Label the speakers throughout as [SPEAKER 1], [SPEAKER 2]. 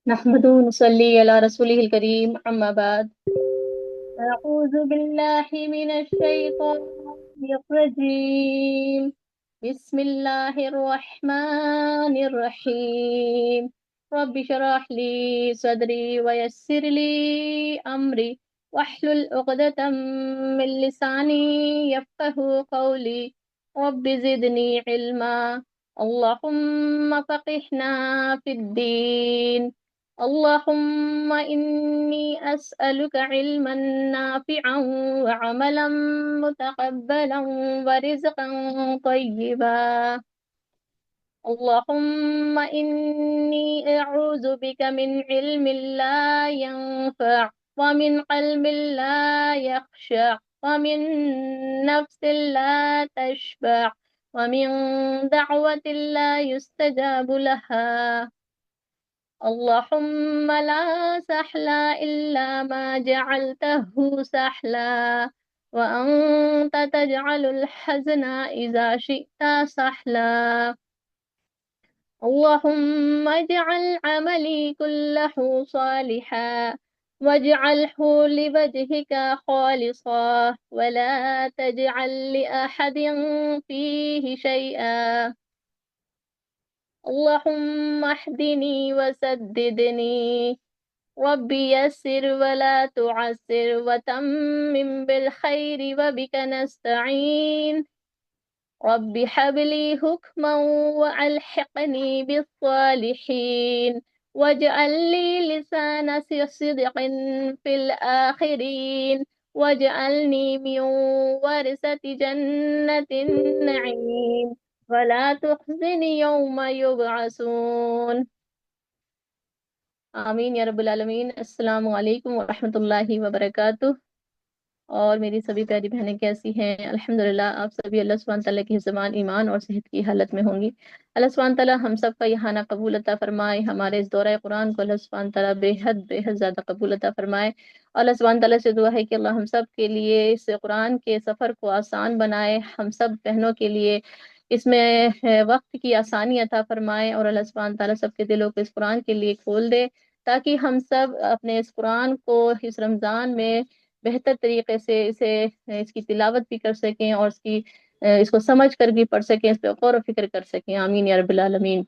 [SPEAKER 1] نحمد نصلي على رسوله الكريم أما بعد. أعوذ بالله من الشيطان الرجيم. بسم الله الرحمن الرحيم. رب اشرح لي صدري ويسر لي أمري واحلل عقدة من لساني يفقه قولي. رب زدني علما. اللهم فقهنا في الدين. اللهم إني أسألك علما نافعا وعملا متقبلا ورزقا طيبا. اللهم إني أعوذ بك من علم لا ينفع ومن قلب لا يخشع ومن نفس لا تشبع ومن دعوة لا يستجاب لها. اللهم لا سهل إلا ما جعلته سهلا وأنت تجعل الحزن إذا شئت سهلا. اللهم اجعل عملي كله صالحا واجعله لوجهك خالصا ولا تجعل لأحد فيه شيئا. اللهم اهدني وسددني. ربي يسر ولا تعسر وتمم بالخير وبك نستعين. رب هب لي حكما وألحقني بالصالحين واجعل لي لسان صدق في الآخرين واجعلني من ورثة جنة النعيم ولا تخزني يوم يبعثون. آمین یا رب العالمین۔ السلام علیکم ورحمۃ اللہ وبرکاتہ۔ اور میری سبھی پیاری بہنیں کیسی ہیں؟ الحمدللہ آپ سبھی اللہ سبحانہ تعالیٰ کی زبان ایمان اور صحت کی حالت میں ہوں گی۔ اللہ سبحانہ تعالیٰ ہم سب کا یہاں قبول عطا فرمائے، ہمارے اس دورہ قرآن کو اللہ سبحانہ تعالیٰ بے حد زیادہ قبول عطا فرمائے۔ اور اللہ سبحانہ تعالیٰ سے دعا ہے کہ اللہ ہم سب کے لیے اس قرآن کے سفر کو آسان بنائے، ہم سب بہنوں کے لیے اس میں وقت کی آسانی عطا فرمائے، اور اللہ سبحانہ تعالیٰ سب کے دلوں کو اس قرآن کے لیے کھول دے، تاکہ ہم سب اپنے اس قرآن کو اس رمضان میں بہتر طریقے سے اس کی تلاوت بھی کر سکیں، اور اس کو سمجھ کر بھی پڑھ سکیں، اس پہ غور و فکر کر سکیں۔ آمین یا رب العالمین۔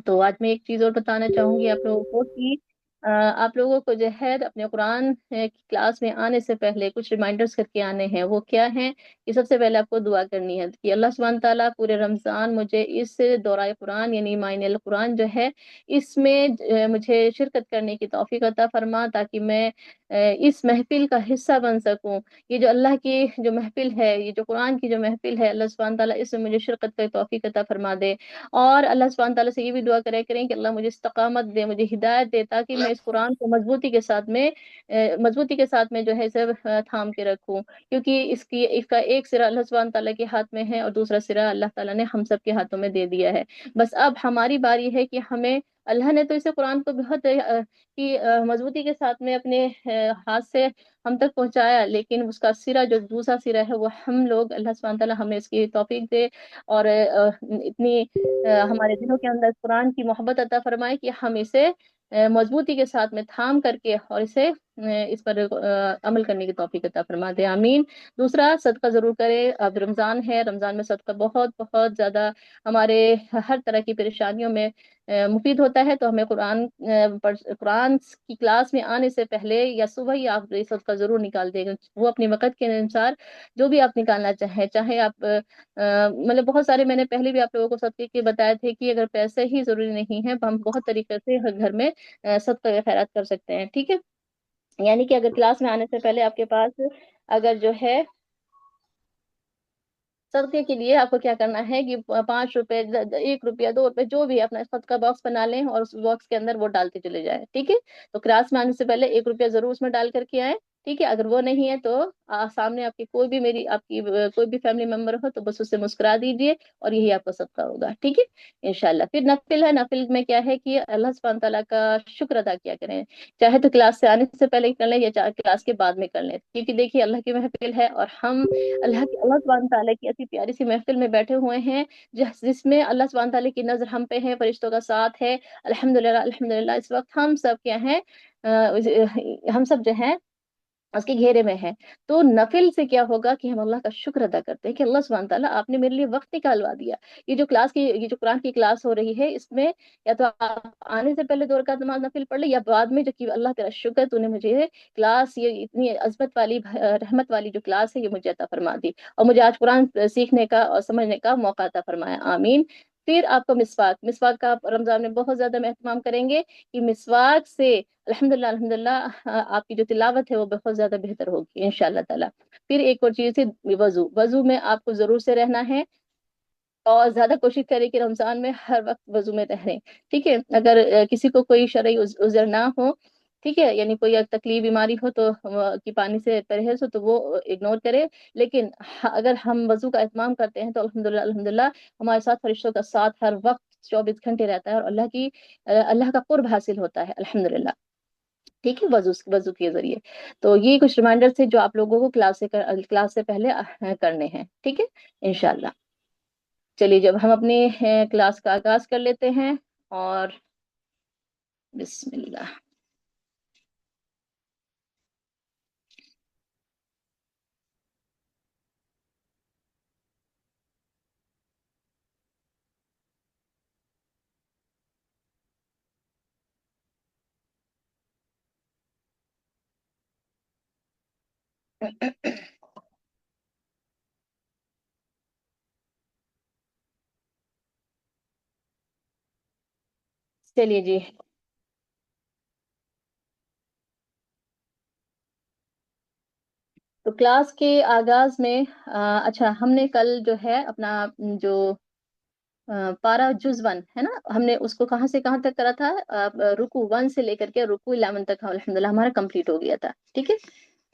[SPEAKER 1] تو آج میں ایک چیز اور بتانا چاہوں گی آپ لوگوں کو کہ آپ لوگوں کو جو ہے اپنے قرآن کی کلاس میں آنے سے پہلے کچھ ریمائنڈرز کر کے آنے ہیں۔ وہ کیا ہیں؟ کہ سب سے پہلے آپ کو دعا کرنی ہے کہ اللہ سبحانہ تعالیٰ پورے رمضان مجھے اس دورہ قرآن یعنی معنی القرآن جو ہے اس میں مجھے شرکت کرنے کی توفیق عطا فرما، تاکہ میں اس محفل کا حصہ بن سکوں۔ یہ جو اللہ کی جو محفل ہے، یہ جو قرآن کی جو محفل ہے، اللہ سبحانہ تعالیٰ اس میں مجھے شرکت کا توفیق عطا فرما دے۔ اور اللہ سبحانہ تعالیٰ سے یہ بھی دعا کریں کہ اللہ مجھے استقامت دے، مجھے ہدایت دے، تاکہ میں اس قرآن کو مضبوطی کے ساتھ میں جو ہے اسے تھام کے رکھوں، کیونکہ اس کا ایک سرا اللہ سبحانہ تعالیٰ کے ہاتھ میں ہے اور دوسرا سرا اللہ تعالیٰ نے ہم سب کے ہاتھوں میں دے دیا ہے۔ بس اب ہماری باری ہے کہ اللہ نے تو اسے قرآن کو بہت کی مضبوطی کے ساتھ میں اپنے ہاتھ سے ہم تک پہنچایا، لیکن اس کا سرا جو دوسرا سرا ہے وہ ہم لوگ، اللہ سبحانہ تعالیٰ ہمیں اس کی توفیق دے، اور اتنی ہمارے دلوں کے اندر قرآن کی محبت عطا فرمائے کہ ہم اسے مضبوطی کے ساتھ میں تھام کر کے اور اس پر عمل کرنے کی توفیق عطا فرما دے۔ آمین۔ دوسرا، صدقہ ضرور کرے۔ اب رمضان ہے، رمضان میں صدقہ بہت بہت زیادہ ہمارے ہر طرح کی پریشانیوں میں مفید ہوتا ہے۔ تو ہمیں قرآن کی کلاس میں آنے سے پہلے یا صبح ہی آپ یہ صدقہ ضرور نکال دیں گے، وہ اپنے وقت کے انسار جو بھی آپ نکالنا چاہے آپ مطلب بہت سارے میں نے پہلے بھی آپ لوگوں کو صدقے کے بتائے تھے کہ اگر پیسے ہی ضروری نہیں ہے، ہم بہت طریقے سے ہر گھر میں صدقہ خیرات کر سکتے ہیں، ٹھیک ہے؟ یعنی کہ اگر کلاس میں آنے سے پہلے آپ کے پاس اگر جو ہے صدقے کے لیے آپ کو کیا کرنا ہے کہ 5 روپے، 1 روپیہ، 2 روپے، جو بھی اپنا صدقہ باکس بنا لیں اور اس باکس کے اندر وہ ڈالتے چلے جائیں، ٹھیک ہے؟ تو کلاس میں آنے سے پہلے 1 روپیہ ضرور اس میں ڈال کر کے آئیں، ٹھیک ہے، اگر وہ نہیں ہے تو سامنے آپ کی کوئی بھی میری آپ کی کوئی بھی فیملی ممبر ہو تو بس اسے مسکرا دیجیے، اور یہی آپ کا صدقہ ہوگا، ٹھیک ہے انشاءاللہ۔ پھر نفل ہے، نفل میں کیا ہے کہ اللہ سبحانہ تعالیٰ کا شکر ادا کیا کریں، چاہے تو کلاس سے آنے سے پہلے کر لیں یا چاہے کلاس کے بعد میں کر لیں، کیونکہ دیکھیے اللہ کی محفل ہے، اور ہم اللہ سبحانہ تعالیٰ کی ایسی پیاری سی محفل میں بیٹھے ہوئے ہیں جس میں اللہ سبحانہ تعالیٰ کی نظر ہم پہ ہے، فرشتوں کا ساتھ ہے، الحمدللہ الحمدللہ۔ اس وقت ہم سب کیا ہیں، ہم سب جو ہیں اس کے گھیرے میں ہے۔ تو نفل سے کیا ہوگا کہ ہم اللہ کا شکر ادا کرتے ہیں کہ اللہ سبحانہ تعالیٰ آپ نے میرے لیے وقت نکالوا دیا۔ یہ جو قرآن کی کلاس ہو رہی ہے، اس میں یا تو آپ آنے سے پہلے 2 رکعت نماز نفل پڑھ لیں، یا بعد میں جو کہ اللہ تیرا شکر تو نے مجھے کلاس، یہ اتنی عظمت والی رحمت والی جو کلاس ہے، یہ مجھے عطا فرما دی، اور مجھے آج قرآن سیکھنے کا اور سمجھنے کا موقع عطا فرمایا، آمین۔ پھر آپ کو مسواک کا آپ رمضان میں بہت زیادہ اہتمام کریں گے کہ مسواک سے الحمدللہ الحمدللہ آپ کی جو تلاوت ہے وہ بہت زیادہ بہتر ہوگی انشاءاللہ تعالی۔ پھر ایک اور چیز ہے وضو میں آپ کو ضرور سے رہنا ہے، اور زیادہ کوشش کریں کہ رمضان میں ہر وقت وضو میں رہیں، ٹھیک ہے۔ اگر کسی کو کوئی شرعی عذر نہ ہو، ٹھیک ہے، یعنی کوئی تکلیف بیماری ہو تو کہ پانی سے پرہیز ہو تو وہ اگنور کرے، لیکن اگر ہم وضو کا اہتمام کرتے ہیں تو الحمدللہ الحمدللہ ہمارے ساتھ فرشتوں کا ساتھ ہر وقت 24 گھنٹے رہتا ہے، اور اللہ کا قرب حاصل ہوتا ہے الحمدللہ، ٹھیک ہے، وضو کے ذریعے۔ تو یہ کچھ ریمائنڈر تھے جو آپ لوگوں کو کلاس سے پہلے کرنے ہیں، ٹھیک ہے انشاءاللہ۔ چلیے جب ہم اپنی کلاس کا آغاز کر لیتے ہیں، اور بسم اللہ۔ چلیے جی، تو کلاس کے آغاز میں اچھا، ہم نے کل جو ہے اپنا جو پارا جز 1 ہے نا، ہم نے اس کو کہاں سے کہاں تک کرا تھا، رکو 1 سے لے کر کے رکو 11 تک الحمدللہ ہمارا کمپلیٹ ہو گیا تھا، ٹھیک ہے۔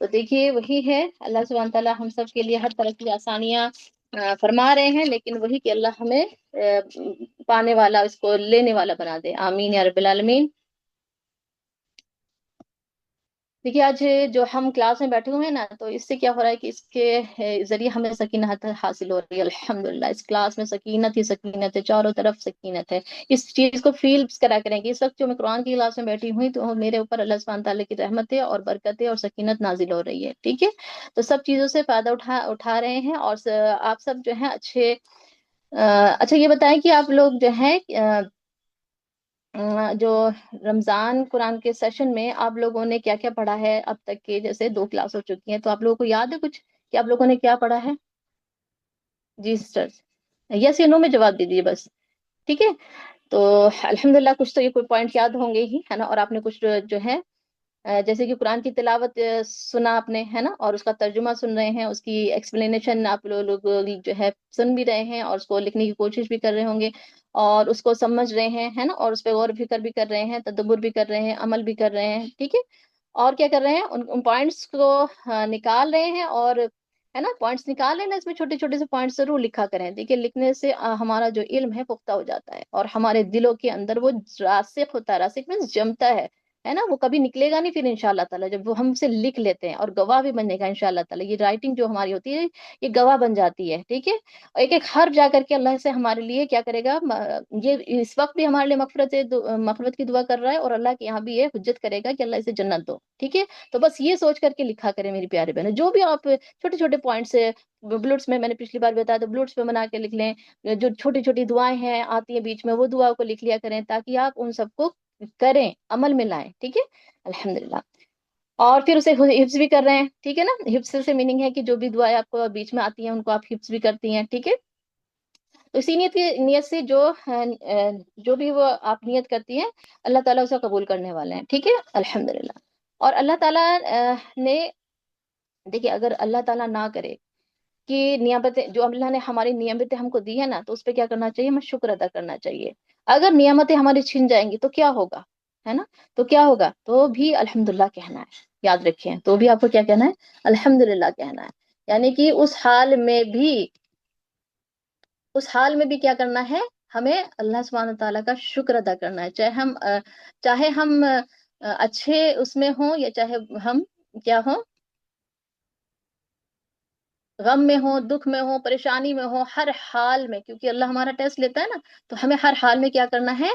[SPEAKER 1] تو دیکھیے وہی ہے، اللہ سبحانہ تعالیٰ ہم سب کے لیے ہر طرح کی آسانیاں فرما رہے ہیں، لیکن وہی کہ اللہ ہمیں پانے والا، اس کو لینے والا بنا دے، آمین یا رب العالمین۔ دیکھیے آج جو ہم کلاس میں بیٹھے ہوئے ہیں نا، تو اس سے کیا ہو رہا ہے کہ اس کے ذریعے ہمیں سکینت حاصل ہو رہی ہے الحمدللہ۔ اس کلاس میں سکینت ہی سکینت ہے، چاروں طرف سکینت ہے، اس چیز کو فیل کرا کریں کہ اس وقت جو میں قرآن کی کلاس میں بیٹھی ہوئی تو میرے اوپر اللہ سبحانہ تعالیٰ کی رحمتیں اور برکتیں اور سکینت نازل ہو رہی ہے، ٹھیک ہے۔ تو سب چیزوں سے فائدہ اٹھا رہے ہیں، اور آپ سب جو ہیں اچھے اچھا یہ بتائیں کہ آپ لوگ جو ہیں جو رمضان قرآن کے سیشن میں آپ لوگوں نے کیا کیا پڑھا ہے اب تک کے، جیسے 2 کلاس ہو چکی ہیں، تو آپ لوگوں کو یاد ہے کچھ کہ آپ لوگوں نے کیا پڑھا ہے؟ جی سسٹر، یس یا نو میں جواب دیجیے بس، ٹھیک ہے۔ تو الحمدللہ کچھ تو یہ کوئی پوائنٹ یاد ہوں گے ہی، ہے نا، اور آپ نے کچھ جو ہے جیسے کہ قرآن کی تلاوت سنا آپ نے، ہے نا، اور اس کا ترجمہ سن رہے ہیں، اس کی ایکسپلینیشن آپ لوگ جو ہے سن بھی رہے ہیں، اور اس کو لکھنے کی کوشش بھی کر رہے ہوں گے، اور اس کو سمجھ رہے ہیں، ہے نا، اور اس پہ غور و فکر بھی کر رہے ہیں، تدبر بھی کر رہے ہیں، عمل بھی کر رہے ہیں، ٹھیک ہے۔ اور کیا کر رہے ہیں، ان پوائنٹس کو نکال رہے ہیں، اور ہے نا پوائنٹس نکال لینا، اس میں چھوٹے چھوٹے سے پوائنٹس ضرور لکھا کریں، دیکھیے لکھنے سے ہمارا جو علم ہے پختہ ہو جاتا ہے، اور ہمارے دلوں کے اندر وہ راسخ ہوتا ہے، راسخ مینس جمتا ہے نا، وہ کبھی نکلے گا نہیں پھر انشاءاللہ تعالیٰ، جب وہ ہم سے لکھ لیتے ہیں، اور گواہ بھی بننے گا انشاءاللہ تعالیٰ، یہ رائٹنگ جو ہماری ہوتی ہے یہ گواہ بن جاتی ہے، ٹھیک ہے۔ اور ایک ایک حرف جا کر کے اللہ سے ہمارے لیے کیا کرے گا، یہ اس وقت بھی ہمارے لیے مغفرت کی دعا کر رہا ہے، اور اللہ کے یہاں بھی یہ حجت کرے گا کہ اللہ اسے جنت دو، ٹھیک ہے۔ تو بس یہ سوچ کر کے لکھا کریں میری پیارے بہنیں، جو بھی آپ چھوٹے چھوٹے پوائنٹس بلوٹس میں نے پچھلی بار بتایا تو بلوٹس پہ بنا کے لکھ لیں، جو چھوٹی چھوٹی دعائیں ہیں آتی ہیں بیچ میں، وہ دعا کو لکھ لیا کریں، تاکہ آپ ان سب کو کریں، عمل میں لائیں، ٹھیک ہے الحمدللہ۔ اور پھر اسے حفظ بھی کر رہے ہیں، ٹھیک ہے نا، حفظ سے میننگ ہے کہ جو بھی دعائیں آپ کو بیچ میں آتی ہیں ان کو آپ حفظ بھی کرتی ہیں، ٹھیک ہے۔ تو اسی نیت سے جو بھی وہ آپ نیت کرتی ہیں اللہ تعالیٰ اسے قبول کرنے والے ہیں، ٹھیک ہے الحمدللہ۔ اور اللہ تعالیٰ نے دیکھیے، اگر اللہ تعالیٰ نہ کرے کہ نعمتیں جو اللہ نے ہماری نعمتیں ہم کو دی ہے نا، تو اس پہ کیا کرنا چاہیے، ہمیں شکر ادا کرنا چاہیے۔ اگر نعمتیں ہماری چھن جائیں گی تو کیا ہوگا، ہے نا، تو کیا ہوگا، تو بھی الحمدللہ کہنا ہے، یاد رکھیں، تو بھی آپ کو کیا کہنا ہے؟ الحمدللہ کہنا ہے. یعنی کہ اس حال میں بھی کیا کرنا ہے؟ ہمیں اللہ سبحانہ تعالیٰ کا شکر ادا کرنا ہے، چاہے ہم اچھے اس میں ہوں، یا چاہے ہم کیا ہوں، غم میں ہو، دکھ میں ہو، پریشانی میں ہو، ہر حال میں، کیونکہ اللہ ہمارا ٹیسٹ لیتا ہے نا. تو ہمیں ہر حال میں کیا کرنا ہے؟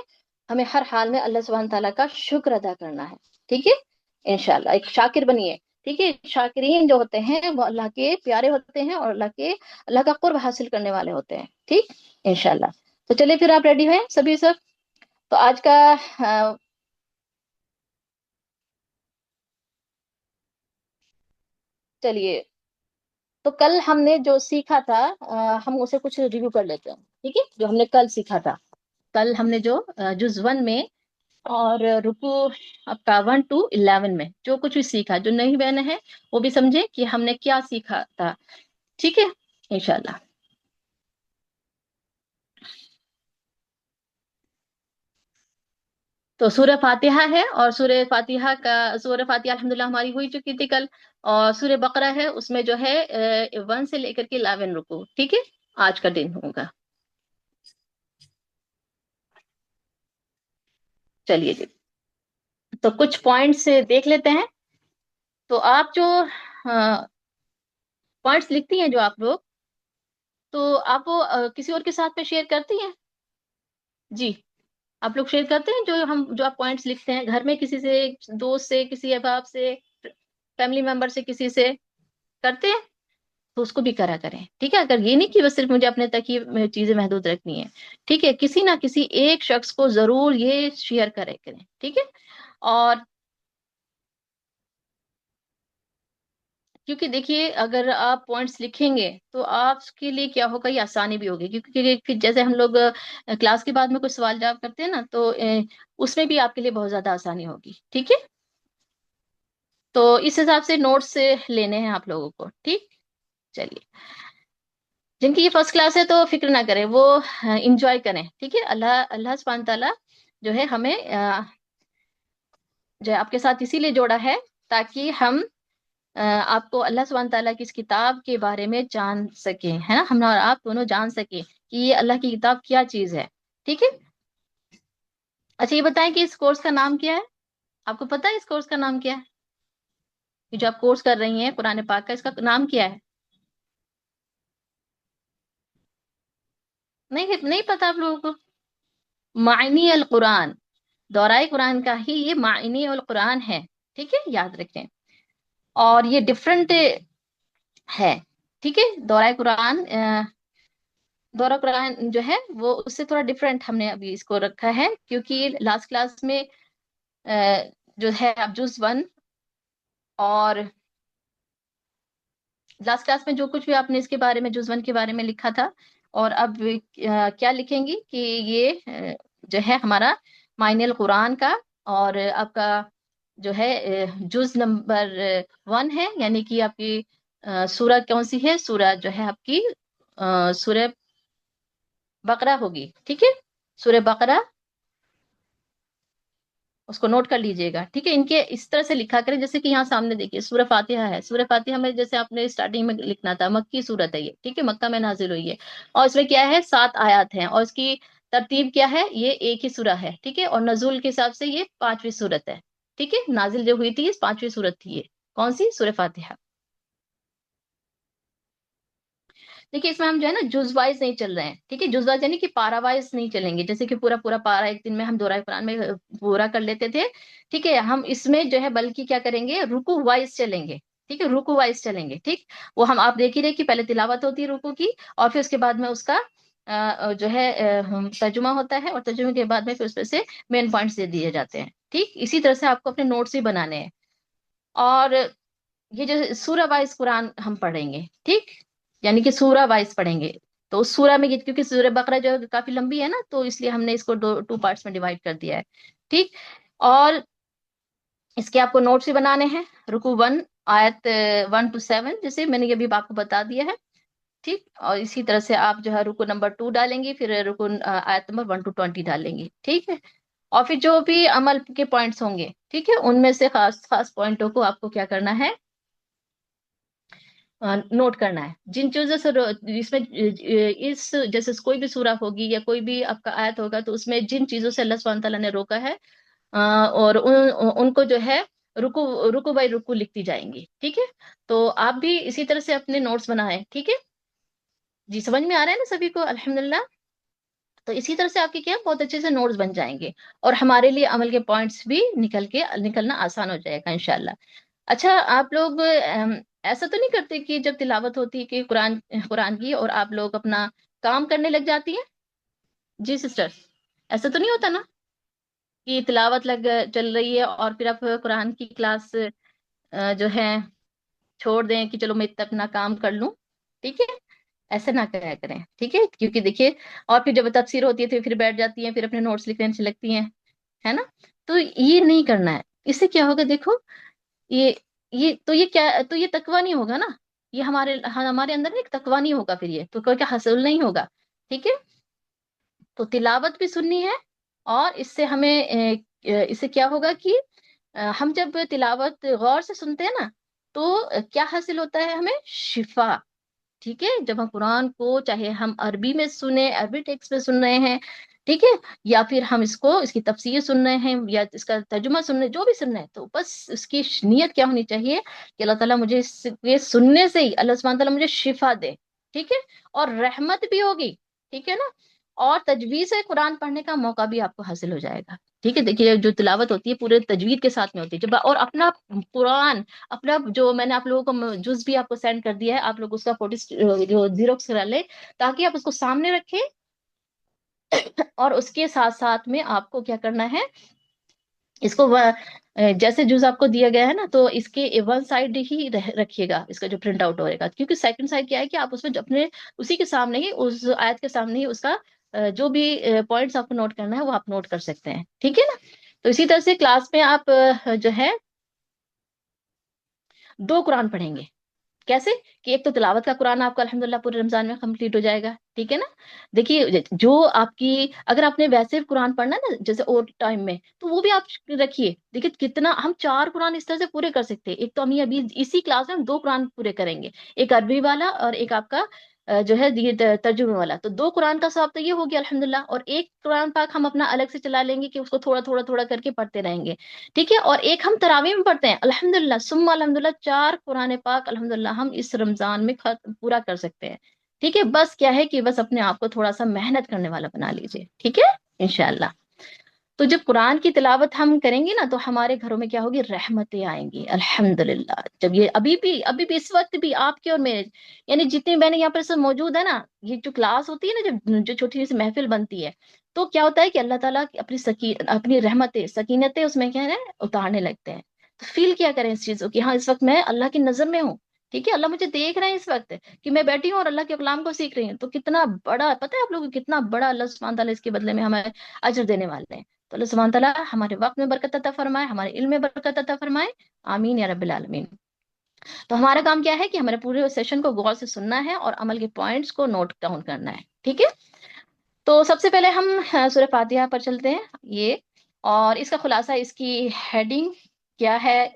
[SPEAKER 1] ہمیں ہر حال میں اللہ سبحانہ تعالیٰ کا شکر ادا کرنا ہے. ٹھیک ہے، انشاءاللہ ایک شاکر بنیے. ٹھیک ہے، شاکرین جو ہوتے ہیں وہ اللہ کے پیارے ہوتے ہیں، اور اللہ کا قرب حاصل کرنے والے ہوتے ہیں. ٹھیک، انشاءاللہ. تو چلیے پھر، آپ ریڈی ہیں سبھی سب؟ تو آج کا چلیے، تو کل ہم نے جو سیکھا تھا، ہم اسے کچھ ریویو کر لیتے ہیں. ٹھیک ہے، جو ہم نے کل سیکھا تھا. کل ہم نے جو جز 1 میں اور رکو آپ کا 1 to 11 میں جو کچھ بھی سیکھا، جو نہیں بہن ہے وہ بھی سمجھے کہ ہم نے کیا سیکھا تھا. ٹھیک ہے، انشاءاللہ. تو سورہ فاتحہ ہے، اور سورہ فاتحہ الحمدللہ ہماری ہوئی چکی تھی کل. اور سورہ بقرہ ہے، اس میں جو ہے 1 سے لے کر کے 11 رکو. ٹھیک ہے، آج کا دن ہوگا. چلیے جی، تو کچھ پوائنٹس دیکھ لیتے ہیں. تو آپ جو پوائنٹس لکھتی ہیں جو آپ لوگ، تو آپ وہ کسی اور کے ساتھ میں شیئر کرتی ہیں؟ جی، آپ لوگ شیئر کرتے ہیں جو آپ پوائنٹس لکھتے ہیں گھر میں، کسی سے، دوست سے، کسی احباب سے، فیملی ممبر سے، کسی سے کرتے ہیں؟ تو اس کو بھی کرا کریں. ٹھیک ہے، اگر یہ نہیں کہ بس صرف مجھے اپنے تک ہی چیزیں محدود رکھنی ہے. ٹھیک ہے، کسی نہ کسی ایک شخص کو ضرور یہ شیئر کریں. ٹھیک ہے. اور کیونکہ دیکھیے، اگر آپ پوائنٹس لکھیں گے تو آپ کے لیے کیا ہوگا، یہ آسانی بھی ہوگی. کیونکہ پھر جیسے ہم لوگ کلاس کے بعد میں کوئی سوال جواب کرتے ہیں نا، تو اس میں بھی آپ کے لیے بہت زیادہ آسانی ہوگی. ٹھیک ہے، تو اس حساب سے نوٹس سے لینے ہیں آپ لوگوں کو. ٹھیک، چلیے. جن کی یہ فرسٹ کلاس ہے تو فکر نہ کریں، وہ انجوائے کریں. ٹھیک ہے، اللہ سبحانہ تعالیٰ جو ہے ہمیں جو ہے آپ کے ساتھ اسی لیے جوڑا ہے، تاکہ ہم آپ کو اللہ سبحانہ تعالیٰ کی اس کتاب کے بارے میں جان سکیں، ہے نا. ہم اور آپ دونوں جان سکیں کہ یہ اللہ کی کتاب کیا چیز ہے. ٹھیک ہے. اچھا، یہ بتائیں کہ اس کورس کا نام کیا ہے؟ آپ کو پتہ ہے اس کورس کا نام کیا ہے؟ یہ جو آپ کورس کر رہی ہیں قرآن پاک کا، اس کا نام کیا ہے؟ نہیں، نہیں پتہ آپ لوگوں کو؟ معنی القرآن، دورائے قرآن کا ہی یہ معنی القرآن ہے. ٹھیک ہے، یاد رکھیں. اور یہ ڈفرنٹ ہے. ٹھیک ہے، دورہ قرآن جو ہے وہ اس سے تھوڑا ڈفرینٹ ہم نے ابھی اس کو رکھا ہے، کیونکہ لاسٹ کلاس میں جو ہے اب جز 1، اور لاسٹ کلاس میں جو کچھ بھی آپ نے اس کے بارے میں جز 1 کے بارے میں لکھا تھا، اور اب کیا لکھیں گی کہ یہ جو ہے ہمارا معنی القرآن کا، اور آپ کا جو ہے جز نمبر 1 ہے. یعنی کہ آپ کی سورہ کون سی ہے؟ سورہ جو ہے آپ کی سورہ بقرہ ہوگی. ٹھیک ہے، سورہ بقرہ، اس کو نوٹ کر لیجئے گا. ٹھیک ہے، ان کے اس طرح سے لکھا کریں جیسے کہ یہاں سامنے دیکھیے سورہ فاتحہ ہے. سورہ فاتحہ میں جیسے آپ نے اسٹارٹنگ میں لکھنا تھا، مکی سورت ہے یہ. ٹھیک ہے، مکہ میں نازل ہوئی ہے، اور اس میں کیا ہے 7 آیات ہیں، اور اس کی ترتیب کیا ہے؟ یہ ایک ہی سورہ ہے. ٹھیک ہے، اور نزول کے حساب سے یہ 5ویں سورت ہے. ٹھیک ہے، نازل جو ہوئی تھی یہ 5ویں سورت تھی. یہ کون سی؟ سورہ فاتحہ. دیکھیے، اس میں ہم جو ہے نا جز وائز نہیں چل رہے ہیں. ٹھیک ہے، جز وائز یعنی کہ پارا وائز نہیں چلیں گے، جیسے کہ پورا پورا پارا ایک دن میں ہم دورہ قرآن میں پورا کر لیتے تھے. ٹھیک ہے، ہم اس میں جو ہے بلکہ کیا کریں گے، رکو وائز چلیں گے. ٹھیک ہے، رکو وائز چلیں گے. ٹھیک، وہ ہم آپ دیکھ ہی رہے کہ پہلے تلاوت ہوتی ہے رکو کی، اور پھر اس کے بعد میں اس کا جو ہے ترجمہ ہوتا ہے، اور ترجمے کے بعد میں پھر اس میں سے مین پوائنٹس دے دیے جاتے ہیں. ٹھیک، اسی طرح سے آپ کو اپنے نوٹس بھی بنانے ہیں. اور یہ جو سورہ وائز قرآن ہم پڑھیں گے. ٹھیک، یعنی کہ سورہ وائز پڑھیں گے. تو اس سورہ میں کیونکہ سورہ بقرہ جو ہے کافی لمبی ہے نا، تو اس لیے ہم نے اس کو 2 پارٹس میں ڈیوائڈ کر دیا ہے. ٹھیک، اور اس کے آپ کو نوٹس بھی بنانے ہیں. رکو 1 آیت 1 to 7 جیسے میں نے یہ بھی آپ کو بتا دیا ہے. ٹھیک، اور اسی طرح سے آپ جو ہے رکو نمبر 2 ڈالیں گی، پھر رکو آیت نمبر 1 to 20 ڈالیں گی. ٹھیک ہے، اور پھر جو بھی عمل کے پوائنٹس ہوں گے، ٹھیک ہے، ان میں سے خاص خاص پوائنٹوں کو آپ کو کیا کرنا ہے، نوٹ کرنا ہے. جن چیزوں سے اس میں اس جیسے کوئی بھی سورہ ہوگی یا کوئی بھی آپ کا آیت ہوگا، تو اس میں جن چیزوں سے اللہ سبحانہ تعالیٰ نے روکا ہے، اور ان کو جو ہے رکو رکو بائی رکو لکھتی جائیں گی. ٹھیک ہے، تو آپ بھی اسی طرح سے اپنے نوٹس بنائیں. ٹھیک ہے جی، سمجھ میں آ رہا ہے نا سبھی کو؟ الحمدللہ. تو اسی طرح سے آپ کے کیا بہت اچھے سے نوٹس بن جائیں گے، اور ہمارے لیے عمل کے پوائنٹس بھی نکلنا آسان ہو جائے گا انشاءاللہ. اچھا، آپ لوگ ایسا تو نہیں کرتے کہ جب تلاوت ہوتی ہے کہ قرآن کی، اور آپ لوگ اپنا کام کرنے لگ جاتی ہیں؟ جی سسٹر، ایسا تو نہیں ہوتا نا کہ تلاوت چل رہی ہے اور پھر آپ قرآن کی کلاس جو ہے چھوڑ دیں کہ چلو میں اپنا کام کر لوں؟ ٹھیک ہے، ایسا نہ کرا کریں. ٹھیک ہے، کیونکہ دیکھیے، اور پھر جب تفسیر ہوتی ہے تو پھر بیٹھ جاتی ہیں، پھر اپنے نوٹس لکھنے لگتی ہیں، ہے نا؟ تو یہ نہیں کرنا ہے. اس سے کیا ہوگا دیکھو، یہ یہ کیا، تو یہ تقوی نہیں ہوگا نا. یہ ہمارے اندر ایک تقوی نہیں ہوگا، پھر یہ تو کوئی کیا حاصل نہیں ہوگا. ٹھیک ہے، تو تلاوت بھی سننی ہے، اور اس سے ہمیں اس سے کیا ہوگا کہ ہم جب تلاوت غور سے سنتے ہیں نا، تو کیا حاصل ہوتا ہے ہمیں؟ شفا. ٹھیک ہے، جب ہم قرآن کو چاہے ہم عربی میں سنیں، عربی ٹیکسٹ میں سن رہے ہیں، ٹھیک ہے، یا پھر ہم اس کی تفسیر سن رہے ہیں، یا اس کا ترجمہ سن رہے ہیں، جو بھی سن رہے ہیں، تو بس اس کی نیت کیا ہونی چاہیے کہ اللہ تعالیٰ مجھے یہ سننے سے ہی اللہ سبحانہ تعالیٰ مجھے شفا دے. ٹھیک ہے، اور رحمت بھی ہوگی. ٹھیک ہے نا، اور تجوید سے قرآن پڑھنے کا موقع بھی آپ کو حاصل ہو جائے گا. ٹھیک ہے، دیکھیے جو تلاوت ہوتی ہے پورے تجوید کے ساتھ میں ہوتی ہے، جب اور اپنا قرآن، اپنا جو میں نے آپ لوگوں کو جز بھی آپ کو سینڈ کر دیا ہے، آپ لوگ اس کا فوٹو جو زیروکس کرا لیں، تاکہ آپ اس کو سامنے رکھیں. اور اس کے ساتھ ساتھ میں آپ کو کیا کرنا ہے، اس کو جیسے جز آپ کو دیا گیا ہے نا، تو اس کے ون سائڈ ہی رکھیے گا، اس کا جو پرنٹ آؤٹ ہوئے گا. کیونکہ سیکنڈ سائڈ کیا ہے کہ آپ اس میں اپنے اسی کے سامنے ہی، اس آیت کے سامنے ہی اس کا جو بھی پوائنٹس آپ کو نوٹ کرنا ہے وہ آپ نوٹ کر سکتے ہیں. ٹھیک ہے نا؟ تو اسی طرح سے کلاس میں آپ جو ہے 2 قرآن پڑھیں گے. کیسے؟ کہ ایک تو تلاوت کا قرآن آپ کا الحمدللہ پورے رمضان میں کمپلیٹ ہو جائے گا. ٹھیک ہے نا؟ دیکھیے، جو آپ کی اگر آپ نے ویسے قرآن پڑھنا ہے نا جیسے اور ٹائم میں، تو وہ بھی آپ رکھیے. دیکھیے کتنا ہم 4 قرآن اس طرح سے پورے کر سکتے ہیں. ایک تو ہم ابھی اسی کلاس میں ہم 2 قرآن پورے کریں گے، ایک عربی والا اور ایک آپ کا جو ہے یہ ترجمے والا. تو 2 قرآن کا ثواب تو یہ ہو گیا الحمدللہ، اور ایک قرآن پاک ہم اپنا الگ سے چلا لیں گے کہ اس کو تھوڑا تھوڑا تھوڑا کر کے پڑھتے رہیں گے. ٹھیک ہے، اور ایک ہم تراویح میں پڑھتے ہیں الحمدللہ ثم الحمدللہ، 4 قرآن پاک الحمدللہ ہم اس رمضان میں پورا کر سکتے ہیں. ٹھیک ہے، بس کیا ہے کہ بس اپنے آپ کو تھوڑا سا محنت کرنے والا بنا لیجئے. ٹھیک ہے انشاءاللہ. تو جب قرآن کی تلاوت ہم کریں گے نا، تو ہمارے گھروں میں کیا ہوگی؟ رحمتیں آئیں گی الحمدللہ. جب یہ ابھی بھی اس وقت بھی آپ کے اور میرے، یعنی جتنے بہنیں یہاں پر سب موجود ہے نا، یہ جو کلاس ہوتی ہے نا، جو چھوٹی سی محفل بنتی ہے، تو کیا ہوتا ہے کہ اللہ تعالیٰ اپنی رحمتیں سکینتیں اس میں کیا ہے اتارنے لگتے ہیں. تو فیل کیا کریں اس چیزوں کی، ہاں اس وقت میں اللہ کی نظر میں ہوں. ٹھیک ہے، اللہ مجھے دیکھ رہے ہیں اس وقت کہ میں بیٹھی ہوں اور اللہ کے کلام کو سیکھ رہی ہوں. تو کتنا بڑا پتہ ہے آپ لوگوں کو، کتنا بڑا اللہ سبحانہ تعالیٰ اس کے بدلے میں ہمیں اجر دینے والے ہیں. تو اللہ سبحانہ تعالیٰ ہمارے وقت میں برکت عطا فرمائے، ہمارے علم میں برکت عطا فرمائے. آمین یا رب العالمین. تو ہمارا کام کیا ہے کہ ہمارے پورے سیشن کو غور سے سننا ہے اور عمل کے پوائنٹس کو نوٹ ڈاؤن کرنا ہے. ٹھیک ہے، تو سب سے پہلے ہم سورہ فاتحہ پر چلتے ہیں. یہ اور اس کا خلاصہ، اس کی ہیڈنگ کیا ہے،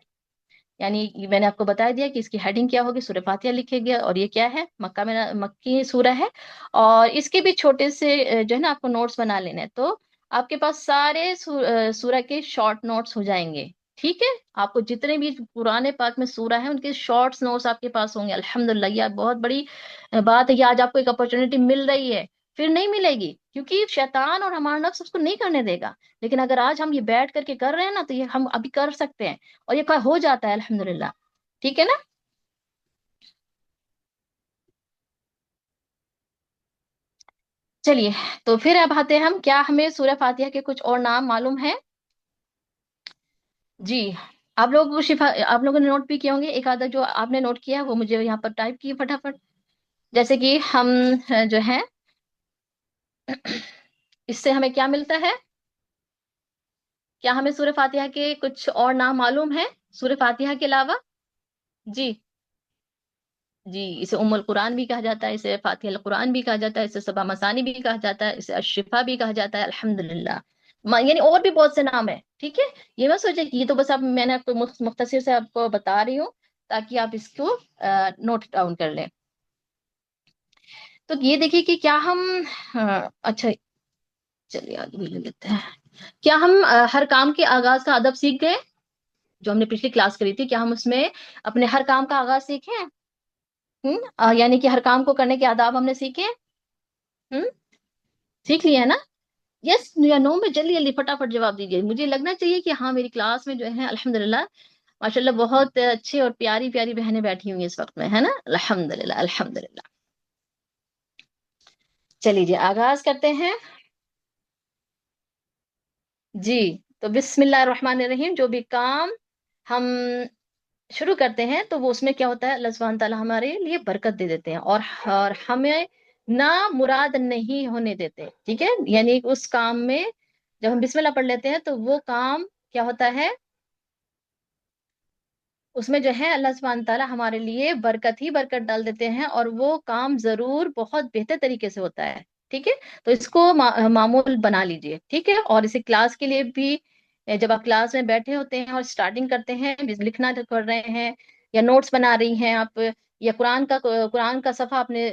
[SPEAKER 1] یعنی میں نے آپ کو بتا دیا کہ اس کی ہیڈنگ کیا ہوگی، سورہ فاتحہ لکھے گیا، اور یہ کیا ہے، مکہ میں مکی سورہ ہے. اور اس کے بھی چھوٹے سے جو ہے نا آپ کو نوٹس بنا لینے ہیں. تو آپ کے پاس سارے سورہ کے شارٹ نوٹس ہو جائیں گے. ٹھیک ہے، آپ کو جتنے بھی پرانے پاک میں سورہ ہیں ان کے شارٹس نوٹس آپ کے پاس ہوں گے الحمدللہ. یہ بہت بڑی بات ہے کہ آج آپ کو ایک اپرچونٹی مل رہی ہے، پھر نہیں ملے گی، کیونکہ شیطان اور ہمارا نفس اس کو نہیں کرنے دے گا. لیکن اگر آج ہم یہ بیٹھ کر کے کر رہے ہیں نا، تو یہ ہم ابھی کر سکتے ہیں، اور یہ ہو جاتا ہے الحمدللہ. ٹھیک ہے نا؟ چلیے، تو پھر اب آتے ہیں ہم، کیا ہمیں سورہ فاتحہ کے کچھ اور نام معلوم ہیں؟ جی، آپ لوگوں نے نوٹ بھی کیے ہوں گے. ایک آدھا جو آپ نے نوٹ کیا وہ مجھے یہاں پر ٹائپ کیے فٹافٹ. جیسے کہ ہم جو ہے اس سے ہمیں کیا ملتا ہے؟ کیا ہمیں سورہ فاتحہ کے کچھ اور نام معلوم ہیں سورہ فاتحہ کے علاوہ؟ جی جی، اسے ام القرآن بھی کہا جاتا ہے، اسے فاتحہ القرآن بھی کہا جاتا ہے، اسے سبع مثانی بھی کہا جاتا ہے، اسے الشفا بھی کہا جاتا ہے الحمدللہ. یعنی اور بھی بہت سے نام ہیں، ٹھیک ہے؟ یہ مت سوچے کہ یہ تو بس اب میں نے آپ کو مختصر سے آپ کو بتا رہی ہوں تاکہ آپ اس کو نوٹ ڈاؤن کر لیں۔ تو یہ دیکھیے کہ کیا ہم اچھا چلیے آگے بھی لے لیتے ہیں۔ کیا ہم ہر کام کے آغاز کا ادب سیکھ گئے؟ جو ہم نے پچھلی کلاس کری تھی، کیا ہم اس میں اپنے ہر کام کا آغاز سیکھیں؟ یعنی کہ ہر کام کو کرنے کے آداب ہم نے سیکھے؟ سیکھ لیا ہے نا؟ یس یا نو میں جلدی جلدی فٹافٹ جواب دیجیے، مجھے لگنا چاہیے کہ ہاں میری کلاس میں جو ہے الحمدللہ ماشاءاللہ بہت اچھی اور پیاری پیاری بہنیں بیٹھی ہوئی اس وقت میں، ہے نا؟ الحمدللہ الحمدللہ۔ چلیے جی آغاز کرتے ہیں جی۔ تو بسم اللہ الرحمن الرحیم، جو بھی کام ہم شروع کرتے ہیں تو وہ اس میں کیا ہوتا ہے، اللہ سبحانہ تعالیٰ ہمارے لیے برکت دے دیتے ہیں اور ہمیں نا مراد نہیں ہونے دیتے، ٹھیک ہے؟ یعنی اس کام میں جب ہم بسم اللہ پڑھ لیتے ہیں تو وہ کام کیا ہوتا ہے، اس میں جو ہے اللہ سبحانہ تعالیٰ ہمارے لیے برکت ہی برکت ڈال دیتے ہیں اور وہ کام ضرور بہت بہتر طریقے سے ہوتا ہے، ٹھیک ہے؟ تو اس کو معمول بنا لیجئے، ٹھیک ہے؟ اور اسے کلاس کے لیے بھی جب آپ کلاس میں بیٹھے ہوتے ہیں اور سٹارٹنگ کرتے ہیں، لکھنا کر رہے ہیں یا نوٹس بنا رہی ہیں آپ، یا قرآن کا صفحہ آپ نے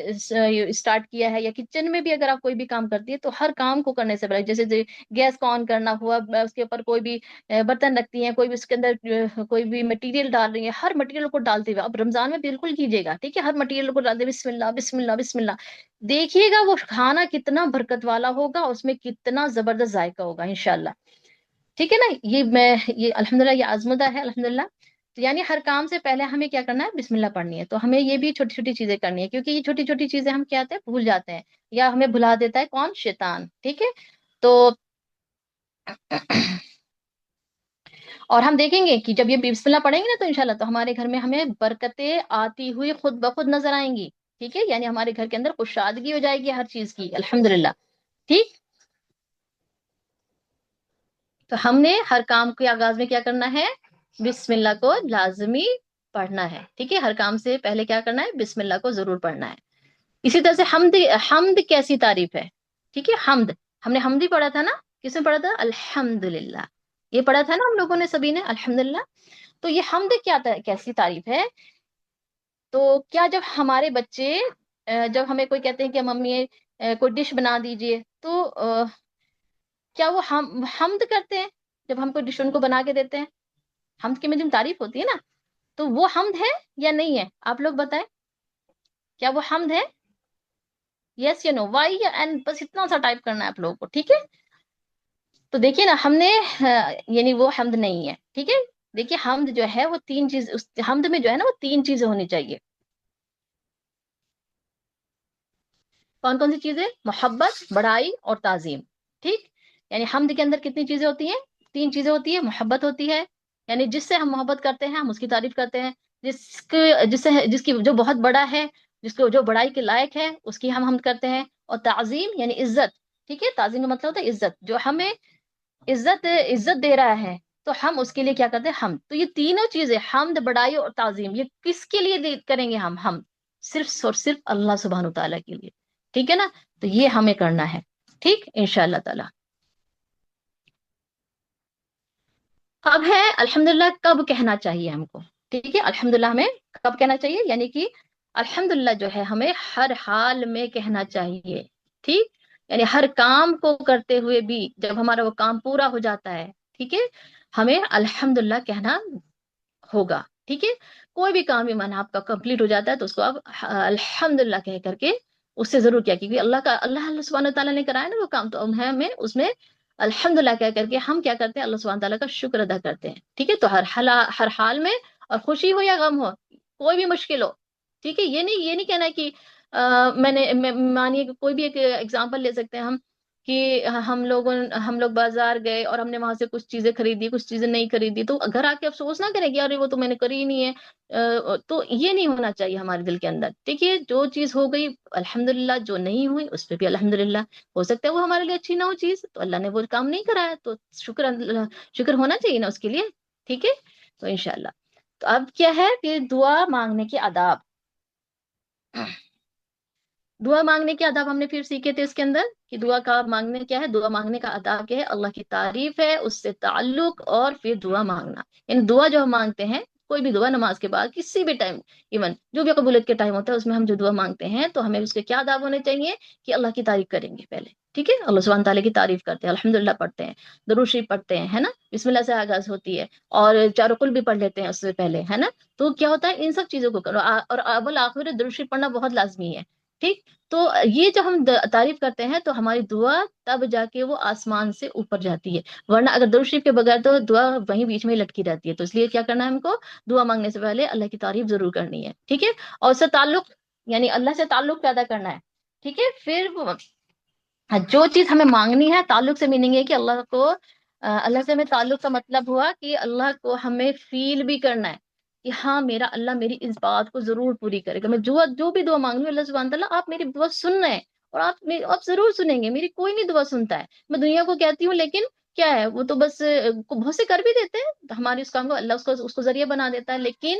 [SPEAKER 1] اسٹارٹ کیا ہے، یا کچن میں بھی اگر آپ کوئی بھی کام کرتی ہے تو ہر کام کو کرنے سے پہلے جیسے گیس کو آن کرنا ہوا، اس کے اوپر کوئی بھی برتن رکھتی ہیں، کوئی بھی اس کے اندر کوئی بھی مٹیریل ڈال رہی ہے، ہر مٹیریل کو ڈالتے ہوئے اب رمضان میں بالکل کیجیے گا، ٹھیک ہے؟ ہر مٹیریل کو ڈالتے ہوئے بسم اللہ بسم اللہ بسم اللہ، دیکھیے گا وہ کھانا کتنا برکت والا ہوگا، اس میں کتنا زبردست ذائقہ ہوگا انشاءاللہ، ٹھیک ہے نا؟ یہ الحمدللہ یہ آزمودہ ہے الحمدللہ۔ تو یعنی ہر کام سے پہلے ہمیں کیا کرنا ہے، بسم اللہ پڑھنی ہے۔ تو ہمیں یہ بھی چھوٹی چھوٹی چیزیں کرنی ہے، کیونکہ یہ چھوٹی چھوٹی چیزیں ہم کیا آتے ہیں بھول جاتے ہیں یا ہمیں بھلا دیتا ہے کون، شیطان، ٹھیک ہے؟ تو اور ہم دیکھیں گے کہ جب یہ بسم اللہ پڑھیں گے نا تو انشاءاللہ تو ہمارے گھر میں ہمیں برکتیں آتی ہوئی خود بخود نظر آئیں گی، ٹھیک ہے؟ یعنی ہمارے گھر کے اندر کشادگی ہو جائے گی ہر چیز کی الحمدللہ، ٹھیک؟ تو ہم نے ہر کام کے آغاز میں کیا کرنا ہے، بسم اللہ کو لازمی پڑھنا ہے، ٹھیک ہے؟ ہر کام سے پہلے کیا کرنا ہے، بسم اللہ کو ضرور پڑھنا ہے۔ اسی طرح سے حمد کیسی تعریف ہے، ٹھیک ہے؟ حمد ہم نے حمد ہی پڑھا تھا نا، کس میں پڑھا تھا، الحمدللہ، یہ پڑھا تھا نا ہم لوگوں نے سبھی نے الحمدللہ۔ تو یہ حمد کیسی تعریف ہے، تو کیا جب ہمارے بچے جب ہمیں کوئی کہتے ہیں کہ ممی کوئی ڈش بنا دیجئے تو کیا وہ حمد کرتے ہیں جب ہم کوئی ڈش ان کو بنا کے دیتے ہیں؟ حمد کی میں تعریف ہوتی ہے نا، تو وہ حمد ہے یا نہیں ہے، آپ لوگ بتائیں، کیا وہ حمد ہے؟ یس یا نو، وائی یا این، بس اتنا سا ٹائپ کرنا ہے آپ لوگوں کو، ٹھیک ہے؟ تو دیکھیے نا ہم نے یعنی وہ حمد نہیں ہے، ٹھیک ہے؟ دیکھیے حمد جو ہے وہ تین چیز، حمد میں جو ہے نا وہ تین چیزیں ہونی چاہیے، کون کون سی چیزیں، محبت، بڑائی اور تعظیم، ٹھیک؟ یعنی حمد کے اندر کتنی چیزیں ہوتی ہیں، تین چیزیں ہوتی ہیں، محبت ہوتی ہے، یعنی جس سے ہم محبت کرتے ہیں ہم اس کی تعریف کرتے ہیں، جس کی جو بہت بڑا ہے، جس کو جو بڑائی کے لائق ہے اس کی ہم حمد کرتے ہیں، اور تعظیم یعنی عزت، ٹھیک ہے؟ تعظیم کا مطلب ہوتا ہے عزت، جو ہمیں عزت دے رہا ہے تو ہم اس کے لیے کیا کرتے ہیں، حمد۔ تو یہ تینوں چیزیں حمد، بڑائی اور تعظیم، یہ کس کے لیے کریں گے ہم صرف اور صرف اللہ سبحانہ تعالیٰ کے لیے، ٹھیک ہے نا؟ تو یہ ہمیں کرنا ہے، ٹھیک انشاءاللہ تعالی۔ اب ہے الحمدللہ کب کہنا چاہیے ہم کو، ٹھیک ہے؟ الحمدللہ ہمیں کب کہنا چاہیے، یعنی کہ الحمدللہ جو ہے ہمیں ہر حال میں کہنا چاہیے، ٹھیک؟ یعنی ہر کام کو کرتے ہوئے بھی جب ہمارا وہ کام پورا ہو جاتا ہے، ٹھیک ہے، ہمیں الحمدللہ کہنا ہوگا، ٹھیک ہے؟ کوئی بھی کام ایمان آپ کا کمپلیٹ ہو جاتا ہے تو اس کو آپ الحمدللہ کہہ کر کے اس سے ضرور کیا، کیونکہ اللہ سبحانہ تعالیٰ نے کرایا نا وہ کام، تو ہمیں اس میں الحمدللہ کہہ کر کے ہم کیا کرتے ہیں، اللہ سبحانہ تعالیٰ کا شکر ادا کرتے ہیں، ٹھیک ہے؟ تو ہر حال میں، اور خوشی ہو یا غم ہو، کوئی بھی مشکل ہو، ٹھیک ہے؟ یہ نہیں کہنا کہ مانیے کہ کوئی بھی ایک ایگزامپل لے سکتے ہیں ہم کہ ہم لوگ بازار گئے اور ہم نے وہاں سے کچھ چیزیں خریدی، کچھ چیزیں نہیں خریدی، تو گھر آ کے افسوس نہ کریں کہ ارے وہ تو میں نے کری ہی نہیں ہے، تو یہ نہیں ہونا چاہیے ہمارے دل کے اندر، دیکھیے جو چیز ہو گئی الحمدللہ، جو نہیں ہوئی اس پہ بھی الحمدللہ، ہو سکتا ہے وہ ہمارے لیے اچھی نہ ہو چیز، تو اللہ نے وہ کام نہیں کرایا تو شکر ہونا چاہیے نا اس کے لیے، ٹھیک ہے؟ تو انشاءاللہ تو اب کیا ہے کہ دعا مانگنے کے آداب، دعا مانگنے کے آداب ہم نے پھر سیکھے تھے اس کے اندر کہ دعا کا مانگنے کیا ہے، دعا مانگنے کا آداب کیا ہے، اللہ کی تعریف ہے، اس سے تعلق، اور پھر دعا مانگنا. یعنی دعا جو ہم مانگتے ہیں، کوئی بھی دعا نماز کے بعد کسی بھی ٹائم، ایون جو بھی قبولیت کے ٹائم ہوتا ہے، اس میں ہم جو دعا مانگتے ہیں تو ہمیں اس کے کیا آداب ہونے چاہیے کہ اللہ کی تعریف کریں گے پہلے. ٹھیک ہے، اللہ سبحانہ تعالیٰ کی تعریف کرتے ہیں، الحمدللہ پڑھتے ہیں، درود شریف پڑھتے ہیں، ہے نا، بسم اللہ سے آغاز ہوتی ہے، اور چاروں کل بھی پڑھ لیتے ہیں اس سے پہلے، ہے نا. تو کیا ہوتا ہے، ان سب چیزوں کو کرو، اور اول آخر درود شریف پڑھنا بہت لازمی ہے. ٹھیک. تو یہ جب ہم تعریف کرتے ہیں تو ہماری دعا تب جا کے وہ آسمان سے اوپر جاتی ہے، ورنہ اگر درود شریف کے بغیر تو دعا وہیں بیچ میں ہی لٹکی رہتی ہے. تو اس لیے کیا کرنا ہے ہم کو، دعا مانگنے سے پہلے اللہ کی تعریف ضرور کرنی ہے. ٹھیک ہے. اور اس سے تعلق، یعنی اللہ سے تعلق پیدا کرنا ہے. ٹھیک ہے. پھر جو چیز ہمیں مانگنی ہے، تعلق سے میننگ ہے کہ اللہ کو، اللہ سے ہمیں تعلق کا مطلب ہوا کہ اللہ کو ہمیں فیل بھی کرنا ہے کہ ہاں میرا اللہ میری اس بات کو ضرور پوری کرے گا. میں جو بھی دعا مانگ رہی ہوں، اللہ سبحانہ تعالیٰ آپ میری دعا سن رہے ہیں، اور آپ ضرور سنیں گے. میری کوئی نہیں دعا سنتا ہے، میں دنیا کو کہتی ہوں لیکن کیا ہے، وہ تو بس بہت سے کر بھی دیتے ہیں ہمارے اس کام کو، اللہ اس کو ذریعہ بنا دیتا ہے. لیکن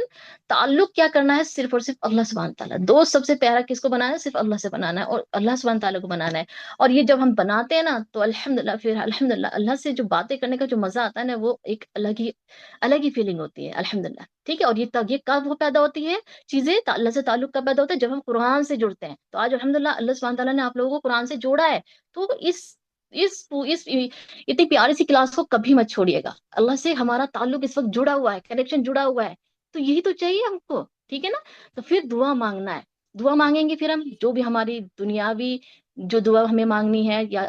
[SPEAKER 1] تعلق کیا کرنا ہے، صرف اور صرف اللہ سبحانہ تعالیٰ. دوست سب سے پیارا کس کو بنانا ہے، صرف اللہ سے بنانا ہے، اور اللہ سبحانہ تعالیٰ کو بنانا ہے. اور یہ جب ہم بناتے ہیں نا تو الحمدللہ، پھر الحمدللہ اللہ سے جو باتیں کرنے کا جو مزہ آتا ہے نا، وہ ایک الگ ہی فیلنگ ہوتی ہے الحمدللہ. ٹھیک ہے. اور یہ کب وہ پیدا ہوتی ہے چیزیں، اللہ سے تعلق کب پیدا ہوتا ہے، جب ہم قرآن سے جڑتے ہیں. تو آج الحمدللہ اللہ سبحانہ تعالیٰ نے آپ لوگوں کو قرآن سے جوڑا ہے. تو اس اتنی پیاری سی کلاس کو کبھی مت چھوڑیے گا. اللہ سے ہمارا تعلق اس وقت جڑا ہوا ہے، کنیکشن جڑا ہوا ہے. تو یہی تو چاہیے ہم کو. ٹھیک ہے نا. تو پھر دعا مانگنا ہے. دعا مانگیں گے پھر ہم جو بھی ہماری دنیاوی جو دعا ہمیں مانگنی ہے، یا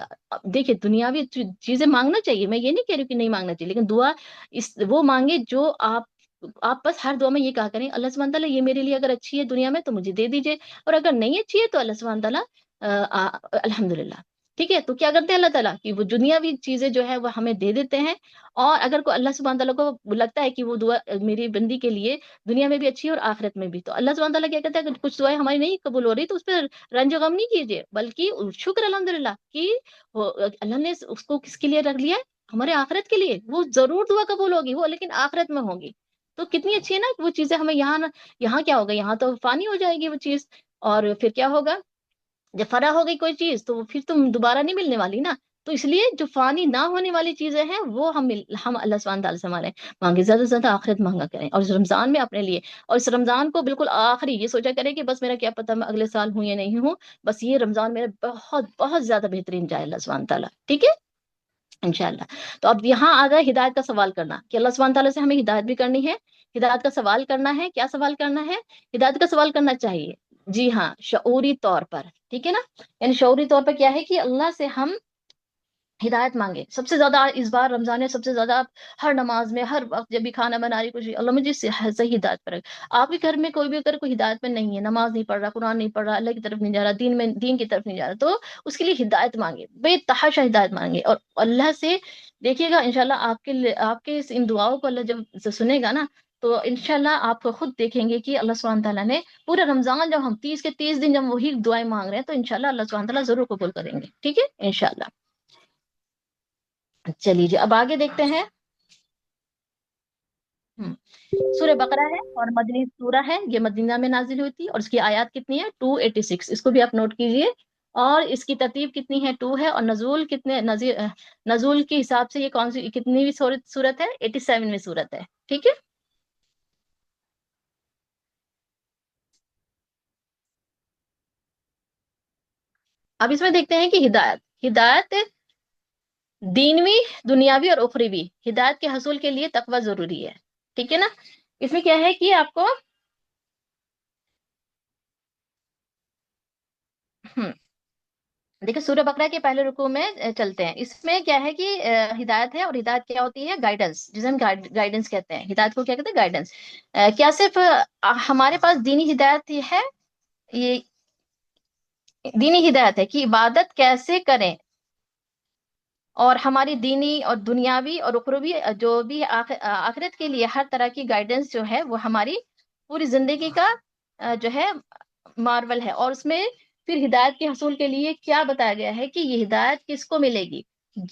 [SPEAKER 1] دیکھیے دنیاوی چیزیں مانگنا چاہیے، میں یہ نہیں کہہ رہی کہ نہیں مانگنا چاہیے، لیکن دعا وہ مانگے جو آپ بس ہر دعا میں یہ کہا کریں، اللہ سبحانہ تعالیٰ یہ میرے لیے اگر اچھی ہے دنیا میں تو مجھے دے دیجیے، اور اگر نہیں اچھی ہے تو اللہ سبحانہ تعالیٰ الحمدللہ. ٹھیک ہے. تو کیا کرتے ہیں اللہ تعالیٰ کہ وہ دنیاوی چیزیں جو ہے وہ ہمیں دے دیتے ہیں. اور اگر کوئی اللہ سبحانہ تعالیٰ کو لگتا ہے کہ وہ دعا میری بندی کے لیے دنیا میں بھی اچھی ہے اور آخرت میں بھی، تو اللہ سبحانہ تعالیٰ کیا کہتا ہے کہ کچھ دعائیں ہماری نہیں قبول ہو رہی تو اس پہ رنج و غم نہیں کیجیے، بلکہ شکر الحمدللہ کہ اللہ نے اس کو کس کے لیے رکھ لیا ہے، ہمارے آخرت کے لیے. وہ ضرور دعا قبول ہوگی، وہ لیکن آخرت میں ہوگی. تو کتنی اچھی ہے نا وہ چیزیں ہمیں یہاں کیا ہوگا، یہاں تو فانی ہو جائے گی وہ چیز. اور پھر کیا ہوگا، جب فنا ہو گئی کوئی چیز تو پھر تم دوبارہ نہیں ملنے والی نا. تو اس لیے جو فانی نہ ہونے والی چیزیں ہیں وہ ہم اللہ سبحانہ تعالیٰ سے مانگے، زیادہ سے زیادہ آخرت مانگا کریں. اور اس رمضان میں اپنے لیے، اور اس رمضان کو بالکل آخری یہ سوچا کریں کہ بس میرا کیا پتہ میں اگلے سال ہوں یا نہیں ہوں، بس یہ رمضان میرا بہت بہت زیادہ بہترین جائے اللہ سبحانہ تعالیٰ. ٹھیک ہے انشاءاللہ. تو اب یہاں آ گیا ہدایت کا سوال کرنا، کہ اللہ سبحانہ تعالیٰ سے ہمیں ہدایت بھی کرنی ہے. ہدایت کا سوال کرنا ہے. کیا سوال کرنا ہے، ہدایت کا سوال کرنا چاہیے. جی ہاں، شعوری طور پر. ٹھیک ہے نا. یعنی شعوری طور پر کیا ہے کہ اللہ سے ہم ہدایت مانگے. سب سے زیادہ اس بار رمضان ہے، سب سے زیادہ آپ ہر نماز میں، ہر وقت جب بھی کھانا بنا رہی کچھ، اللہ مجھے صحیح ہدایت پر. آپ کے گھر میں کوئی بھی اگر کوئی ہدایت میں نہیں ہے، نماز نہیں پڑھ رہا، قرآن نہیں پڑھ رہا، اللہ کی طرف نہیں جا رہا، دین کی طرف نہیں جا رہا، تو اس کے لیے ہدایت مانگے، بے تحاشا ہدایت مانگے. اور اللہ سے دیکھیے گا انشاءاللہ آپ کے ان دعاؤں کو اللہ جب سنے گا نا، تو انشاءاللہ آپ کو خود دیکھیں گے کہ اللہ سبحانہ تعالیٰ نے پورے رمضان، جب ہم 30 کے 30 دن جب وہی دعائیں مانگ رہے ہیں، تو انشاءاللہ اللہ سبحانہ تعالیٰ ضرور قبول کریں گے. ٹھیک ہے انشاءاللہ. چلیے جی اب آگے دیکھتے ہیں. سورہ بقرہ ہے اور مدنی سورہ ہے، یہ مدینہ میں نازل ہوئی تھی، اور اس کی آیات کتنی ہے 286، اس کو بھی آپ نوٹ کیجئے. اور اس کی ترتیب کتنی ہے 2 ہے، اور نزول کتنے نزول کے حساب سے یہ کون سی کتنی صورت ہے 87ویں صورت ہے. ٹھیک ہے. اب اس میں دیکھتے ہیں کہ ہدایت دینوی، دنیاوی اور اخروی ہدایت کے حصول کے لیے تقوی ضروری ہے. ٹھیک ہے نا. اس میں کیا ہے کہ آپ کو دیکھیں سورہ بقرہ کے پہلے رکوع میں چلتے ہیں. اس میں کیا ہے کہ ہدایت ہے، اور ہدایت کیا ہوتی ہے، گائیڈنس، جسے ہم گائیڈنس کہتے ہیں. ہدایت کو کیا کہتے ہیں، گائیڈنس. کیا صرف ہمارے پاس دینی ہدایت ہی ہے، یہ دینی ہدایت ہے کہ عبادت کیسے کریں، اور ہماری دینی اور دنیاوی اور اخروی جو بھی آخرت کے لیے ہر طرح کی گائیڈنس جو ہے وہ ہماری پوری زندگی کا جو ہے مارول ہے. اور اس میں پھر ہدایت کے حصول کے لیے کیا بتایا گیا ہے کہ یہ ہدایت کس کو ملے گی،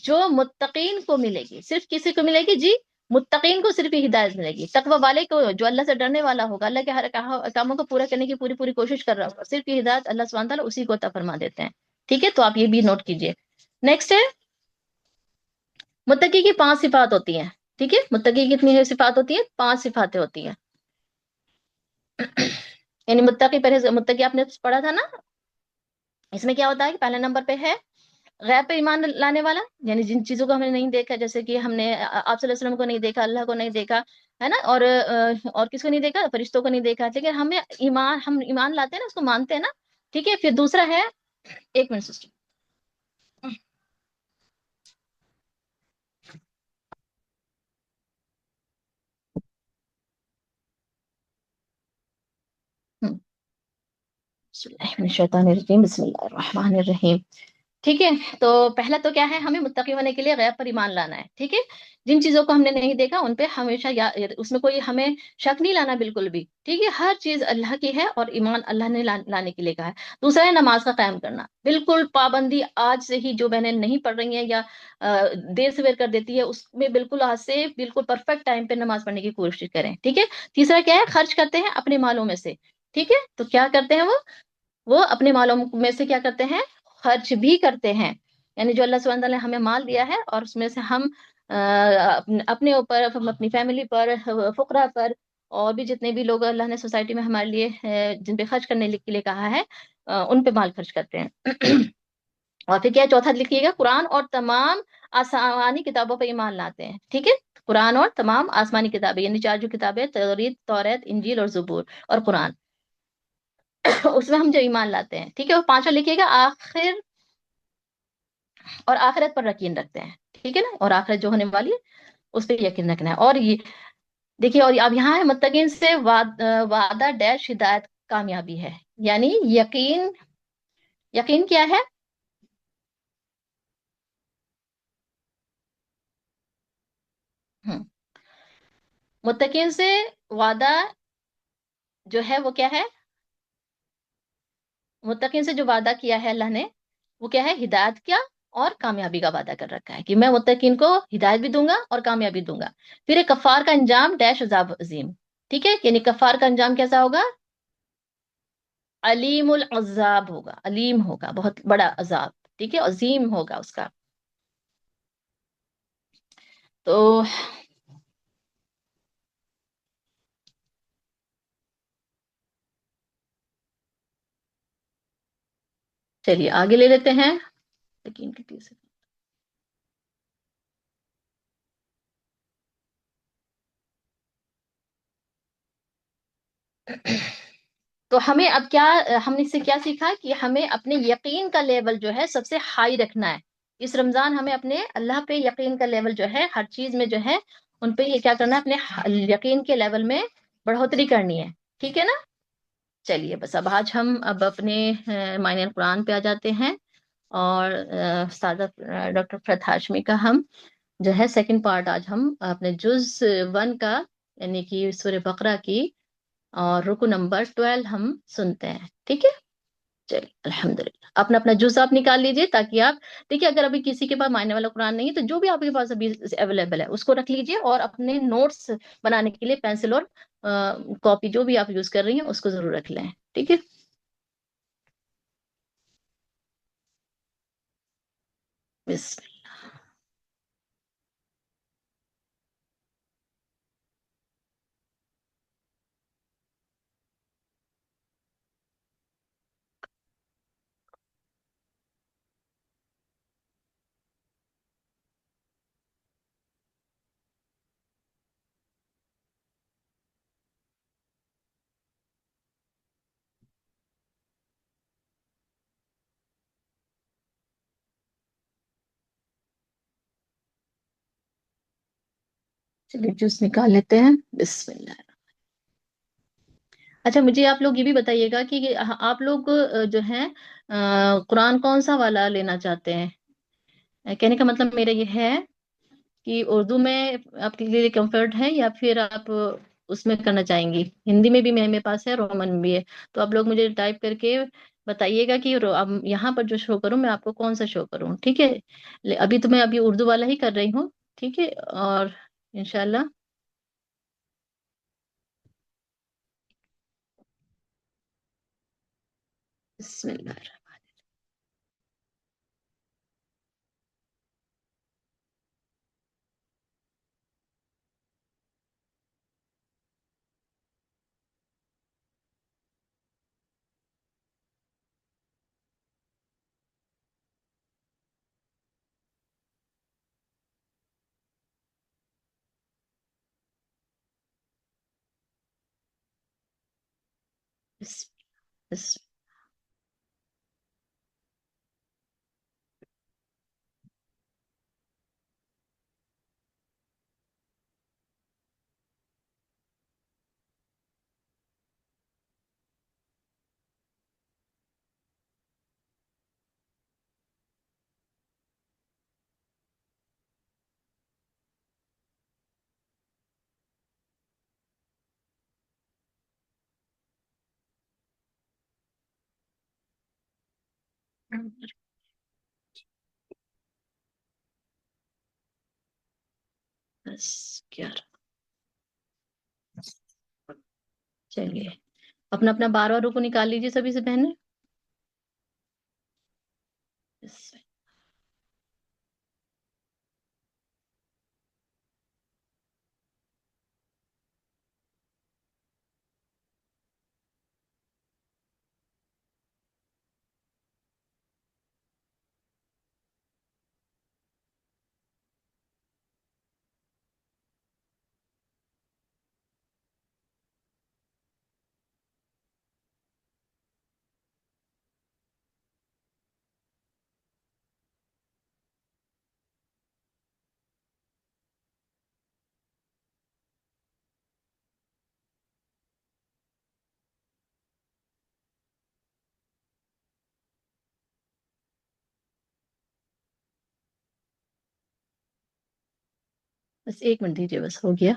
[SPEAKER 1] جو متقین کو ملے گی. صرف کسی کو ملے گی جی، متقین کو صرف یہ ہدایت ملے گی، تقوی والے کو جو اللہ سے ڈرنے والا ہوگا، اللہ کے ہر کاموں کو پورا کرنے کی پوری پوری کوشش کر رہا ہوگا، صرف یہ ہدایت اللہ سبحانہ تعالیٰ اسی کو عطا فرما دیتے ہیں. ٹھیک ہے، تو آپ یہ بھی نوٹ کیجئے. نیکسٹ ہے متقی کی 5 صفات ہوتی ہیں. ٹھیک ہے، متقی کی کتنی صفات ہوتی ہیں؟ 5 صفاتیں ہوتی ہیں. یعنی متقی آپ نے پڑھا تھا نا، اس میں کیا ہوتا ہے کہ پہلے نمبر پہ ہے غیب پہ ایمان لانے والا، یعنی جن چیزوں کو ہم نے نہیں دیکھا، جیسے کہ ہم نے آپ صلی اللہ علیہ وسلم کو نہیں دیکھا، اللہ کو نہیں دیکھا، ہے نا، اور کس کو نہیں دیکھا؟ فرشتوں کو نہیں دیکھا، لیکن ہم ایمان لاتے ہیں نا، اس کو مانتے ہیں نا. ٹھیک ہے، پھر دوسرا ہے، ایک منٹ سسٹر. بسم اللہ من الشیطان الرجیم، بسم اللہ الرحمن الرحیم. ٹھیک ہے، تو پہلا تو کیا ہے، ہمیں متقی ہونے کے لیے غیب پر ایمان لانا ہے. ٹھیک ہے، جن چیزوں کو ہم نے نہیں دیکھا ان پہ ہمیشہ اس میں کوئی ہمیں شک نہیں لانا بالکل بھی. ٹھیک ہے، ہر چیز اللہ کی ہے اور ایمان اللہ نے لانے کے لیے کہا ہے. دوسرا ہے نماز کا قائم کرنا، بالکل پابندی آج سے ہی. جو بہنیں نہیں پڑھ رہی ہیں یا دیر سے بیر کر دیتی ہے، اس میں بالکل آج سے بالکل پرفیکٹ ٹائم پہ نماز پڑھنے کی کوشش کریں. ٹھیک ہے. تیسرا کیا ہے، خرچ کرتے ہیں اپنے مالوں میں سے. ٹھیک ہے، تو کیا کرتے ہیں وہ اپنے مالوں میں سے کیا کرتے ہیں؟ خرچ بھی کرتے ہیں. یعنی جو اللہ سبحانہ تعالیٰ نے ہمیں مال دیا ہے اور اس میں سے ہم اپنے اوپر، اپنی فیملی پر، فقراء پر، اور بھی جتنے بھی لوگ اللہ نے سوسائٹی میں ہمارے لیے جن پہ خرچ کرنے کے لیے کہا ہے، ان پہ مال خرچ کرتے ہیں. اور پھر کیا چوتھا لکھیے گا، قرآن اور تمام آسمانی کتابوں پہ ایمان لاتے ہیں. ٹھیک ہے، قرآن اور تمام آسمانی کتابیں، یعنی 4 جو کتابیں، توریت، انجیل اور زبور اور قرآن، اس میں ہم جو ایمان لاتے ہیں. ٹھیک ہے، اور پانچواں لکھیے گا، اور آخرت پر یقین رکھتے ہیں. ٹھیک ہے نا، اور آخرت جو ہونے والی ہے اس پہ یقین رکھنا ہے. اور یہ دیکھیے، اور اب یہاں ہے متقین سے وعدہ ڈیش ہدایت کامیابی ہے. یعنی یقین کیا ہے؟ متقین سے وعدہ جو ہے وہ کیا ہے؟ متقین سے جو وعدہ کیا ہے اللہ نے، وہ کیا ہے؟ ہدایت کیا اور کامیابی کا وعدہ کر رکھا ہے کہ میں متقین کو ہدایت بھی دوں گا اور کامیابی دوں گا. پھر ایک کفار کا انجام ڈیش عذاب عظیم. ٹھیک ہے، یعنی کفار کا انجام کیسا ہوگا؟ علیم العذاب ہوگا، علیم ہوگا، بہت بڑا عذاب. ٹھیک ہے، عظیم ہوگا اس کا. تو چلیے آگے لے لیتے ہیں. یقین کی چیز ہے. تو ہمیں اب کیا، ہم نے اس سے کیا سیکھا کہ ہمیں اپنے یقین کا لیول جو ہے سب سے ہائی رکھنا ہے. اس رمضان ہمیں اپنے اللہ پہ یقین کا لیول جو ہے ہر چیز میں جو ہے ان پہ یہ کیا کرنا ہے، اپنے یقین کے لیول میں بڑھوتری کرنی ہے. ٹھیک ہے نا. چلیے بس اب آج ہم اب اپنے معنی قرآن پہ آ جاتے ہیں. اور استاد ڈاکٹر فرد ہاشمی کا ہم جو ہے سیکنڈ پارٹ آج ہم اپنے جز 1 کا، یعنی کہ سورہ بقرہ کی، اور رکو نمبر 12 ہم سنتے ہیں. ٹھیک ہے، چلیے الحمدللہ. اپنا اپنا جز آپ نکال لیجئے، تاکہ آپ دیکھیے اگر ابھی کسی کے پاس معنی والا قرآن نہیں ہے تو جو بھی آپ کے پاس ابھی اویلیبل ہے اس کو رکھ لیجئے، اور اپنے نوٹس بنانے کے لیے پینسل اور کاپی جو بھی آپ یوز کر رہی ہیں اس کو ضرور رکھ لیں. ٹھیک ہے، بسم چلیے جوس نکال لیتے ہیں. بسم اللہ. اچھا مجھے آپ لوگ یہ بھی بتائیے گا کہ آپ لوگ جو ہیں قرآن کون سا والا لینا چاہتے ہیں؟ کہنے کا مطلب میرا یہ ہے کہ اردو میں آپ کے لیے کمفرٹ ہے، یا پھر آپ اس میں کرنا چاہیں گی. ہندی میں بھی میرے پاس ہے، رومن میں بھی ہے. تو آپ لوگ مجھے ٹائپ کر کے بتائیے گا کہ اب یہاں پر جو شو کروں میں آپ کو کون سا شو کروں. ٹھیک ہے، ابھی تو میں اردو والا ہی کر رہی ہوں. ٹھیک ہے، اور انشاءاللہ. بسم اللہ. بس بس بس 11. چلیے اپنا اپنا 12 رکو نکال لیجیے سبھی سے بہنیں. بس بس 1 منٹ دیجیے، بس ہو گیا.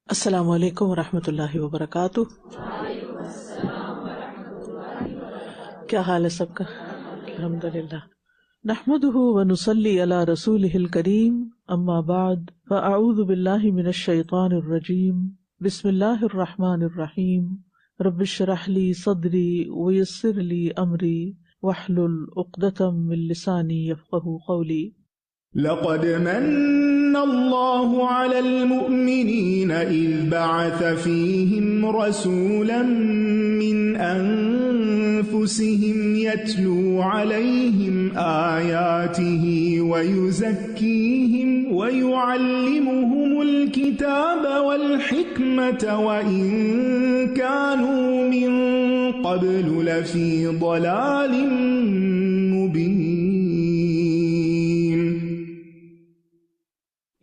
[SPEAKER 2] السلام علیکم ورحمۃ اللہ وبرکاتہ. کیا حال ہے سب کا؟ الحمد للہ. نحمده ونصلی علی رسولہ الکریم، اما بعد فاعوذ باللہ من الشیطان الرجیم، بسم اللہ الرحمن الرحیم. رب اشرح لی صدری ویسر لی امری واحلل عقدۃ من لسانی یفقہوا قولی.
[SPEAKER 3] لقد من الله على المؤمنين إذ بعث فيهم رسولا من أنفسهم يتلو عليهم آياته ويزكيهم ويعلمهم الكتاب والحكمة وإن كانوا من قبل لفي ضلال مبين.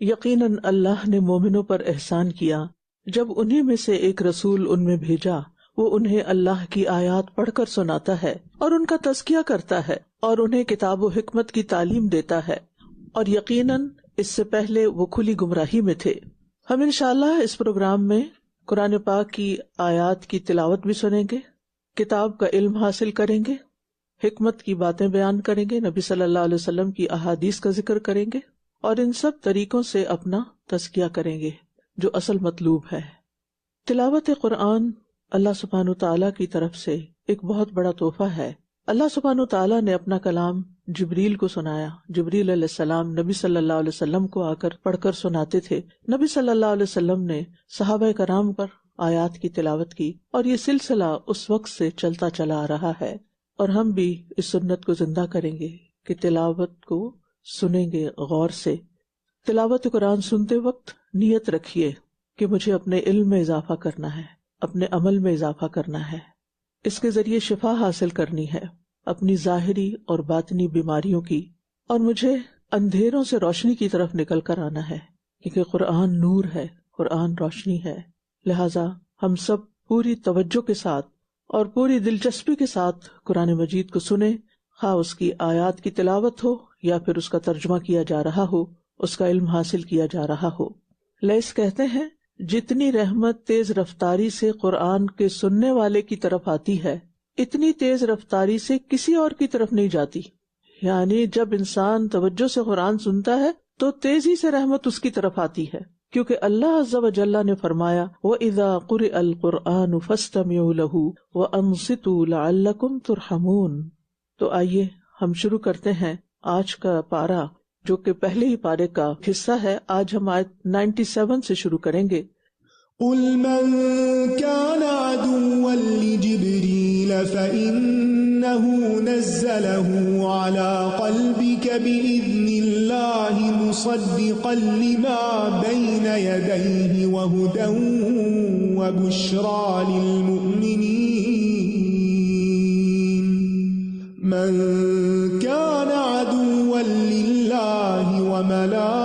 [SPEAKER 2] یقیناً اللہ نے مومنوں پر احسان کیا جب انہی میں سے ایک رسول ان میں بھیجا، وہ انہیں اللہ کی آیات پڑھ کر سناتا ہے اور ان کا تزکیہ کرتا ہے اور انہیں کتاب و حکمت کی تعلیم دیتا ہے، اور یقیناً اس سے پہلے وہ کھلی گمراہی میں تھے. ہم انشاءاللہ اس پروگرام میں قرآن پاک کی آیات کی تلاوت بھی سنیں گے، کتاب کا علم حاصل کریں گے، حکمت کی باتیں بیان کریں گے، نبی صلی اللہ علیہ وسلم کی احادیث کا ذکر کریں گے، اور ان سب طریقوں سے اپنا تزکیہ کریں گے جو اصل مطلوب ہے. تلاوت قرآن اللہ سبحانہ تعالیٰ کی طرف سے ایک بہت بڑا تحفہ ہے. اللہ سبحانہ تعالیٰ نے اپنا کلام جبریل کو سنایا. جبریل علیہ السلام نبی صلی اللہ علیہ وسلم کو آ کر پڑھ کر سناتے تھے. نبی صلی اللہ علیہ وسلم نے صحابہ کرام پر آیات کی تلاوت کی، اور یہ سلسلہ اس وقت سے چلتا چلا آ رہا ہے، اور ہم بھی اس سنت کو زندہ کریں گے کہ تلاوت کو سنیں گے غور سے. تلاوت قرآن سنتے وقت نیت رکھیے کہ مجھے اپنے علم میں اضافہ کرنا ہے، اپنے عمل میں اضافہ کرنا ہے، اس کے ذریعے شفا حاصل کرنی ہے اپنی ظاہری اور باطنی بیماریوں کی، اور مجھے اندھیروں سے روشنی کی طرف نکل کر آنا ہے، کیونکہ قرآن نور ہے، قرآن روشنی ہے. لہٰذا ہم سب پوری توجہ کے ساتھ اور پوری دلچسپی کے ساتھ قرآن مجید کو سنیں، خواہ اس کی آیات کی تلاوت ہو یا پھر اس کا ترجمہ کیا جا رہا ہو، اس کا علم حاصل کیا جا رہا ہو۔ لیس کہتے ہیں جتنی رحمت تیز رفتاری سے قرآن کے سننے والے کی طرف آتی ہے اتنی تیز رفتاری سے کسی اور کی طرف نہیں جاتی، یعنی جب انسان توجہ سے قرآن سنتا ہے تو تیزی سے رحمت اس کی طرف آتی ہے، کیونکہ اللہ عز و جل نے فرمایا وَإِذَا قُرِئَ الْقُرْآنُ فَاسْتَمِعُوا لَهُ وَأَنصِتُوا لَعَلَّكُمْ تُرْحَمُونَ۔ تو آئیے ہم شروع کرتے ہیں آج کا پارہ جو کہ پہلے ہی پارے کا حصہ ہے۔ آج ہم آیت 97 سے شروع کریں گے۔
[SPEAKER 3] قل من كان عدوا لجبريل فإنه نزله على قلبك بإذن الله مصدقا لما بين يديه وهدى وبشرى للمؤمنين من كان عدوا لله وملائكته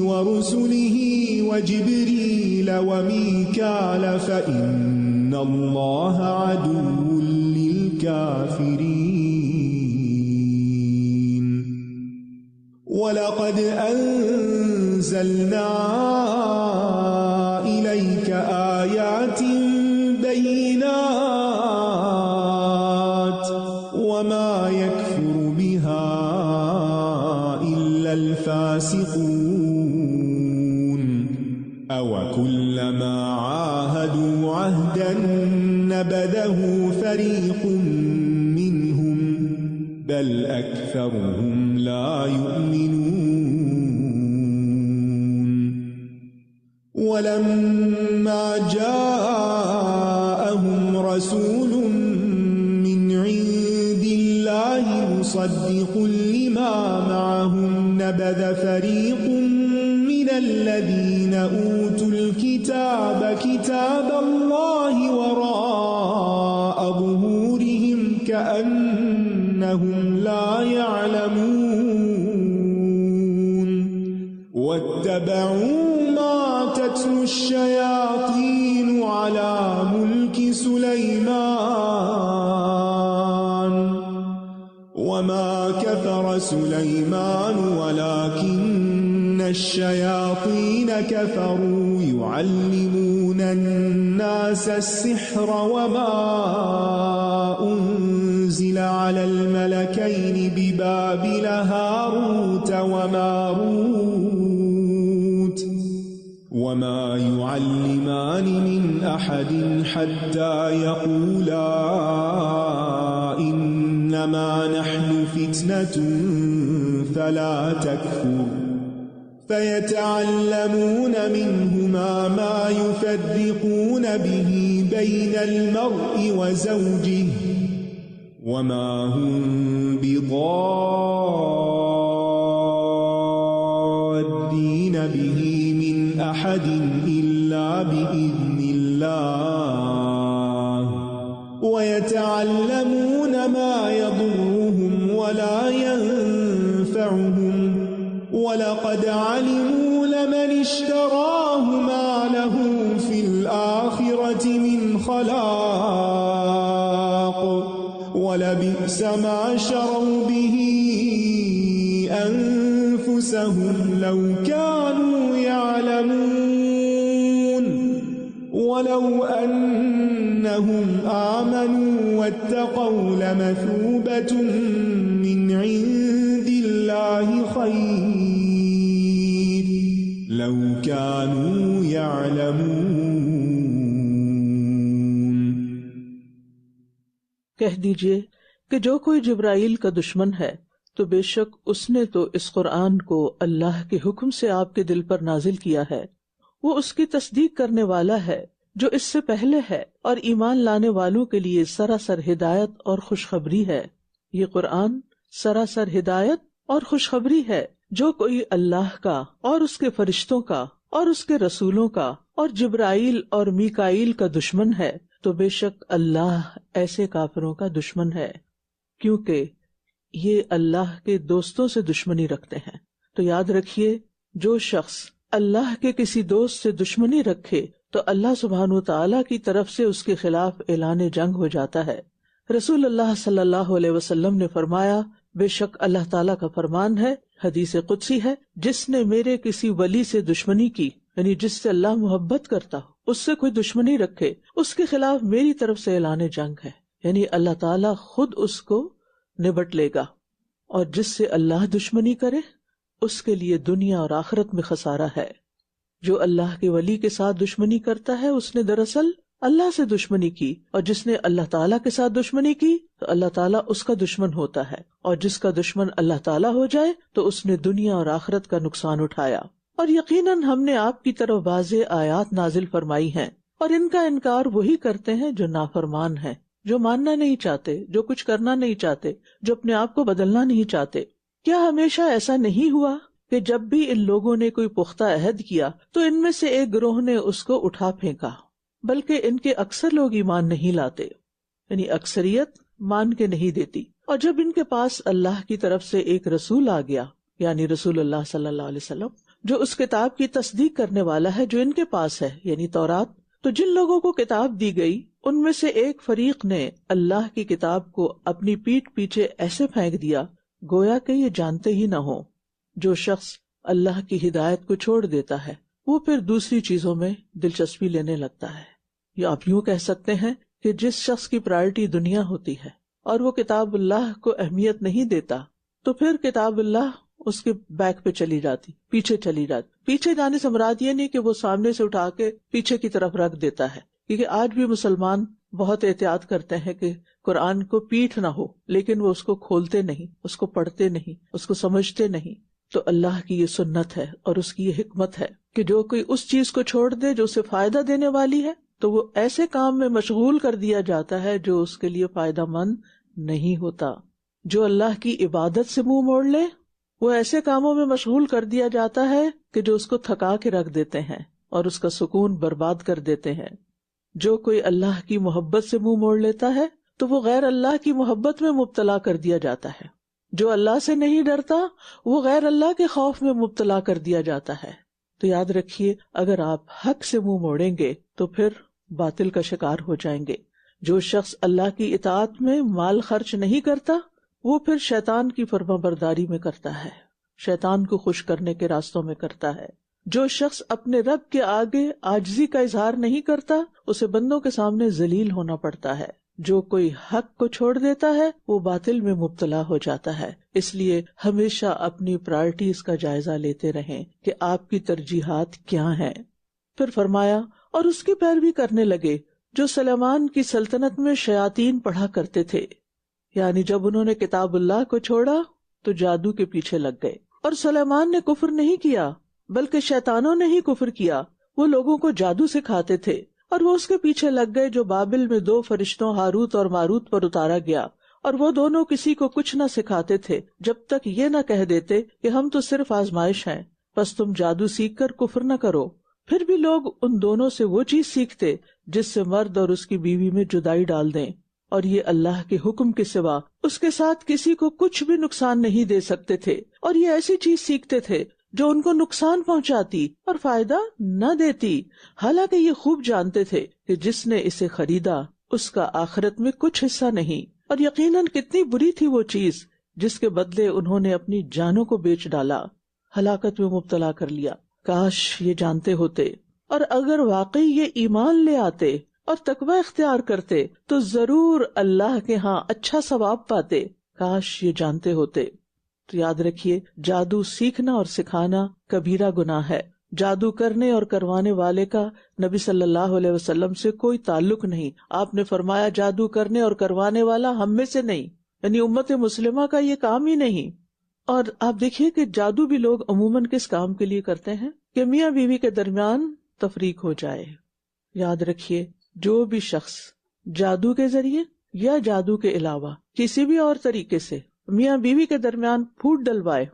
[SPEAKER 3] ورسله وجبريل وميكال فإن الله عدو للكافرين ولقد أنزلنا إليك آيات بينات وما يكفر بها إلا الفاسقون أَوَكُلَّمَا عَاهَدُوا عَهْدًا نَبَذَهُ فَرِيقٌ مِّنْهُمْ بَلْ أَكْثَرُهُمْ لَا يُؤْمِنُونَ وَلَمَّا جَاءَهُمْ رَسُولٌ مِّنْ عِندِ اللَّهِ مُصَدِّقٌ لِّمَا مَعَهُمْ نَبَذَ فَرِيقٌ الذين أوتوا الكتاب كتاب الله وراء ظهورهم كأنهم لا يعلمون واتبعوا ما تتلو الشياطين على ملك سليمان وما كفر سليمان ولكن الشياطين كفروا يعلمون الناس السحر وما أنزل على الملكين ببابل هاروت وماروت وما يعلمان من أحد حتى يقولا إنما نحن فتنة فلا تكفر فيتعلمون منهما ما يفرقون به بين المرء وزوجه وما هم بضارين به من أحد إلا بإذن الله ويتعلمون ما يضرهم ولا ينفعهم وَلَقَدْ عَلِمُوا لَمَنِ اشْتَرَاهُ مَا لَهُ فِي الْآخِرَةِ مِنْ خَلَاقٍ وَلَبِئْسَ مَا شَرَوْا بِهِ أَنفُسَهُمْ لَوْ كَانُوا يَعْلَمُونَ وَلَوْ أَنَّهُمْ آمَنُوا وَاتَّقَوْا لَمَثُوبَةٌ مِّنْ عِندِ اللَّهِ خَيْرٌ لَوْ كَانُوا يَعْلَمُونَ۔
[SPEAKER 2] کہہ دیجئے کہ جو کوئی جبرائیل کا دشمن ہے تو بے شک اس نے تو اس قرآن کو اللہ کے حکم سے آپ کے دل پر نازل کیا ہے، وہ اس کی تصدیق کرنے والا ہے جو اس سے پہلے ہے، اور ایمان لانے والوں کے لیے سراسر ہدایت اور خوشخبری ہے۔ یہ قرآن سراسر ہدایت اور خوشخبری ہے۔ جو کوئی اللہ کا اور اس کے فرشتوں کا اور اس کے رسولوں کا اور جبرائیل اور میکائیل کا دشمن ہے تو بے شک اللہ ایسے کافروں کا دشمن ہے، کیونکہ یہ اللہ کے دوستوں سے دشمنی رکھتے ہیں۔ تو یاد رکھیے، جو شخص اللہ کے کسی دوست سے دشمنی رکھے تو اللہ سبحانہ وتعالیٰ کی طرف سے اس کے خلاف اعلان جنگ ہو جاتا ہے۔ رسول اللہ صلی اللہ علیہ وسلم نے فرمایا، بے شک اللہ تعالیٰ کا فرمان ہے، حدیث قدسی ہے، جس نے میرے کسی ولی سے دشمنی کی، یعنی جس سے اللہ محبت کرتا ہو، اس سے کوئی دشمنی رکھے، اس کے خلاف میری طرف سے اعلان جنگ ہے، یعنی اللہ تعالیٰ خود اس کو نبٹ لے گا، اور جس سے اللہ دشمنی کرے اس کے لیے دنیا اور آخرت میں خسارہ ہے۔ جو اللہ کے ولی کے ساتھ دشمنی کرتا ہے اس نے دراصل اللہ سے دشمنی کی، اور جس نے اللہ تعالیٰ کے ساتھ دشمنی کی تو اللہ تعالیٰ اس کا دشمن ہوتا ہے، اور جس کا دشمن اللہ تعالیٰ ہو جائے تو اس نے دنیا اور آخرت کا نقصان اٹھایا۔ اور یقیناً ہم نے آپ کی طرف واضح آیات نازل فرمائی ہیں، اور ان کا انکار وہی کرتے ہیں جو نافرمان ہیں، جو ماننا نہیں چاہتے، جو کچھ کرنا نہیں چاہتے، جو اپنے آپ کو بدلنا نہیں چاہتے۔ کیا ہمیشہ ایسا نہیں ہوا کہ جب بھی ان لوگوں نے کوئی پختہ عہد کیا تو ان میں سے ایک گروہ نے اس کو اٹھا پھینکا، بلکہ ان کے اکثر لوگ ایمان نہیں لاتے، یعنی اکثریت مان کے نہیں دیتی۔ اور جب ان کے پاس اللہ کی طرف سے ایک رسول آ گیا، یعنی رسول اللہ صلی اللہ علیہ وسلم، جو اس کتاب کی تصدیق کرنے والا ہے جو ان کے پاس ہے، یعنی تورات، تو جن لوگوں کو کتاب دی گئی ان میں سے ایک فریق نے اللہ کی کتاب کو اپنی پیٹھ پیچھے ایسے پھینک دیا گویا کہ یہ جانتے ہی نہ ہو۔ جو شخص اللہ کی ہدایت کو چھوڑ دیتا ہے وہ پھر دوسری چیزوں میں دلچسپی لینے لگتا ہے، یا آپ یوں کہہ سکتے ہیں کہ جس شخص کی پرائرٹی دنیا ہوتی ہے اور وہ کتاب اللہ کو اہمیت نہیں دیتا تو پھر کتاب اللہ اس کے بیک پہ چلی جاتی، پیچھے چلی جاتی۔ پیچھے جانے سے مراد یہ نہیں کہ وہ سامنے سے اٹھا کے پیچھے کی طرف رکھ دیتا ہے، کیونکہ آج بھی مسلمان بہت احتیاط کرتے ہیں کہ قرآن کو پیٹھ نہ ہو، لیکن وہ اس کو کھولتے نہیں، اس کو پڑھتے نہیں، اس کو سمجھتے نہیں۔ تو اللہ کی یہ سنت ہے اور اس کی یہ حکمت ہے کہ جو کوئی اس چیز کو چھوڑ دے جو اسے فائدہ دینے والی ہے تو وہ ایسے کام میں مشغول کر دیا جاتا ہے جو اس کے لیے فائدہ مند نہیں ہوتا۔ جو اللہ کی عبادت سے منہ موڑ لے وہ ایسے کاموں میں مشغول کر دیا جاتا ہے کہ جو اس کو تھکا کے رکھ دیتے ہیں اور اس کا سکون برباد کر دیتے ہیں۔ جو کوئی اللہ کی محبت سے منہ موڑ لیتا ہے تو وہ غیر اللہ کی محبت میں مبتلا کر دیا جاتا ہے۔ جو اللہ سے نہیں ڈرتا وہ غیر اللہ کے خوف میں مبتلا کر دیا جاتا ہے۔ تو یاد رکھیے، اگر آپ حق سے منہ موڑیں گے تو پھر باطل کا شکار ہو جائیں گے۔ جو شخص اللہ کی اطاعت میں مال خرچ نہیں کرتا وہ پھر شیطان کی فرما برداری میں کرتا ہے، شیطان کو خوش کرنے کے راستوں میں کرتا ہے۔ جو شخص اپنے رب کے آگے عاجزی کا اظہار نہیں کرتا اسے بندوں کے سامنے ذلیل ہونا پڑتا ہے۔ جو کوئی حق کو چھوڑ دیتا ہے وہ باطل میں مبتلا ہو جاتا ہے۔ اس لیے ہمیشہ اپنی پرائرٹیز کا جائزہ لیتے رہیں کہ آپ کی ترجیحات کیا ہیں۔ پھر فرمایا، اور اس کی پیروی کرنے لگے جو سلیمان کی سلطنت میں شیاطین پڑھا کرتے تھے، یعنی جب انہوں نے کتاب اللہ کو چھوڑا تو جادو کے پیچھے لگ گئے۔ اور سلیمان نے کفر نہیں کیا بلکہ شیطانوں نے ہی کفر کیا، وہ لوگوں کو جادو سکھاتے تھے، اور وہ اس کے پیچھے لگ گئے جو بابل میں 2 فرشتوں ہاروت اور ماروت پر اتارا گیا، اور وہ دونوں کسی کو کچھ نہ سکھاتے تھے جب تک یہ نہ کہہ دیتے کہ ہم تو صرف آزمائش ہیں، بس تم جادو سیکھ کر کفر نہ کرو۔ پھر بھی لوگ ان دونوں سے وہ چیز سیکھتے جس سے مرد اور اس کی بیوی میں جدائی ڈال دیں، اور یہ اللہ کے حکم کے سوا اس کے ساتھ کسی کو کچھ بھی نقصان نہیں دے سکتے تھے، اور یہ ایسی چیز سیکھتے تھے جو ان کو نقصان پہنچاتی اور فائدہ نہ دیتی، حالانکہ یہ خوب جانتے تھے کہ جس نے اسے خریدا اس کا آخرت میں کچھ حصہ نہیں، اور یقیناً کتنی بری تھی وہ چیز جس کے بدلے انہوں نے اپنی جانوں کو بیچ ڈالا، ہلاکت میں مبتلا کر لیا۔ کاش یہ جانتے ہوتے، اور اگر واقعی یہ ایمان لے آتے اور تقوی اختیار کرتے تو ضرور اللہ کے ہاں اچھا ثواب پاتے۔ کاش یہ جانتے ہوتے۔ تو یاد رکھیے، جادو سیکھنا اور سکھانا کبیرہ گناہ ہے۔ جادو کرنے اور کروانے والے کا نبی صلی اللہ علیہ وسلم سے کوئی تعلق نہیں۔ آپ نے فرمایا جادو کرنے اور کروانے والا ہم میں سے نہیں، یعنی امت مسلمہ کا یہ کام ہی نہیں۔ اور آپ دیکھیے کہ جادو بھی لوگ عموماً کس کام کے لیے کرتے ہیں کہ میاں بیوی کے درمیان تفریق ہو جائے۔ یاد رکھیے، جو بھی شخص جادو کے ذریعے یا جادو کے علاوہ کسی بھی اور طریقے سے میاں بیوی کے درمیان پھوٹ ڈلوائے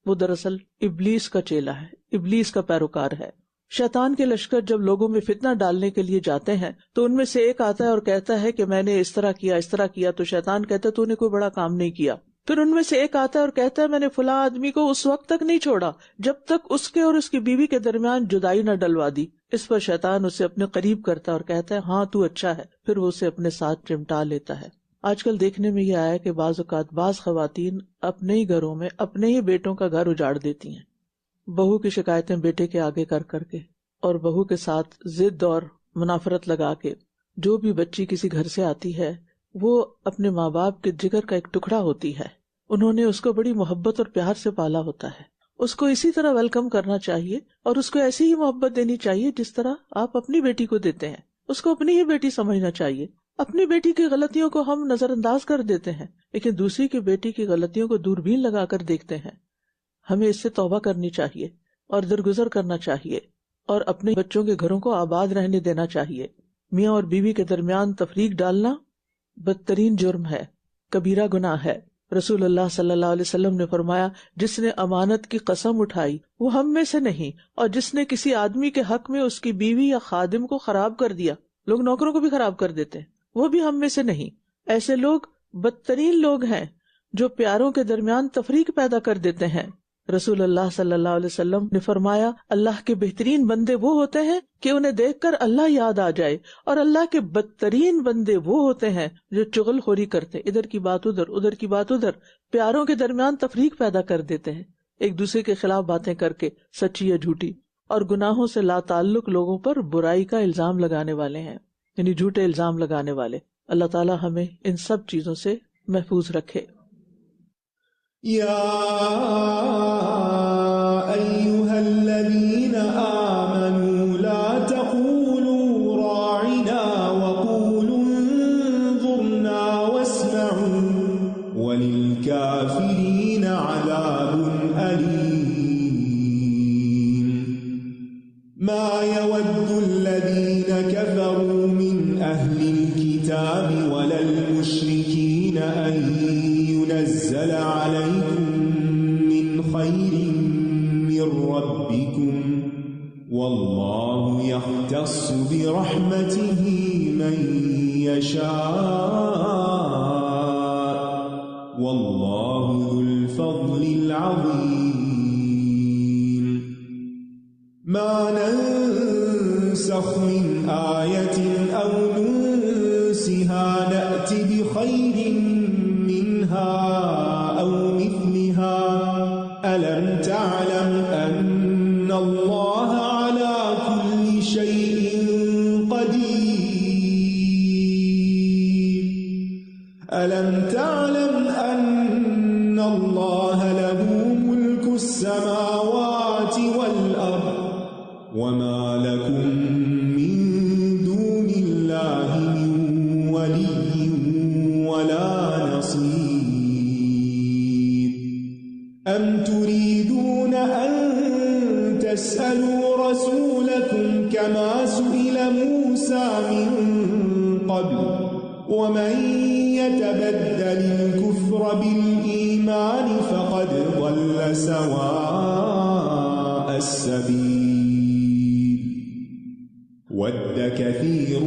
[SPEAKER 2] وہ دراصل ابلیس کا چیلا ہے، ابلیس کا پیروکار ہے۔ شیطان کے لشکر جب لوگوں میں فتنہ ڈالنے کے لیے جاتے ہیں تو ان میں سے ایک آتا ہے اور کہتا ہے کہ میں نے اس طرح کیا، تو شیطان کہتا ہے تو نے کوئی بڑا کام نہیں کیا۔ پھر ان میں سے ایک آتا ہے اور کہتا ہے میں نے فلاں آدمی کو اس وقت تک نہیں چھوڑا جب تک اس کے اور اس کی بیوی کے درمیان جدائی نہ ڈلوا دی۔ اس پر شیطان اسے اپنے قریب کرتا ہے اور کہتا ہے ہاں تو اچھا ہے، پھر وہ اسے اپنے ساتھ چمٹا لیتا ہے۔ آج کل دیکھنے میں یہ آیا کہ بعض اوقات بعض خواتین اپنے ہی گھروں میں اپنے ہی بیٹوں کا گھر اجاڑ دیتی ہیں، بہو کی شکایتیں بیٹے کے آگے کر کر کے، اور بہو کے ساتھ ضد اور منافرت لگا کے۔ جو بھی بچی کسی گھر سے آتی ہے وہ اپنے ماں باپ کے جگر کا ایک ٹکڑا ہوتی ہے، انہوں نے اس کو بڑی محبت اور پیار سے پالا ہوتا ہے، اس کو اسی طرح ویلکم کرنا چاہیے اور اس کو ایسی ہی محبت دینی چاہیے جس طرح آپ اپنی بیٹی کو دیتے ہیں۔ اس کو اپنی ہی بیٹی سمجھنا چاہیے۔ اپنی بیٹی کی غلطیوں کو ہم نظر انداز کر دیتے ہیں، لیکن دوسری کی بیٹی کی غلطیوں کو دوربین لگا کر دیکھتے ہیں۔ ہمیں اس سے توبہ کرنی چاہیے اور درگزر کرنا چاہیے اور اپنے بچوں کے گھروں کو آباد رہنے دینا چاہیے۔ میاں اور بیوی کے درمیان تفریق ڈالنا بدترین جرم ہے، کبیرہ گناہ ہے۔ رسول اللہ صلی اللہ علیہ وسلم نے فرمایا، جس نے امانت کی قسم اٹھائی وہ ہم میں سے نہیں، اور جس نے کسی آدمی کے حق میں اس کی بیوی یا خادم کو خراب کر دیا، لوگ نوکروں کو بھی خراب کر دیتے ہیں، وہ بھی ہم میں سے نہیں۔ ایسے لوگ بدترین لوگ ہیں جو پیاروں کے درمیان تفریق پیدا کر دیتے ہیں۔ رسول اللہ صلی اللہ علیہ وسلم نے فرمایا، اللہ کے بہترین بندے وہ ہوتے ہیں کہ انہیں دیکھ کر اللہ یاد آ جائے، اور اللہ کے بدترین بندے وہ ہوتے ہیں جو چغل خوری کرتے، ادھر کی بات ادھر، ادھر کی بات ادھر، پیاروں کے درمیان تفریق پیدا کر دیتے ہیں، ایک دوسرے کے خلاف باتیں کر کے، سچی یا جھوٹی، اور گناہوں سے لا تعلق لوگوں پر برائی کا الزام لگانے والے ہیں، یعنی جھوٹے الزام لگانے والے۔ اللہ تعالی ہمیں ان سب چیزوں سے محفوظ رکھے۔
[SPEAKER 3] یا ایھا الذین آمنوا لا تقولوا راعنا وقولوا انظرنا واسمعوا وللکافرین عذاب علیم۔ ما يود الذین کفروا من اہل الكتاب ولا المشرکین ان ينزل عليكم من خير من ربكم والله يختص برحمته من يشاء والله ذو الفضل العظيم۔ ما ننسخ من آية أو ننسها نأت بخير منها أو مثلها ألم تعلم أن الله على كل شيء قدير ألم تعلم أن الله له ملك السماوات والأرض وما لكم من دون الله من ولي ولا نصير۔ أم تريدون أن تسألوا رسولكم كما سئل موسى من قبل ومن يتبدل الكفر بالإيمان فقد ضل سواء السبيل۔ ود كثير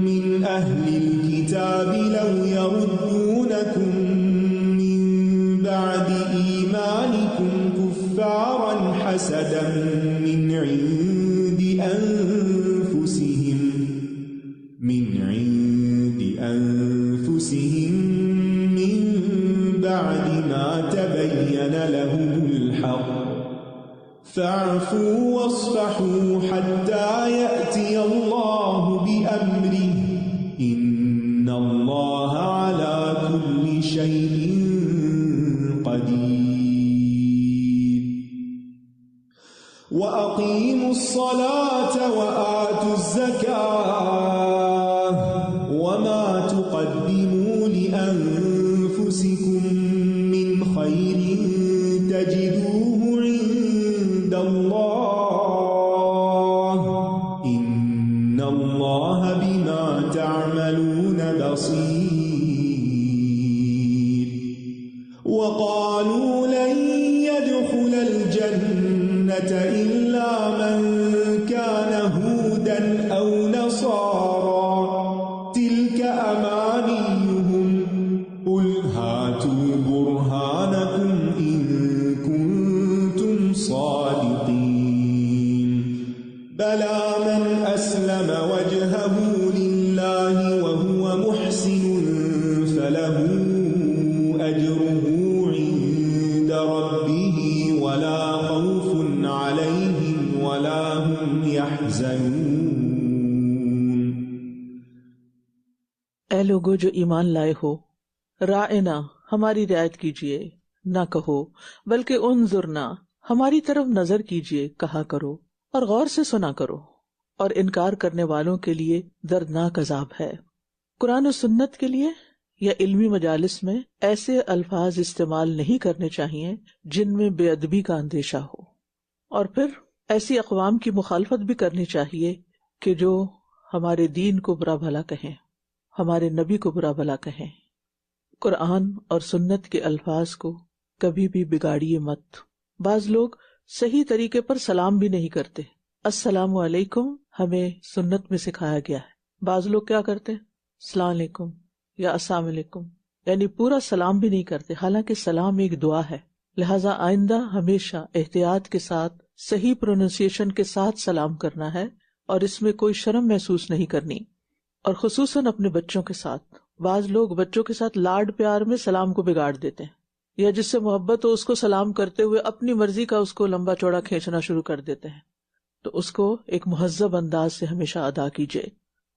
[SPEAKER 3] من أهل الكتاب لو يردونكم من بعد إيمانكم كفارا حسدا من عند أنفسهم من بعد ما تبين لهم الحق فاعفوا واصفحوا حتى يأتي الله بأمره إن الله على كل شيء قدير۔ وأقيموا الصلاة وآتوا الزكاة وما تقدموا لأنفسكم من خير تجدوه عند الله إن الله بما تعملون بصير۔ وقالوا لن يدخل الجنة إلا من كان هودا أو نصارى تلك أمانيهم قل هاتوا برهانكم إن كنتم صادقين۔ بلى من أسلم وجهه لله وهو محسن
[SPEAKER 2] لوگوں جو ایمان لائے ہو، رائنا ہماری رعایت کیجیے نہ کہو، بلکہ انظرنا ہماری طرف نظر کیجیے کہا کرو، اور غور سے سنا کرو، اور انکار کرنے والوں کے لیے دردناک عذاب ہے۔ قرآن و سنت کے لیے یا علمی مجالس میں ایسے الفاظ استعمال نہیں کرنے چاہیے جن میں بے ادبی کا اندیشہ ہو، اور پھر ایسی اقوام کی مخالفت بھی کرنی چاہیے کہ جو ہمارے دین کو برا بھلا کہیں، ہمارے نبی کو برا بھلا کہیں۔ قرآن اور سنت کے الفاظ کو کبھی بھی بگاڑیے مت۔ بعض لوگ صحیح طریقے پر سلام بھی نہیں کرتے۔ السلام علیکم ہمیں سنت میں سکھایا گیا ہے، بعض لوگ کیا کرتے ہیں السلام علیکم یا السلام علیکم، یعنی پورا سلام بھی نہیں کرتے، حالانکہ سلام ایک دعا ہے۔ لہٰذا آئندہ ہمیشہ احتیاط کے ساتھ صحیح پروننسیشن کے ساتھ سلام کرنا ہے، اور اس میں کوئی شرم محسوس نہیں کرنی، اور خصوصاً اپنے بچوں کے ساتھ۔ بعض لوگ بچوں کے ساتھ لاڈ پیار میں سلام کو بگاڑ دیتے ہیں، یا جس سے محبت ہو اس کو سلام کرتے ہوئے اپنی مرضی کا اس کو لمبا چوڑا کھینچنا شروع کر دیتے ہیں، تو اس کو ایک مہذب انداز سے ہمیشہ ادا کیجیے۔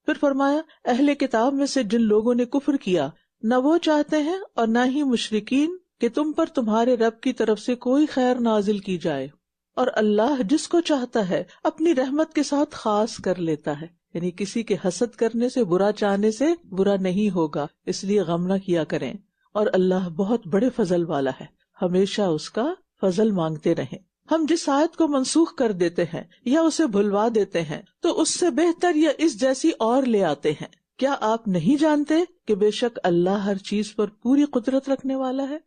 [SPEAKER 2] پھر فرمایا اہل کتاب میں سے جن لوگوں نے کفر کیا، نہ وہ چاہتے ہیں اور نہ ہی مشرکین کہ تم پر تمہارے رب کی طرف سے کوئی خیر نازل کی جائے، اور اللہ جس کو چاہتا ہے اپنی رحمت کے ساتھ خاص کر لیتا ہے، یعنی کسی کے حسد کرنے سے، برا چاہنے سے برا نہیں ہوگا، اس لیے غم نہ کیا کریں، اور اللہ بہت بڑے فضل والا ہے، ہمیشہ اس کا فضل مانگتے رہیں۔ ہم جس آیت کو منسوخ کر دیتے ہیں یا اسے بھلوا دیتے ہیں تو اس سے بہتر یا اس جیسی اور لے آتے ہیں۔ کیا آپ نہیں جانتے کہ بے شک اللہ ہر چیز پر پوری قدرت رکھنے والا ہے؟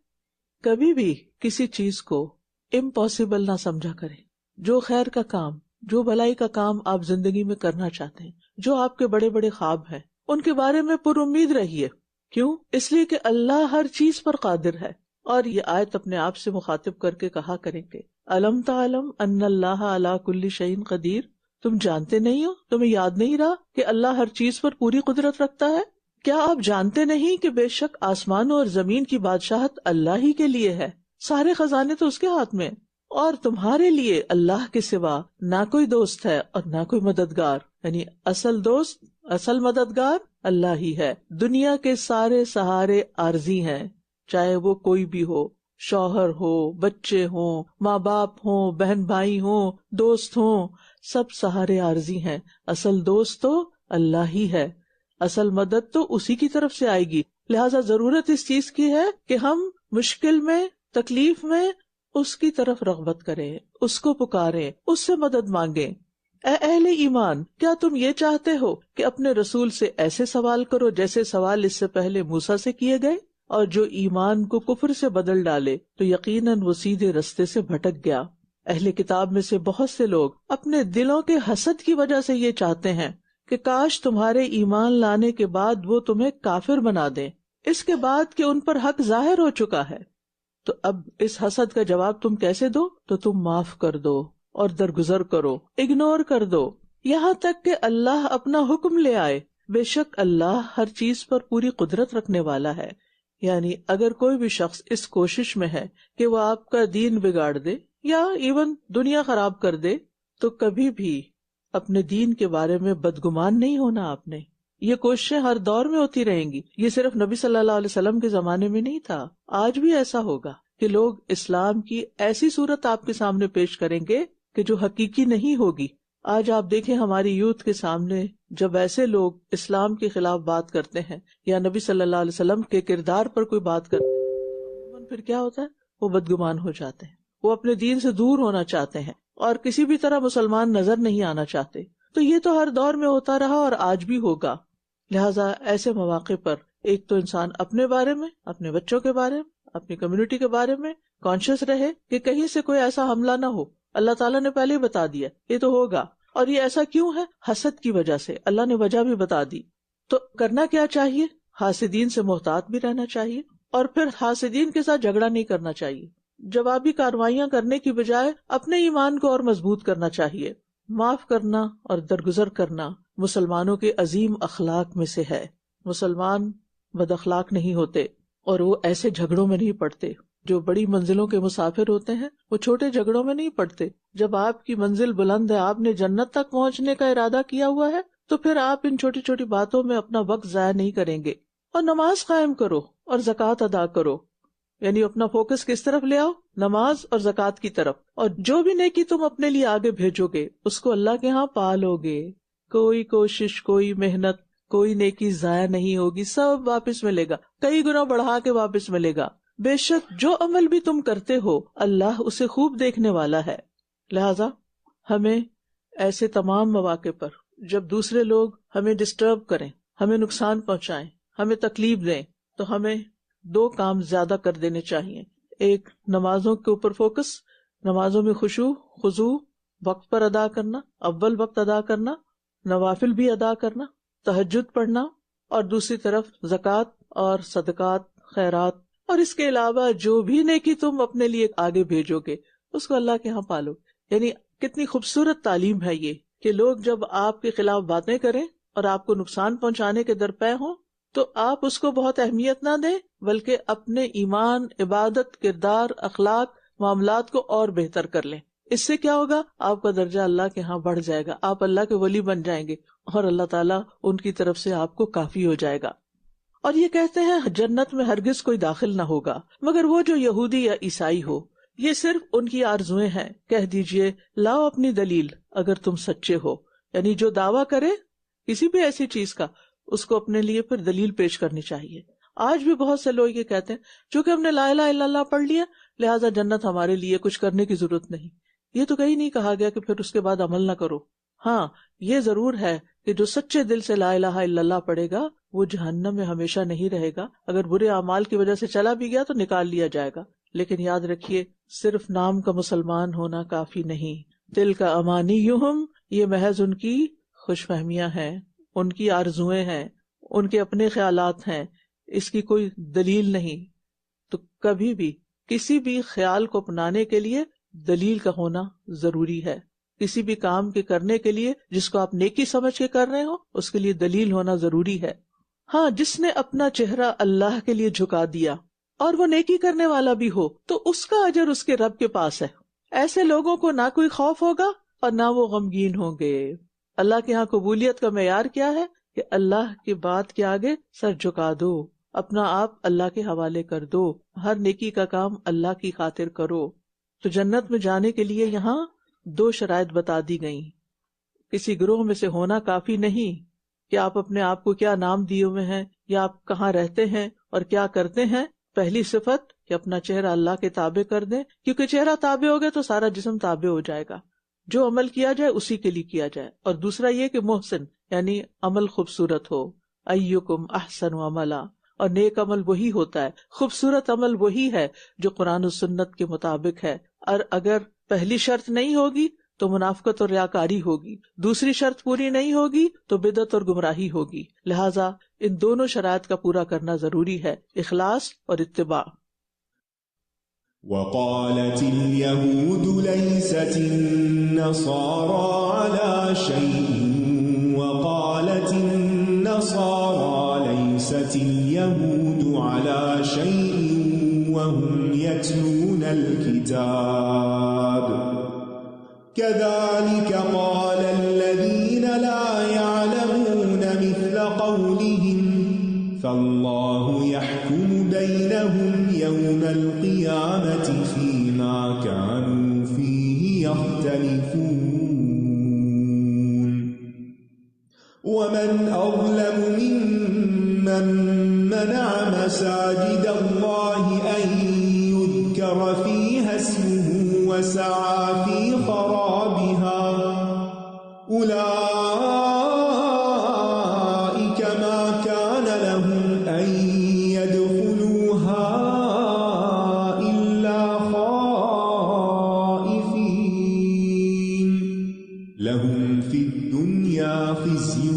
[SPEAKER 2] کبھی بھی کسی چیز کو امپاسبل نہ سمجھا کریں۔ جو خیر کا کام، جو بھلائی کا کام آپ زندگی میں کرنا چاہتے ہیں، جو آپ کے بڑے بڑے خواب ہیں، ان کے بارے میں پر امید رہیے۔ کیوں؟ اس لیے کہ اللہ ہر چیز پر قادر ہے۔ اور یہ آیت اپنے آپ سے مخاطب کر کے کہا کریں کہ الم تعلم ان اللہ علی کل شیء قدیر، تم جانتے نہیں ہو، تمہیں یاد نہیں رہا کہ اللہ ہر چیز پر پوری قدرت رکھتا ہے؟ کیا آپ جانتے نہیں کہ بے شک آسمانوں اور زمین کی بادشاہت اللہ ہی کے لیے ہے، سارے خزانے تو اس کے ہاتھ میں، اور تمہارے لیے اللہ کے سوا نہ کوئی دوست ہے اور نہ کوئی مددگار، یعنی اصل دوست، اصل مددگار اللہ ہی ہے۔ دنیا کے سارے سہارے عارضی ہیں، چاہے وہ کوئی بھی ہو، شوہر ہو، بچے ہوں، ماں باپ ہوں، بہن بھائی ہوں، دوست ہوں، سب سہارے عارضی ہیں، اصل دوست تو اللہ ہی ہے، اصل مدد تو اسی کی طرف سے آئے گی۔ لہٰذا ضرورت اس چیز کی ہے کہ ہم مشکل میں، تکلیف میں اس کی طرف رغبت کریں، اس کو پکاریں، اس سے مدد مانگیں۔ اے اہل ایمان، کیا تم یہ چاہتے ہو کہ اپنے رسول سے ایسے سوال کرو جیسے سوال اس سے پہلے موسیٰ سے کیے گئے؟ اور جو ایمان کو کفر سے بدل ڈالے تو یقیناً وہ سیدھے رستے سے بھٹک گیا۔ اہل کتاب میں سے بہت سے لوگ اپنے دلوں کے حسد کی وجہ سے یہ چاہتے ہیں کہ کاش تمہارے ایمان لانے کے بعد وہ تمہیں کافر بنا دیں، اس کے بعد کہ ان پر حق ظاہر ہو چکا ہے۔ تو اب اس حسد کا جواب تم کیسے دو؟ تو تم معاف کر دو اور درگزر کرو، اگنور کر دو، یہاں تک کہ اللہ اپنا حکم لے آئے۔ بے شک اللہ ہر چیز پر پوری قدرت رکھنے والا ہے۔ یعنی اگر کوئی بھی شخص اس کوشش میں ہے کہ وہ آپ کا دین بگاڑ دے یا ایون دنیا خراب کر دے، تو کبھی بھی اپنے دین کے بارے میں بدگمان نہیں ہونا۔ آپ نے یہ کوششیں ہر دور میں ہوتی رہیں گی، یہ صرف نبی صلی اللہ علیہ وسلم کے زمانے میں نہیں تھا، آج بھی ایسا ہوگا کہ لوگ اسلام کی ایسی صورت آپ کے سامنے پیش کریں گے کہ جو حقیقی نہیں ہوگی۔ آج آپ دیکھیں ہماری یوتھ کے سامنے جب ایسے لوگ اسلام کے خلاف بات کرتے ہیں یا نبی صلی اللہ علیہ وسلم کے کردار پر کوئی بات کرتے ہیں، پھر کیا ہوتا ہے؟ وہ بدگمان ہو جاتے ہیں، وہ اپنے دین سے دور ہونا چاہتے ہیں اور کسی بھی طرح مسلمان نظر نہیں آنا چاہتے۔ تو یہ تو ہر دور میں ہوتا رہا اور آج بھی ہوگا۔ لہٰذا ایسے مواقع پر ایک تو انسان اپنے بارے میں، اپنے بچوں کے بارے میں، اپنی کمیونٹی کے بارے میں کانشیس رہے کہ کہیں سے کوئی ایسا حملہ نہ ہو۔ اللہ تعالیٰ نے پہلے ہی بتا دیا یہ تو ہوگا، اور یہ ایسا کیوں ہے؟ حسد کی وجہ سے، اللہ نے وجہ بھی بتا دی۔ تو کرنا کیا چاہیے؟ حاسدین سے محتاط بھی رہنا چاہیے، اور پھر حاسدین کے ساتھ جھگڑا نہیں کرنا چاہیے۔ جوابی کارروائیاں کرنے کی بجائے اپنے ایمان کو اور مضبوط کرنا چاہیے۔ معاف کرنا اور درگزر کرنا مسلمانوں کے عظیم اخلاق میں سے ہے۔ مسلمان بد اخلاق نہیں ہوتے اور وہ ایسے جھگڑوں میں نہیں پڑتے۔ جو بڑی منزلوں کے مسافر ہوتے ہیں وہ چھوٹے جھگڑوں میں نہیں پڑتے۔ جب آپ کی منزل بلند ہے، آپ نے جنت تک پہنچنے کا ارادہ کیا ہوا ہے، تو پھر آپ ان چھوٹی چھوٹی باتوں میں اپنا وقت ضائع نہیں کریں گے۔ اور نماز قائم کرو اور زکوٰۃ ادا کرو، یعنی اپنا فوکس کس طرف لے آؤ؟ نماز اور زکوٰۃ کی طرف. اور جو بھی نیکی تم اپنے لیے آگے بھیجو گے اس کو اللہ کے ہاں پالو گے. کوئی کوشش، کوئی محنت، کوئی نیکی ضائع نہیں ہوگی، سب واپس ملے گا، کئی گنا بڑھا کے واپس ملے گا. بے شک جو عمل بھی تم کرتے ہو اللہ اسے خوب دیکھنے والا ہے. لہذا ہمیں ایسے تمام مواقع پر جب دوسرے لوگ ہمیں ڈسٹرب کریں، ہمیں نقصان پہنچائیں، ہمیں تکلیف دیں، تو ہمیں دو کام زیادہ کر دینے چاہیے. ایک، نمازوں کے اوپر فوکس، نمازوں میں خشوع خضوع وقت پر ادا کرنا، اول وقت ادا کرنا، نوافل بھی ادا کرنا، تہجد پڑھنا، اور دوسری طرف زکوٰۃ اور صدقات، خیرات. اور اس کے علاوہ جو بھی نیکی تم اپنے لیے آگے بھیجو گے اس کو اللہ کے ہاں پالو. یعنی کتنی خوبصورت تعلیم ہے یہ کہ لوگ جب آپ کے خلاف باتیں کریں اور آپ کو نقصان پہنچانے کے درپے ہوں تو آپ اس کو بہت اہمیت نہ دیں، بلکہ اپنے ایمان، عبادت، کردار، اخلاق، معاملات کو اور بہتر کر لیں. اس سے کیا ہوگا؟ آپ کا درجہ اللہ کے ہاں بڑھ جائے گا، آپ اللہ کے ولی بن جائیں گے اور اللہ تعالیٰ ان کی طرف سے آپ کو کافی ہو جائے گا. اور یہ کہتے ہیں جنت میں ہرگز کوئی داخل نہ ہوگا مگر وہ جو یہودی یا عیسائی ہو. یہ صرف ان کی آرزویں ہیں. کہہ دیجئے لاؤ اپنی دلیل اگر تم سچے ہو. یعنی جو دعویٰ کرے کسی بھی ایسی چیز کا اس کو اپنے لیے پھر دلیل پیش کرنی چاہیے. آج بھی بہت سے لوگ یہ کہتے ہیں چونکہ ہم نے لا الہ الا اللہ پڑھ لیا لہٰذا جنت ہمارے لیے کچھ کرنے کی ضرورت نہیں. یہ تو کہیں نہیں کہا گیا کہ پھر اس کے بعد عمل نہ کرو. ہاں یہ ضرور ہے کہ جو سچے دل سے لا الہ الا اللہ پڑھے گا وہ جہنم میں ہمیشہ نہیں رہے گا. اگر برے اعمال کی وجہ سے چلا بھی گیا تو نکال لیا جائے گا. لیکن یاد رکھیے صرف نام کا مسلمان ہونا کافی نہیں. دل کا امانیہم، یہ محض ان کی خوش فہمیاں ہیں، ان کی آرزویں ہیں، ان کے اپنے خیالات ہیں، اس کی کوئی دلیل نہیں. تو کبھی بھی کسی بھی خیال کو اپنانے کے لیے دلیل کا ہونا ضروری ہے. کسی بھی کام کے کرنے کے لیے جس کو آپ نیکی سمجھ کے کر رہے ہو اس کے لیے دلیل ہونا ضروری ہے. ہاں جس نے اپنا چہرہ اللہ کے لیے جھکا دیا اور وہ نیکی کرنے والا بھی ہو تو اس کا اجر اس کے رب کے پاس ہے. ایسے لوگوں کو نہ کوئی خوف ہوگا اور نہ وہ غمگین ہوں گے. اللہ کے ہاں قبولیت کا معیار کیا ہے کہ اللہ کی بات کے آگے سر جھکا دو، اپنا آپ اللہ کے حوالے کر دو، ہر نیکی کا کام اللہ کی خاطر کرو. تو جنت میں جانے کے لیے یہاں دو شرائط بتا دی گئیں. کسی گروہ میں سے ہونا کافی نہیں کہ آپ اپنے آپ کو کیا نام دیے ہوئے ہیں یا آپ کہاں رہتے ہیں اور کیا کرتے ہیں. پہلی صفت کہ اپنا چہرہ اللہ کے تابع کر دیں، کیونکہ چہرہ تابع ہو گیا تو سارا جسم تابع ہو جائے گا. جو عمل کیا جائے اسی کے لیے کیا جائے. اور دوسرا یہ کہ محسن یعنی عمل خوبصورت ہو. ایکم احسن عملا، اور نیک عمل وہی ہوتا ہے، خوبصورت عمل وہی ہے جو قرآن و سنت کے مطابق ہے. اور اگر پہلی شرط نہیں ہوگی تو منافقت اور ریاکاری ہوگی، دوسری شرط پوری نہیں ہوگی تو بدعت اور گمراہی ہوگی. لہٰذا ان دونوں شرائط کا پورا کرنا ضروری ہے، اخلاص اور اتباع.
[SPEAKER 3] وقالت اليهود ليست النصارى على شيء وقالت النصارى ليست اليهود على شيء وهم يتلون الكتاب كذلك قال الذين لا يعلمون مثل قولهم فالله يحكم بينهم يوم القيامة فيما كانوا فيه يختلفون ومن أظلم ممن منع مساجد الله أن يذكر فيها اسمه وسعى في خرابها أولئك ما كان لهم أن يدخلوها إلا خائفين لهم في الدنيا خزي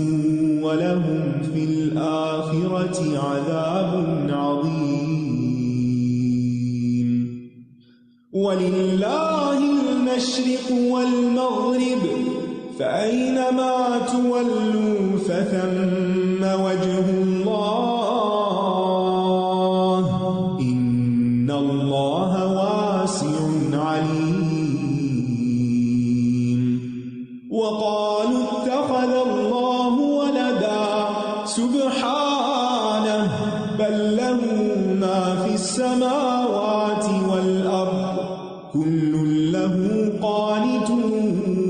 [SPEAKER 3] ولهم في الآخرة عذاب عظيم ولله المشرق والمغرب فأينما تولوا فثم وجه الله إن الله واسع عليم وقالوا اتخذ الله ولدا سبحانه كل له قانتون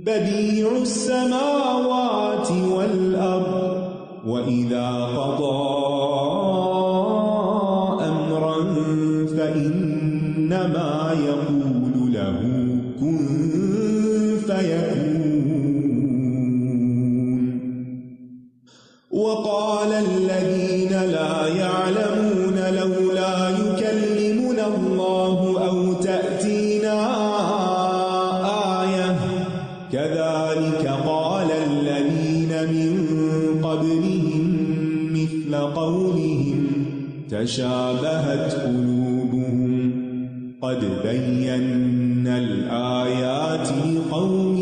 [SPEAKER 3] بديع السماوات والأرض وإذا قضى أمرا فإنما يقول له كن فيكون وقال الذين لا يعلمون لولا يكلمنا الله أو تأتينا آية كذلك قال الذين من قبلهم مثل قولهم تشابهت قلوبهم قد بينا الآيات لقوم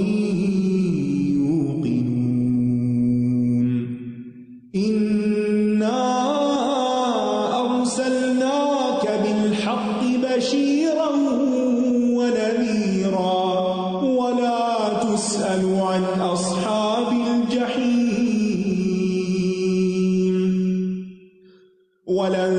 [SPEAKER 3] يوقنون إنا أرسلناك بالحق بشيرا ونذيرا ولا تسأل عن أصحاب الجحيم ولن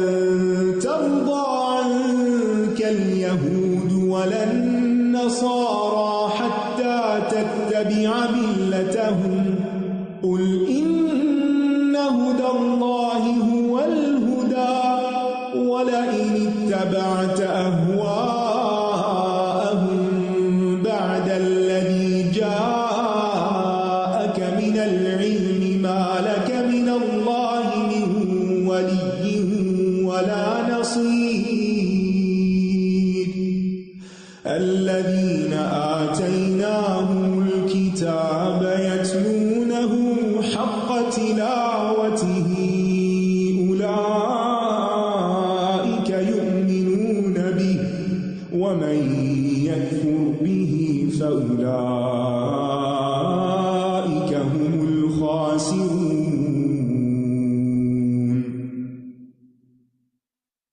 [SPEAKER 3] ترضى عنك اليهود ولا النصارى حتى تتبع ملتهم قل إن هدى الله هو الهدى ولئن اتبعت أهواءهم بعد الذي جاءك من العلم ما لك من الله من ولي ولا نصير الذين آتيناهم الكتاب يتلونه حق تلاوته أولئك يؤمنون به ومن يكفر به فأولئك هم الخاسرون.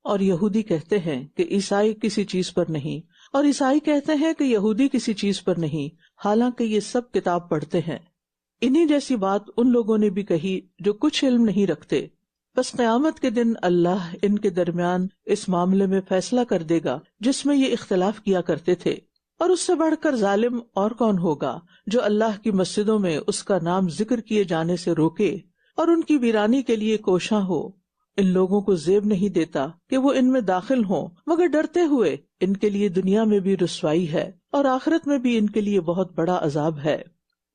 [SPEAKER 2] اور یہودی کہتے ہیں کہ عیسائی کسی چیز پر نہیں، اور عیسائی کہتے ہیں کہ یہودی کسی چیز پر نہیں، حالانکہ یہ سب کتاب پڑھتے ہیں. انہی جیسی بات ان لوگوں نے بھی کہی جو کچھ علم نہیں رکھتے. بس قیامت کے دن اللہ ان کے درمیان اس معاملے میں فیصلہ کر دے گا جس میں یہ اختلاف کیا کرتے تھے. اور اس سے بڑھ کر ظالم اور کون ہوگا جو اللہ کی مسجدوں میں اس کا نام ذکر کیے جانے سے روکے اور ان کی ویرانی کے لیے کوشاں ہو. ان لوگوں کو زیب نہیں دیتا کہ وہ ان میں داخل ہوں، مگر ڈرتے ہوئے ان کے لیے دنیا میں بھی رسوائی ہے اور آخرت میں بھی ان کے لیے بہت بڑا عذاب ہے.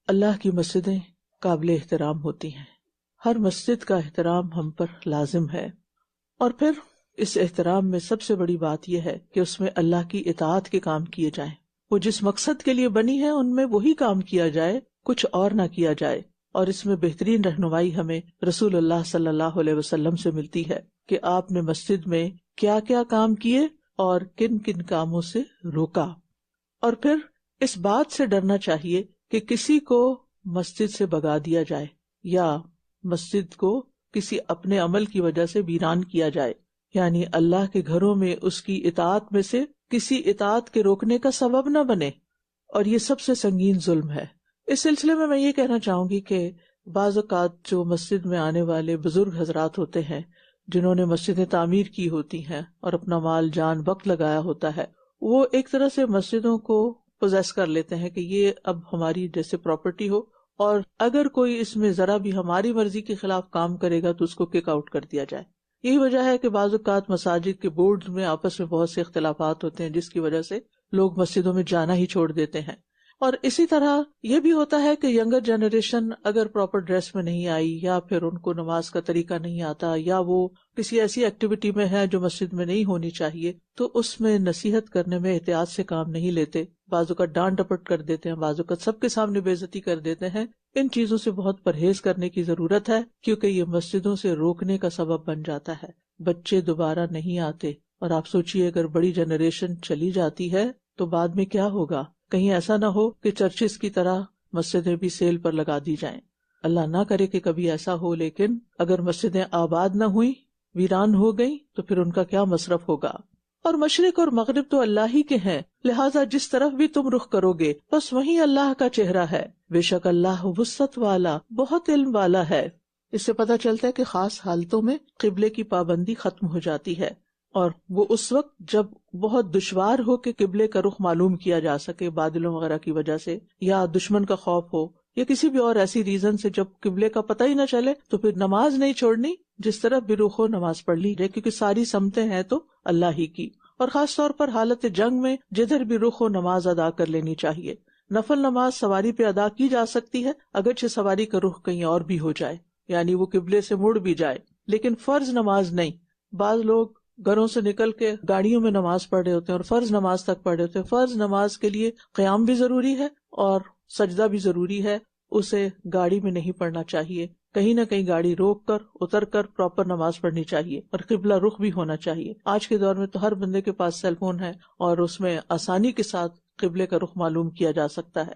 [SPEAKER 2] اللہ کی مسجدیں قابل احترام ہوتی ہیں، ہر مسجد کا احترام ہم پر لازم ہے. اور پھر اس احترام میں سب سے بڑی بات یہ ہے کہ اس میں اللہ کی اطاعت کے کام کیے جائیں. وہ جس مقصد کے لیے بنی ہے ان میں وہی کام کیا جائے، کچھ اور نہ کیا جائے. اور اس میں بہترین رہنمائی ہمیں رسول اللہ صلی اللہ علیہ وسلم سے ملتی ہے کہ آپ نے مسجد میں کیا کیا کام کیے اور کن کن کاموں سے روکا. اور پھر اس بات سے ڈرنا چاہیے کہ کسی کو مسجد سے بھگا دیا جائے یا مسجد کو کسی اپنے عمل کی وجہ سے ویران کیا جائے، یعنی اللہ کے گھروں میں اس کی اطاعت میں سے کسی اطاعت کے روکنے کا سبب نہ بنے. اور یہ سب سے سنگین ظلم ہے. اس سلسلے میں یہ کہنا چاہوں گی کہ بعض اوقات جو مسجد میں آنے والے بزرگ حضرات ہوتے ہیں جنہوں نے مسجدیں تعمیر کی ہوتی ہیں اور اپنا مال جان وقت لگایا ہوتا ہے، وہ ایک طرح سے مسجدوں کو پوزیس کر لیتے ہیں کہ یہ اب ہماری جیسے پراپرٹی ہو، اور اگر کوئی اس میں ذرا بھی ہماری مرضی کے خلاف کام کرے گا تو اس کو کک آؤٹ کر دیا جائے. یہی وجہ ہے کہ بعض اوقات مساجد کے بورڈ میں آپس میں بہت سے اختلافات ہوتے ہیں جس کی وجہ سے لوگ مسجدوں میں جانا ہی چھوڑ دیتے ہیں. اور اسی طرح یہ بھی ہوتا ہے کہ ینگر جنریشن اگر پراپر ڈریس میں نہیں آئی یا پھر ان کو نماز کا طریقہ نہیں آتا یا وہ کسی ایسی ایکٹیویٹی میں ہے جو مسجد میں نہیں ہونی چاہیے تو اس میں نصیحت کرنے میں احتیاط سے کام نہیں لیتے، بعضوں کا ڈانٹ ڈپٹ کر دیتے ہیں، بعضوں کا سب کے سامنے بے عزتی کر دیتے ہیں. ان چیزوں سے بہت پرہیز کرنے کی ضرورت ہے کیونکہ یہ مسجدوں سے روکنے کا سبب بن جاتا ہے. بچے دوبارہ نہیں آتے اور آپ سوچئے اگر بڑی جنریشن چلی جاتی ہے تو بعد میں کیا ہوگا؟ کہیں ایسا نہ ہو کہ چرچز کی طرح مسجدیں بھی سیل پر لگا دی جائیں. اللہ نہ کرے کہ کبھی ایسا ہو، لیکن اگر مسجدیں آباد نہ ہوئیں، ویران ہو گئیں تو پھر ان کا کیا مصرف ہوگا. اور مشرق اور مغرب تو اللہ ہی کے ہیں، لہٰذا جس طرف بھی تم رخ کرو گے بس وہیں اللہ کا چہرہ ہے. بے شک اللہ وسعت والا، بہت علم والا ہے. اس سے پتہ چلتا ہے کہ خاص حالتوں میں قبلے کی پابندی ختم ہو جاتی ہے اور وہ اس وقت جب بہت دشوار ہو کہ قبلے کا رخ معلوم کیا جا سکے بادلوں وغیرہ کی وجہ سے، یا دشمن کا خوف ہو، یا کسی بھی اور ایسی ریزن سے جب قبلے کا پتہ ہی نہ چلے، تو پھر نماز نہیں چھوڑنی، جس طرف بھی رخ ہو نماز پڑھ لی جائے، کیونکہ ساری سمتیں ہیں تو اللہ ہی کی. اور خاص طور پر حالت جنگ میں جدھر بھی رخ ہو نماز ادا کر لینی چاہیے. نفل نماز سواری پہ ادا کی جا سکتی ہے اگرچہ سواری کا رخ کہیں اور بھی ہو جائے، یعنی وہ قبلے سے مڑ بھی جائے، لیکن فرض نماز نہیں. بعض لوگ گھروں سے نکل کے گاڑیوں میں نماز پڑھ رہے ہوتے ہیں اور فرض نماز تک پڑھ رہے ہوتے ہیں. فرض نماز کے لیے قیام بھی ضروری ہے اور سجدہ بھی ضروری ہے، اسے گاڑی میں نہیں پڑھنا چاہیے. کہیں نہ کہیں گاڑی روک کر اتر کر پراپر نماز پڑھنی چاہیے، اور قبلہ رخ بھی ہونا چاہیے. آج کے دور میں تو ہر بندے کے پاس سیل فون ہے اور اس میں آسانی کے ساتھ قبلے کا رخ معلوم کیا جا سکتا ہے.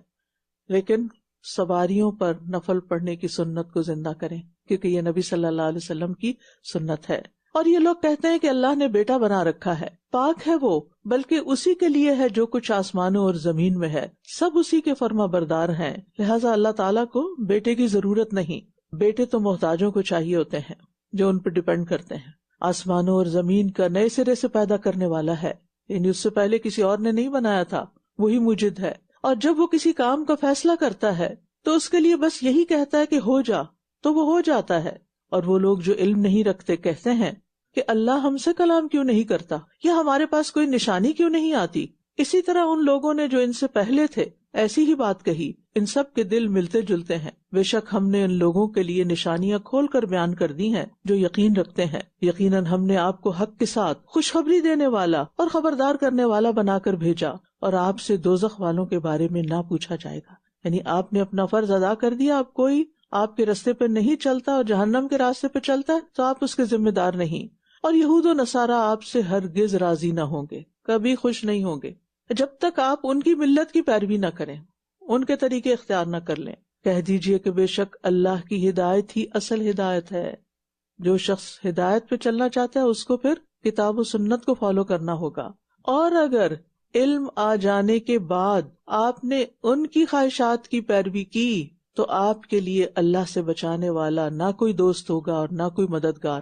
[SPEAKER 2] لیکن سواریوں پر نفل پڑھنے کی سنت کو زندہ کریں، کیونکہ یہ نبی صلی اللہ علیہ وسلم کی سنت ہے. اور یہ لوگ کہتے ہیں کہ اللہ نے بیٹا بنا رکھا ہے، پاک ہے وہ، بلکہ اسی کے لیے ہے جو کچھ آسمانوں اور زمین میں ہے، سب اسی کے فرما بردار ہیں، لہٰذا اللہ تعالیٰ کو بیٹے کی ضرورت نہیں. بیٹے تو محتاجوں کو چاہیے ہوتے ہیں جو ان پہ ڈیپینڈ کرتے ہیں. آسمانوں اور زمین کا نئے سرے سے پیدا کرنے والا ہے، یعنی اس سے پہلے کسی اور نے نہیں بنایا تھا، وہی موجد ہے. اور جب وہ کسی کام کا فیصلہ کرتا ہے تو اس کے لیے بس یہی کہتا ہے کہ ہو جا، تو وہ ہو جاتا ہے. اور وہ لوگ جو علم نہیں رکھتے کہتے ہیں کہ اللہ ہم سے کلام کیوں نہیں کرتا، یا ہمارے پاس کوئی نشانی کیوں نہیں آتی. اسی طرح ان لوگوں نے جو ان سے پہلے تھے ایسی ہی بات کہی. ان سب کے دل ملتے جلتے ہیں. بے شک ہم نے ان لوگوں کے لیے نشانیاں کھول کر بیان کر دی ہیں جو یقین رکھتے ہیں. یقیناً ہم نے آپ کو حق کے ساتھ خوشخبری دینے والا اور خبردار کرنے والا بنا کر بھیجا، اور آپ سے دوزخ والوں کے بارے میں نہ پوچھا جائے گا. یعنی آپ نے اپنا فرض ادا کر دیا، اب کوئی آپ کے راستے پہ نہیں چلتا اور جہنم کے راستے پہ چلتا ہے تو آپ اس کے ذمہ دار نہیں. اور یہود و نصارہ آپ سے ہرگز راضی نہ ہوں گے، کبھی خوش نہیں ہوں گے جب تک آپ ان کی ملت کی پیروی نہ کریں، ان کے طریقے اختیار نہ کر لیں. کہہ دیجئے کہ بے شک اللہ کی ہدایت ہی اصل ہدایت ہے. جو شخص ہدایت پہ چلنا چاہتا ہے اس کو پھر کتاب و سنت کو فالو کرنا ہوگا. اور اگر علم آ جانے کے بعد آپ نے ان کی خواہشات کی پیروی کی تو آپ کے لیے اللہ سے بچانے والا نہ کوئی دوست ہوگا اور نہ کوئی مددگار.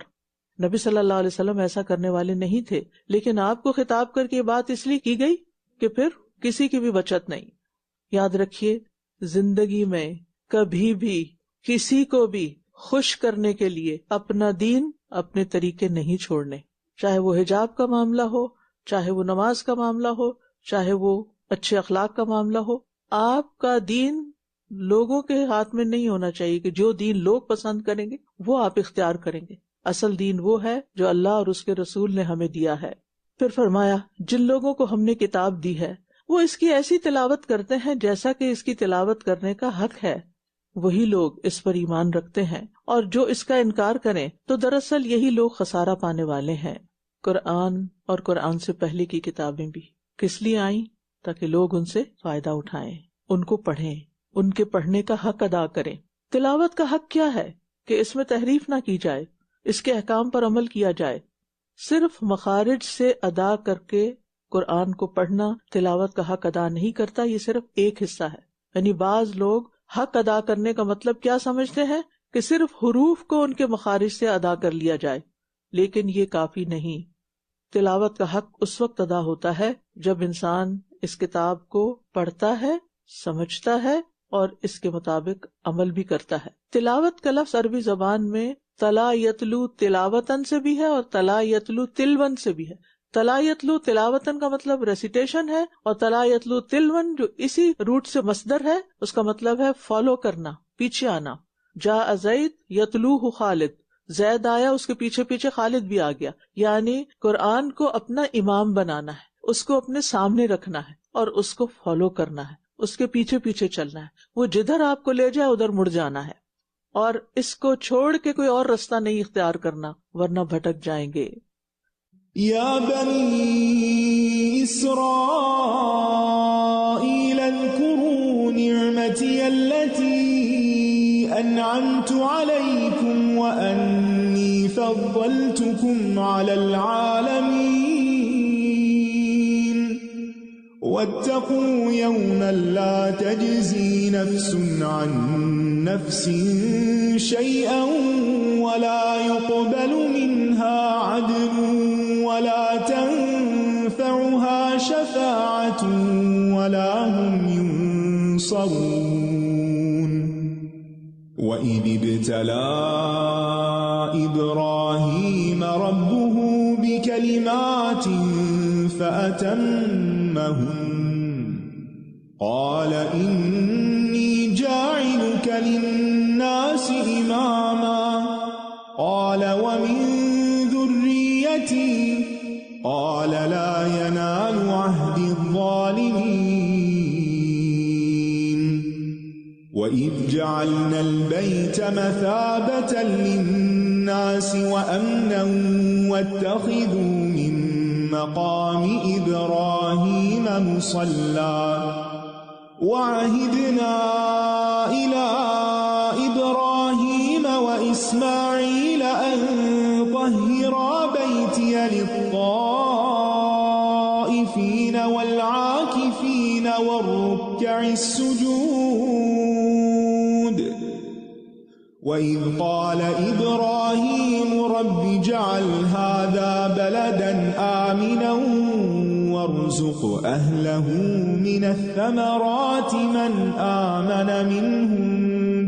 [SPEAKER 2] نبی صلی اللہ علیہ وسلم ایسا کرنے والے نہیں تھے، لیکن آپ کو خطاب کر کے یہ بات اس لیے کی گئی کہ پھر کسی کی بھی بچت نہیں. یاد رکھیے، زندگی میں کبھی بھی کسی کو بھی خوش کرنے کے لیے اپنا دین، اپنے طریقے نہیں چھوڑنے، چاہے وہ حجاب کا معاملہ ہو، چاہے وہ نماز کا معاملہ ہو، چاہے وہ اچھے اخلاق کا معاملہ ہو. آپ کا دین لوگوں کے ہاتھ میں نہیں ہونا چاہیے کہ جو دین لوگ پسند کریں گے وہ آپ اختیار کریں گے. اصل دین وہ ہے جو اللہ اور اس کے رسول نے ہمیں دیا ہے. پھر فرمایا، جن لوگوں کو ہم نے کتاب دی ہے وہ اس کی ایسی تلاوت کرتے ہیں جیسا کہ اس کی تلاوت کرنے کا حق ہے، وہی لوگ اس پر ایمان رکھتے ہیں. اور جو اس کا انکار کریں تو دراصل یہی لوگ خسارہ پانے والے ہیں. قرآن اور قرآن سے پہلے کی کتابیں بھی کس لیے آئیں؟ تاکہ لوگ ان سے فائدہ اٹھائیں، ان کو پڑھیں، ان کے پڑھنے کا حق ادا کریں. تلاوت کا حق کیا ہے؟ کہ اس میں تحریف نہ کی جائے، اس کے احکام پر عمل کیا جائے. صرف مخارج سے ادا کر کے قرآن کو پڑھنا تلاوت کا حق ادا نہیں کرتا، یہ صرف ایک حصہ ہے. یعنی بعض لوگ حق ادا کرنے کا مطلب کیا سمجھتے ہیں کہ صرف حروف کو ان کے مخارج سے ادا کر لیا جائے، لیکن یہ کافی نہیں. تلاوت کا حق اس وقت ادا ہوتا ہے جب انسان اس کتاب کو پڑھتا ہے، سمجھتا ہے اور اس کے مطابق عمل بھی کرتا ہے. تلاوت کا لفظ عربی زبان میں تلا یتلو تلاوتن سے بھی ہے اور تلا یتلو تلون سے بھی ہے. تلا یتلو تلاوتن کا مطلب ریسیٹیشن ہے، اور تلا یتلو تلون جو اسی روٹ سے مصدر ہے اس کا مطلب ہے فالو کرنا، پیچھے آنا. جاء زید یتلوہ خالد، زید آیا اس کے پیچھے پیچھے خالد بھی آ گیا. یعنی قرآن کو اپنا امام بنانا ہے، اس کو اپنے سامنے رکھنا ہے اور اس کو فالو کرنا ہے، اس کے پیچھے پیچھے چلنا ہے. وہ جدھر آپ کو لے جائے ادھر مڑ جانا ہے، اور اس کو چھوڑ کے کوئی اور راستہ نہیں اختیار کرنا ورنہ بھٹک جائیں گے.
[SPEAKER 3] یا بنی اسرائیل اذکروا نعمتی التي انعمت علیکم وانی فضلتکم علی العالمین واتقوا یوما لا تجزی نفس عن نفس شیئا ولا يقبل منها عدل ولا شفاعة ولا هم ينصرون وإذ ابتلى إبراهيم ربه بكلمات فأتمهن قال إني جاعلك للناس إماما قال ومن ذريتي قال لا ينال عهد الظالمين وإذ جعلنا البيت مثابة للناس وأمنا واتخذوا من مقام إبراهيم مصلى وعهدنا إلى إبراهيم وإسماعيل أن طهرا بيتي للطائفين والعاكفين والركع السجود وإذ قال إبراهيم رب اجعل هذا بلدا آمنا وارزق أهله من الثمرات من آمن منهم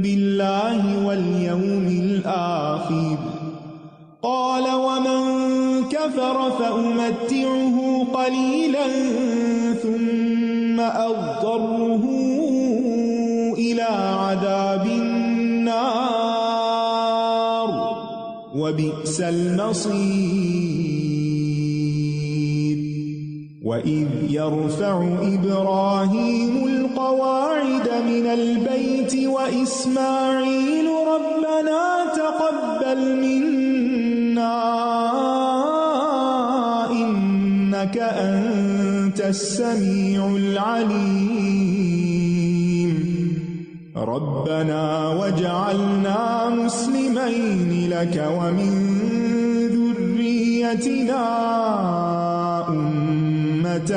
[SPEAKER 3] بالله واليوم الآخر قال ومن كفر فأمتعه قليلا ثم أضطره إلى عذاب النار وبئس المصير وإذ يرفع إبراهيم القواعد من البيت وإسماعيل ربنا تقبل منا إنك أنت السميع العليم ربنا واجعلنا مسلمين لك ومن ذريتنا أمة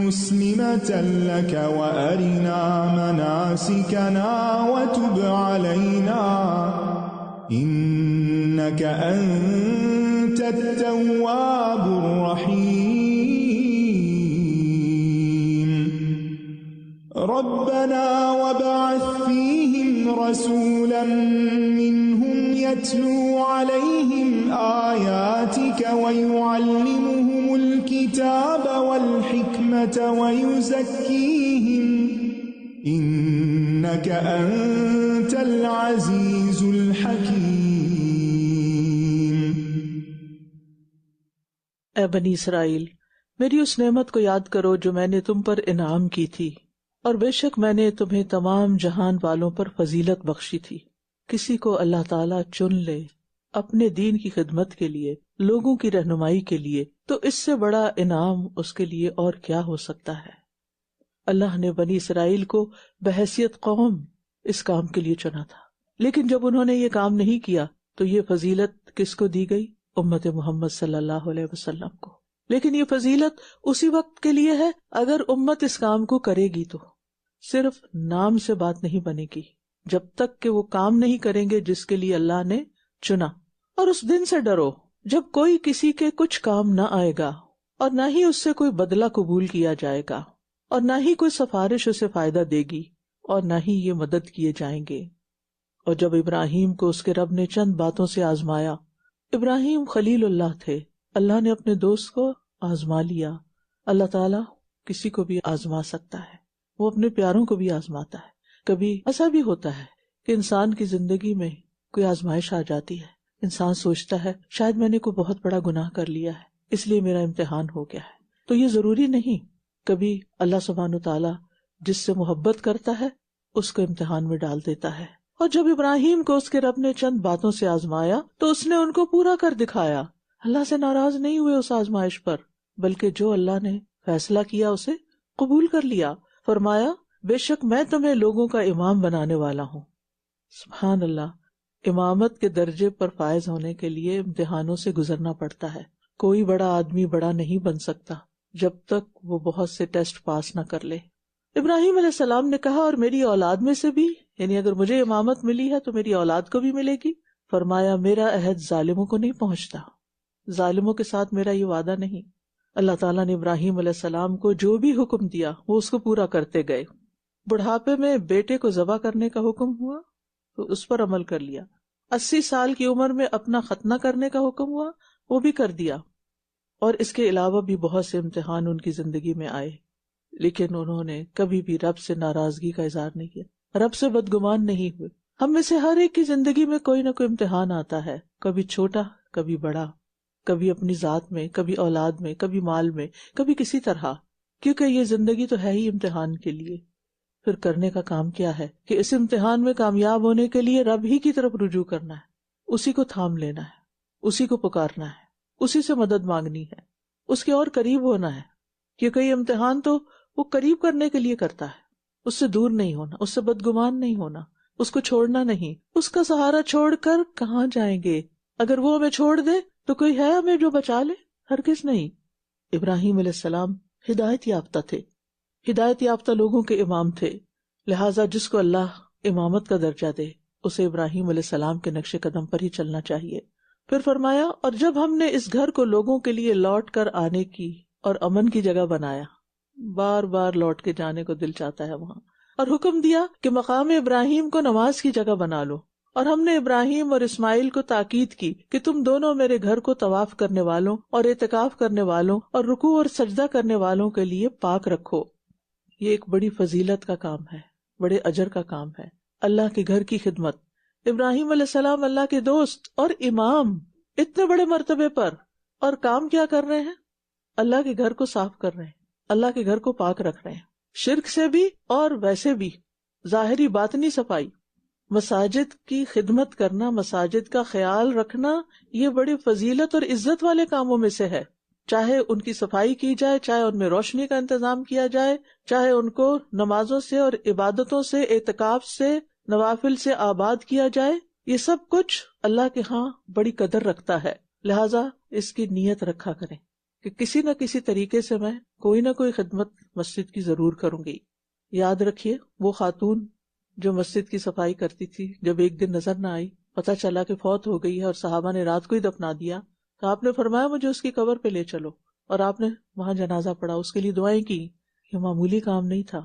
[SPEAKER 3] مسلمة لك وأرنا مناسكنا وتب علينا إنك أنت التواب الرحيم ربنا وابعث فيهم رسولا منهم يتلو عليهم آياتك ويعلمهم الكتاب والحكمة ويزكيهم إنك أنت العزيز الحكيم۔
[SPEAKER 2] اے بنی اسرائیل، میری اس نعمت کو یاد کرو جو میں نے تم پر انعام کی تھی، اور بے شک میں نے تمہیں تمام جہان والوں پر فضیلت بخشی تھی۔ کسی کو اللہ تعالیٰ چن لے اپنے دین کی خدمت کے لیے، لوگوں کی رہنمائی کے لیے، تو اس سے بڑا انعام اس کے لیے اور کیا ہو سکتا ہے۔ اللہ نے بنی اسرائیل کو بحیثیت قوم اس کام کے لیے چنا تھا، لیکن جب انہوں نے یہ کام نہیں کیا تو یہ فضیلت کس کو دی گئی؟ امت محمد صلی اللہ علیہ وسلم کو۔ لیکن یہ فضیلت اسی وقت کے لیے ہے اگر امت اس کام کو کرے گی، تو صرف نام سے بات نہیں بنے گی جب تک کہ وہ کام نہیں کریں گے جس کے لیے اللہ نے چنا۔ اور اس دن سے ڈرو جب کوئی کسی کے کچھ کام نہ آئے گا، اور نہ ہی اس سے کوئی بدلہ قبول کیا جائے گا، اور نہ ہی کوئی سفارش اسے فائدہ دے گی، اور نہ ہی یہ مدد کیے جائیں گے۔ اور جب ابراہیم کو اس کے رب نے چند باتوں سے آزمایا، ابراہیم خلیل اللہ تھے، اللہ نے اپنے دوست کو آزما لیا۔ اللہ تعالیٰ کسی کو بھی آزما سکتا ہے، وہ اپنے پیاروں کو بھی آزماتا ہے۔ کبھی ایسا بھی ہوتا ہے کہ انسان کی زندگی میں کوئی آزمائش آ جاتی ہے، انسان سوچتا ہے شاید میں نے کوئی بہت بڑا گناہ کر لیا ہے اس لیے میرا امتحان ہو گیا ہے۔ تو یہ ضروری نہیں، کبھی اللہ سبحانہ وتعالیٰ جس سے محبت کرتا ہے اس کو امتحان میں ڈال دیتا ہے۔ اور جب ابراہیم کو اس کے رب نے چند باتوں سے آزمایا تو اس نے ان کو پورا کر دکھایا۔ اللہ سے ناراض نہیں ہوئے اس آزمائش پر، بلکہ جو اللہ نے فیصلہ کیا اسے قبول کر لیا۔ فرمایا بے شک میں تمہیں لوگوں کا امام بنانے والا ہوں۔ سبحان اللہ، امامت کے درجے پر فائز ہونے کے لیے امتحانوں سے گزرنا پڑتا ہے۔ کوئی بڑا آدمی بڑا نہیں بن سکتا جب تک وہ بہت سے ٹیسٹ پاس نہ کر لے۔ ابراہیم علیہ السلام نے کہا اور میری اولاد میں سے بھی، یعنی اگر مجھے امامت ملی ہے تو میری اولاد کو بھی ملے گی۔ فرمایا میرا عہد ظالموں کو نہیں پہنچتا، ظالموں کے ساتھ میرا یہ وعدہ نہیں۔ اللہ تعالیٰ نے ابراہیم علیہ السلام کو جو بھی حکم دیا وہ اس کو پورا کرتے گئے. بڑھاپے میں بیٹے کو ذبح کرنے کا حکم ہوا تو اس پر عمل کر لیا. 80 سال کی عمر میں اپنا ختنہ کرنے کا حکم ہوا، وہ بھی کر دیا. اور اس کے علاوہ بھی بہت سے امتحان ان کی زندگی میں آئے، لیکن انہوں نے کبھی بھی رب سے ناراضگی کا اظہار نہیں کیا، رب سے بدگمان نہیں ہوئے. ہم میں سے ہر ایک کی زندگی میں کوئی نہ کوئی امتحان آتا ہے، کبھی چھوٹا کبھی بڑا، کبھی اپنی ذات میں، کبھی اولاد میں، کبھی مال میں، کبھی کسی طرح، کیونکہ یہ زندگی تو ہے ہی امتحان کے لیے. پھر کرنے کا کام کیا ہے کہ اس امتحان میں کامیاب ہونے کے لیے رب ہی کی طرف رجوع کرنا ہے، اسی کو تھام لینا ہے، اسی کو پکارنا ہے، اسی سے مدد مانگنی ہے، اس کے اور قریب ہونا ہے. کیونکہ یہ امتحان تو وہ قریب کرنے کے لیے کرتا ہے، اس سے دور نہیں ہونا، اس سے بدگمان نہیں ہونا، اس کو چھوڑنا نہیں. اس کا سہارا چھوڑ کر کہاں جائیں گے؟ اگر وہ ہمیں چھوڑ دے تو کوئی ہے ہمیں جو بچا لے؟ ہرگز نہیں. ابراہیم علیہ السلام ہدایت یافتہ تھے، ہدایت یافتہ لوگوں کے امام تھے، لہٰذا جس کو اللہ امامت کا درجہ دے اسے ابراہیم علیہ السلام کے نقش قدم پر ہی چلنا چاہیے. پھر فرمایا، اور جب ہم نے اس گھر کو لوگوں کے لیے لوٹ کر آنے کی اور امن کی جگہ بنایا، بار بار لوٹ کے جانے کو دل چاہتا ہے وہاں، اور حکم دیا کہ مقام ابراہیم کو نماز کی جگہ بنا لو، اور ہم نے ابراہیم اور اسماعیل کو تاکید کی کہ تم دونوں میرے گھر کو طواف کرنے والوں اور اعتکاف کرنے والوں اور رکوع اور سجدہ کرنے والوں کے لیے پاک رکھو. یہ ایک بڑی فضیلت کا کام ہے، بڑے اجر کا کام ہے، اللہ کے گھر کی خدمت. ابراہیم علیہ السلام اللہ کے دوست اور امام اتنے بڑے مرتبے پر، اور کام کیا کر رہے ہیں؟ اللہ کے گھر کو صاف کر رہے ہیں، اللہ کے گھر کو پاک رکھ رہے ہیں، شرک سے بھی اور ویسے بھی، ظاہری باطنی صفائی. مساجد کی خدمت کرنا، مساجد کا خیال رکھنا، یہ بڑی فضیلت اور عزت والے کاموں میں سے ہے. چاہے ان کی صفائی کی جائے، چاہے ان میں روشنی کا انتظام کیا جائے، چاہے ان کو نمازوں سے اور عبادتوں سے، اعتکاف سے، نوافل سے آباد کیا جائے، یہ سب کچھ اللہ کے ہاں بڑی قدر رکھتا ہے. لہٰذا اس کی نیت رکھا کریں کہ کسی نہ کسی طریقے سے میں کوئی نہ کوئی خدمت مسجد کی ضرور کروں گی. یاد رکھیے وہ خاتون جو مسجد کی صفائی کرتی تھی، جب ایک دن نظر نہ آئی، پتہ چلا کہ فوت ہو گئی ہے اور صحابہ نے رات کو ہی دفنا دیا، تو آپ نے فرمایا مجھے اس کی قبر پہ لے چلو، اور آپ نے وہاں جنازہ پڑھا، اس کے لیے دعائیں کی. یہ معمولی کام نہیں تھا.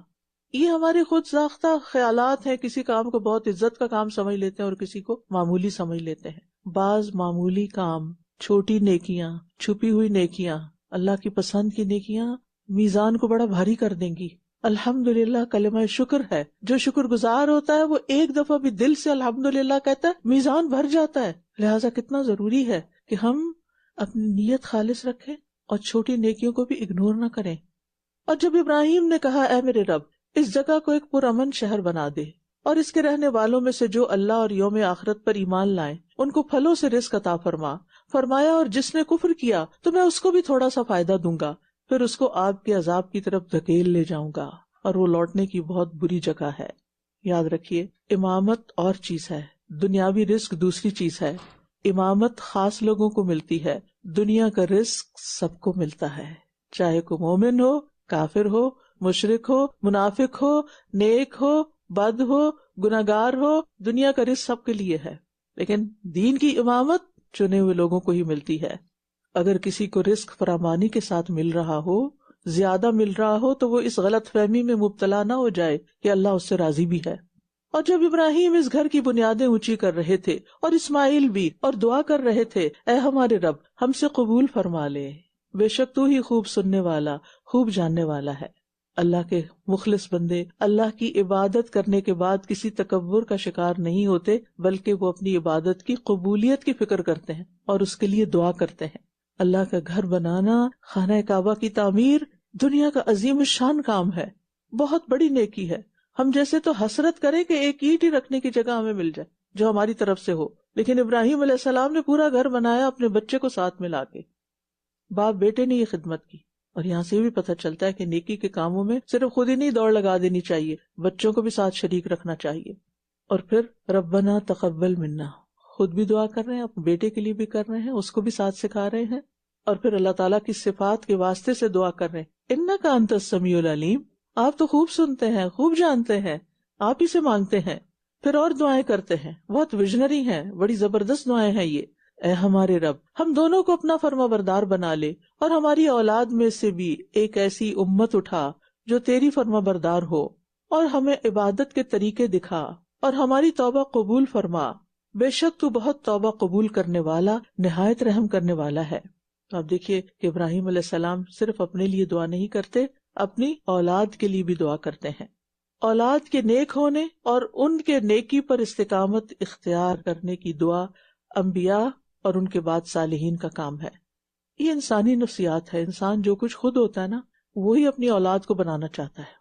[SPEAKER 2] یہ ہمارے خود ساختہ خیالات ہیں، کسی کام کو بہت عزت کا کام سمجھ لیتے ہیں اور کسی کو معمولی سمجھ لیتے ہیں. بعض معمولی کام، چھوٹی نیکیاں، چھپی ہوئی نیکیاں، اللہ کی پسند کی نیکیاں میزان کو بڑا بھاری کر دیں گی. الحمدللہ کلمہ شکر ہے، جو شکر گزار ہوتا ہے وہ ایک دفعہ بھی دل سے الحمدللہ کہتا ہے، میزان بھر جاتا ہے. لہٰذا کتنا ضروری ہے کہ ہم اپنی نیت خالص رکھیں اور چھوٹی نیکیوں کو بھی اگنور نہ کریں. اور جب ابراہیم نے کہا اے میرے رب اس جگہ کو ایک پرامن شہر بنا دے، اور اس کے رہنے والوں میں سے جو اللہ اور یوم آخرت پر ایمان لائیں ان کو پھلوں سے رزق عطا فرما، فرمایا اور جس نے کفر کیا تو میں اس کو بھی تھوڑا سا فائدہ دوں گا، پھر اس کو آگ کے عذاب کی طرف دھکیل لے جاؤں گا، اور وہ لوٹنے کی بہت بری جگہ ہے. یاد رکھیے امامت اور چیز ہے، دنیاوی رزق دوسری چیز ہے. امامت خاص لوگوں کو ملتی ہے، دنیا کا رزق سب کو ملتا ہے، چاہے کوئی مومن ہو، کافر ہو، مشرک ہو، منافق ہو، نیک ہو، بد ہو، گناہگار ہو، دنیا کا رزق سب کے لیے ہے. لیکن دین کی امامت چنے ہوئے لوگوں کو ہی ملتی ہے. اگر کسی کو رزق فراوانی کے ساتھ مل رہا ہو، زیادہ مل رہا ہو، تو وہ اس غلط فہمی میں مبتلا نہ ہو جائے کہ اللہ اس سے راضی بھی ہے. اور جب ابراہیم اس گھر کی بنیادیں اونچی کر رہے تھے اور اسماعیل بھی، اور دعا کر رہے تھے اے ہمارے رب ہم سے قبول فرما لے، بے شک تو ہی خوب سننے والا، خوب جاننے والا ہے. اللہ کے مخلص بندے اللہ کی عبادت کرنے کے بعد کسی تکبر کا شکار نہیں ہوتے، بلکہ وہ اپنی عبادت کی قبولیت کی فکر کرتے ہیں اور اس کے لیے دعا کرتے ہیں. اللہ کا گھر بنانا، خانہ کعبہ کی تعمیر دنیا کا عظیم الشان کام ہے، بہت بڑی نیکی ہے. ہم جیسے تو حسرت کریں کہ ایک اینٹ ہی رکھنے کی جگہ ہمیں مل جائے جو ہماری طرف سے ہو، لیکن ابراہیم علیہ السلام نے پورا گھر بنایا اپنے بچے کو ساتھ ملا کے. باپ بیٹے نے یہ خدمت کی. اور یہاں سے بھی پتہ چلتا ہے کہ نیکی کے کاموں میں صرف خود ہی نہیں دوڑ لگا دینی چاہیے، بچوں کو بھی ساتھ شریک رکھنا چاہیے. اور پھر ربنا تقبل منا، خود بھی دعا کر رہے ہیں، اپنے بیٹے کے لیے بھی کر رہے ہیں، اس کو بھی ساتھ سکھا رہے ہیں. اور پھر اللہ تعالیٰ کی صفات کے واسطے سے دعا کر رہے ہیں، انک انت السمیع العلیم، آپ تو خوب سنتے ہیں، خوب جانتے ہیں، آپ ہی سے مانگتے ہیں. پھر اور دعائیں کرتے ہیں، بہت ویژنری ہیں، بڑی زبردست دعائیں ہیں یہ. اے ہمارے رب، ہم دونوں کو اپنا فرما بردار بنا لے، اور ہماری اولاد میں سے بھی ایک ایسی امت اٹھا جو تیری فرما بردار ہو، اور ہمیں عبادت کے طریقے دکھا، اور ہماری توبہ قبول فرما، بے شک تو بہت توبہ قبول کرنے والا، نہایت رحم کرنے والا ہے۔ تو آپ دیکھیے کہ ابراہیم علیہ السلام صرف اپنے لیے دعا نہیں کرتے، اپنی اولاد کے لیے بھی دعا کرتے ہیں۔ اولاد کے نیک ہونے اور ان کے نیکی پر استقامت اختیار کرنے کی دعا انبیاء اور ان کے بعد صالحین کا کام ہے۔ یہ انسانی نفسیات ہے، انسان جو کچھ خود ہوتا ہے نا، وہی اپنی اولاد کو بنانا چاہتا ہے۔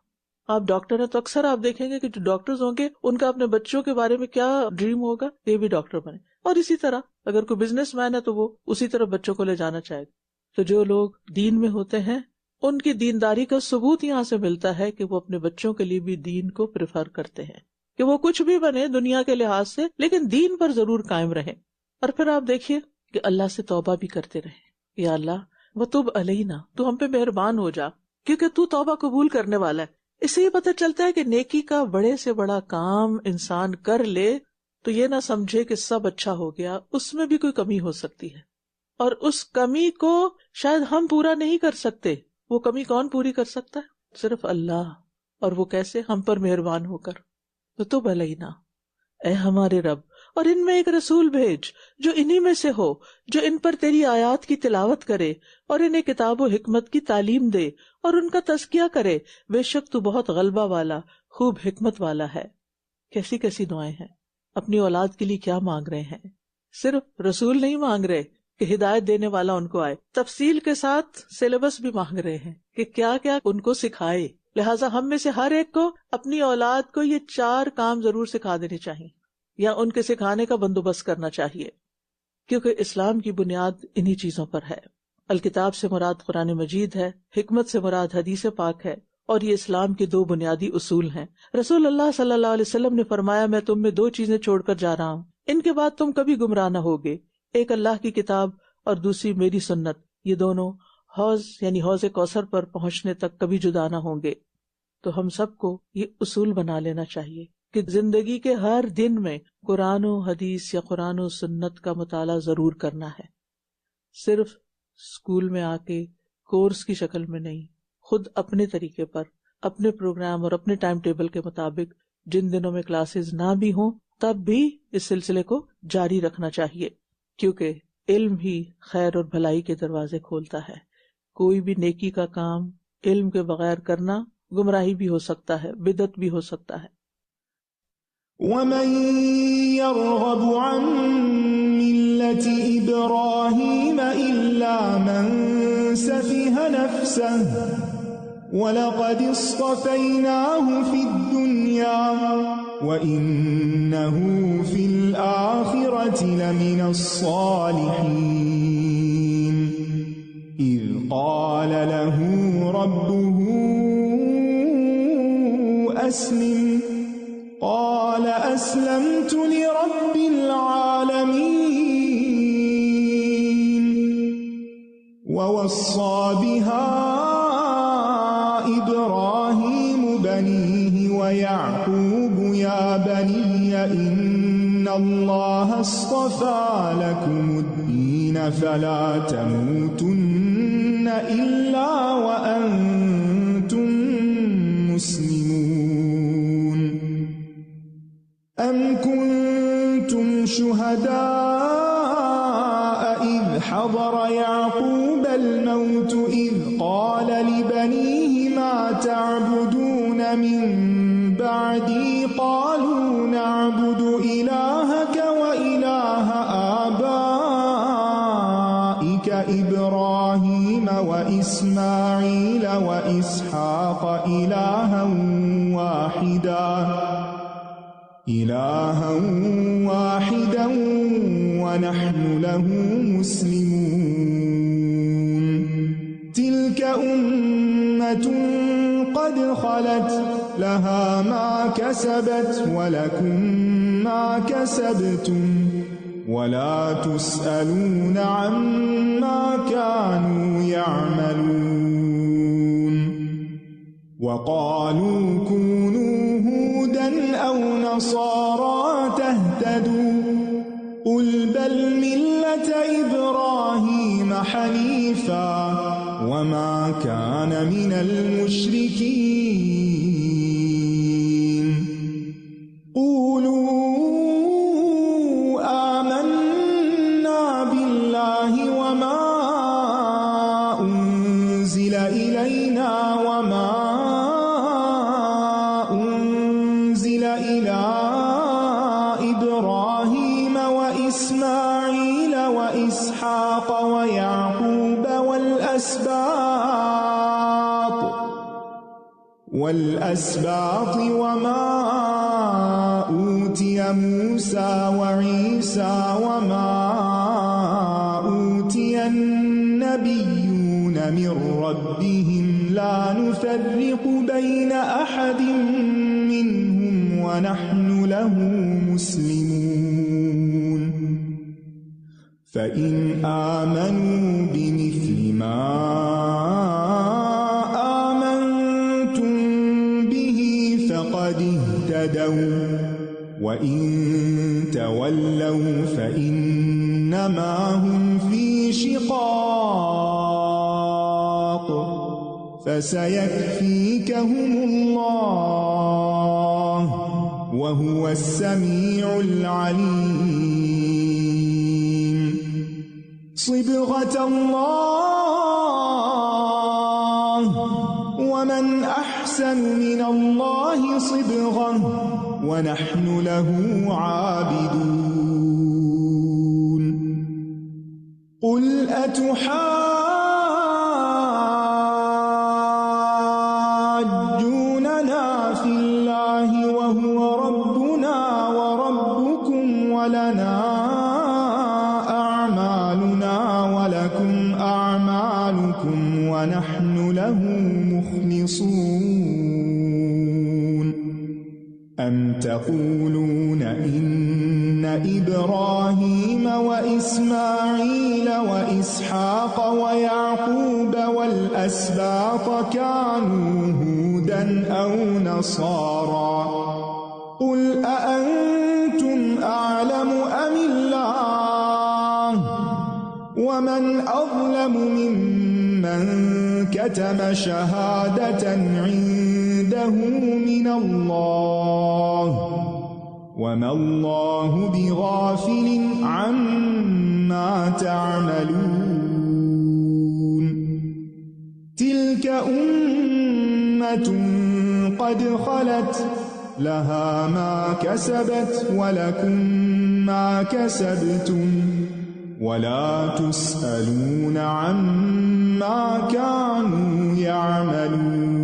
[SPEAKER 2] آپ ڈاکٹر ہیں تو اکثر آپ دیکھیں گے کہ جو ڈاکٹرز ہوں گے ان کا اپنے بچوں کے بارے میں کیا ڈریم ہوگا، یہ بھی ڈاکٹر بنے، اور اسی طرح اگر کوئی بزنس مین ہے تو وہ اسی طرح بچوں کو لے جانا چاہے گا۔ تو جو لوگ دین میں ہوتے ہیں ان کی دینداری کا ثبوت یہاں سے ملتا ہے کہ وہ اپنے بچوں کے لیے بھی دین کو پریفر کرتے ہیں، کہ وہ کچھ بھی بنے دنیا کے لحاظ سے لیکن دین پر ضرور قائم رہیں۔ اور پھر آپ دیکھیے کہ اللہ سے توبہ بھی کرتے رہیں، یا اللہ وتب علینا، تو ہم پہ مہربان ہو جا، کیونکہ تو توبہ قبول کرنے والا ہے۔ اس سے یہ پتہ چلتا ہے کہ نیکی کا بڑے سے بڑا کام انسان کر لے تو یہ نہ سمجھے کہ سب اچھا ہو گیا، اس میں بھی کوئی کمی ہو سکتی ہے، اور اس کمی کو شاید ہم پورا نہیں کر سکتے۔ وہ کمی کون پوری کر سکتا ہے؟ صرف اللہ، اور وہ کیسے؟ ہم پر مہربان ہو کر۔ تو بلینا، اے ہمارے رب، اور ان میں ایک رسول بھیج جو انہی میں سے ہو، جو ان پر تیری آیات کی تلاوت کرے اور انہیں کتاب و حکمت کی تعلیم دے اور ان کا تزکیہ کرے، بے شک تو بہت غلبہ والا، خوب حکمت والا ہے۔ کیسی کیسی دعائیں ہیں، اپنی اولاد کے لیے کیا مانگ رہے ہیں۔ صرف رسول نہیں مانگ رہے کہ ہدایت دینے والا ان کو آئے، تفصیل کے ساتھ سلیبس بھی مانگ رہے ہیں کہ کیا کیا ان کو سکھائے۔ لہٰذا ہم میں سے ہر ایک کو اپنی اولاد کو یہ 4 کام ضرور سکھا دینے چاہیے، یا ان کے سکھانے کا بندوبست کرنا چاہیے، کیونکہ اسلام کی بنیاد انہی چیزوں پر ہے۔ الکتاب سے مراد قرآن مجید ہے، حکمت سے مراد حدیث پاک ہے، اور یہ اسلام کے 2 بنیادی اصول ہیں۔ رسول اللہ صلی اللہ علیہ وسلم نے فرمایا، میں تم میں 2 چیزیں چھوڑ کر جا رہا ہوں، ان کے بعد تم کبھی گمراہ نہ ہوگے، ایک اللہ کی کتاب اور دوسری میری سنت، یہ دونوں حوض یعنی حوض کوثر پر پہنچنے تک کبھی جدا نہ ہوں گے۔ تو ہم سب کو یہ اصول بنا لینا چاہیے کہ زندگی کے ہر دن میں قرآن و حدیث یا قرآن و سنت کا مطالعہ ضرور کرنا ہے، صرف اسکول میں آ کے کورس کی شکل میں نہیں، خود اپنے طریقے پر، اپنے پروگرام اور اپنے ٹائم ٹیبل کے مطابق، جن دنوں میں کلاسز نہ بھی ہوں تب بھی اس سلسلے کو جاری رکھنا چاہیے، کیونکہ علم ہی خیر اور بھلائی کے دروازے کھولتا ہے۔ کوئی بھی نیکی کا کام علم کے بغیر کرنا گمراہی بھی ہو سکتا ہے، بدعت بھی ہو سکتا ہے۔
[SPEAKER 3] وَمَن يَرْغَبُ عَن مِّلَّةِ إِبْرَاهِيمَ إِلَّا مَن سَفِهَ نَفْسَهُ وَلَقَدِ اصْطَفَيْنَاهُ فِي الدُّنْيَا وَإِنَّهُ فِي الْآخِرَةِ لَمِنَ الصَّالِحِينَ إِذْ قَالَ لَهُ رَبُّهُ أَسْلِمْ قال أسلمت لرب العالمين ووصى بها إبراهيم بنيه ويعقوب يا بني إن الله اصطفى لكم الدين فلا تموتن إلا وأنتم مسلمون أَمْ كُنْتُمْ شُهَدَاءَ إِذْ حَضَرَ يَعْقُوبَ الْمَوْتُ إِذْ قَالَ لِبَنِيهِ مَا تَعْبُدُونَ مِنْ بَعْدِي قَالُوا نَعْبُدُ إِلَٰهَكَ وَإِلَٰهَ آبَائِكَ إِبْرَاهِيمَ وَإِسْمَاعِيلَ وَإِسْحَاقَ إِلَٰهًا واحدا ونحن له مسلمون تلك أمة قد خلت لها ما كسبت ولكم ما كسبتم ولا تسألون عما كانوا يعملون وقالوا كونوا هودا أو نصارى تهتدوا قل بل ملة حنيفا وما كان من المشركين قولوا آمنا بالله وما أنزل إلينا وما أنزل إلى إبراهيم وإسماعيل وإسحاق ويعقوب والأسباط وما أوتي موسى وعيسى وما أوتي النبيون من ربهم لا نفرق بين أحد منهم ونحن له مسلمون فإن آمنوا بمثل ما آمنتم به فقد اهتدوا وإن تولوا فإنما هم في شقاق فسيكفيكهم الله وهو السميع العليم صبغة الله ومن أحسن من الله صبغة ونحن له عابدون قل أتحاجوننا في الله وهو ربنا وربكم ولنا أعمالنا ولكم أعمالكم ونحن له مخلصون أم تقولون إن إبراهيم وإسماعيل وإسحاق ويعقوب والأسباط كانوا هودا أو نصارى قل أأنتم أعلم أم الله ومن أظلم ممن كتم شهادة عنده من الله وما الله بغافل عما تعملون تلك أمة قد خلت لها ما كسبت ولكم ما كسبتم ولا تسألون عما كانوا يعملون۔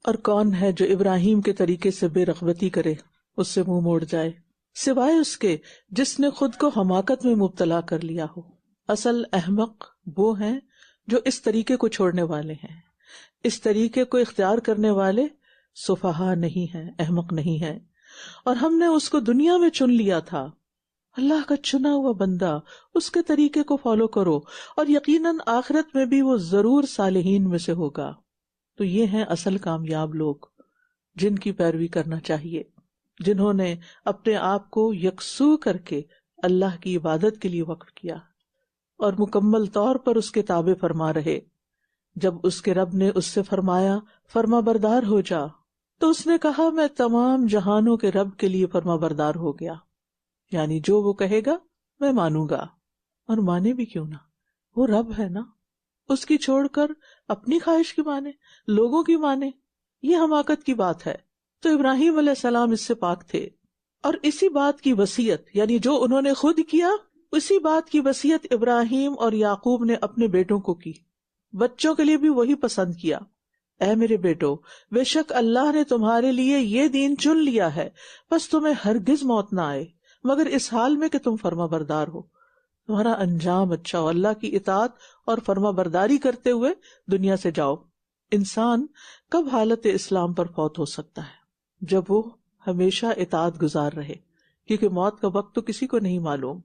[SPEAKER 2] اور کون ہے جو ابراہیم کے طریقے سے بے رغبتی کرے، اس سے منہ موڑ جائے، سوائے اس کے جس نے خود کو حماقت میں مبتلا کر لیا ہو۔ اصل احمق وہ ہیں جو اس طریقے کو چھوڑنے والے ہیں، اس طریقے کو اختیار کرنے والے سفہا نہیں ہیں، احمق نہیں ہیں۔ اور ہم نے اس کو دنیا میں چن لیا تھا، اللہ کا چنا ہوا بندہ، اس کے طریقے کو فالو کرو، اور یقیناً آخرت میں بھی وہ ضرور صالحین میں سے ہوگا۔ تو یہ ہیں اصل کامیاب لوگ جن کی پیروی کرنا چاہیے، جنہوں نے اپنے آپ کو یکسو کر کے اللہ کی عبادت کے لیے وقف کیا اور مکمل طور پر اس کے تابع فرما رہے۔ جب اس کے رب نے اس سے فرمایا فرما بردار ہو جا، تو اس نے کہا میں تمام جہانوں کے رب کے لیے فرما بردار ہو گیا، یعنی جو وہ کہے گا میں مانوں گا، اور مانے بھی کیوں نہ، وہ رب ہے نا، اس کی چھوڑ کر اپنی خواہش کی مانے، لوگوں کی مانے، یہ حماقت کی بات ہے۔ تو ابراہیم علیہ السلام اس سے پاک تھے، اور اسی بات کی وصیت، یعنی جو انہوں نے خود کیا، اسی بات کی وصیت ابراہیم اور یعقوب نے اپنے بیٹوں کو کی، بچوں کے لیے بھی وہی پسند کیا۔ اے میرے بیٹو، بے شک اللہ نے تمہارے لیے یہ دین چن لیا ہے، بس تمہیں ہرگز موت نہ آئے مگر اس حال میں کہ تم فرما بردار ہو، تمہارا انجام اچھا ہو، اللہ کی اطاعت اور فرما برداری کرتے ہوئے دنیا سے جاؤ۔ انسان کب حالت اسلام پر فوت ہو سکتا ہے؟ جب وہ ہمیشہ اطاعت گزار رہے، کیونکہ موت کا وقت تو کسی کو نہیں معلوم۔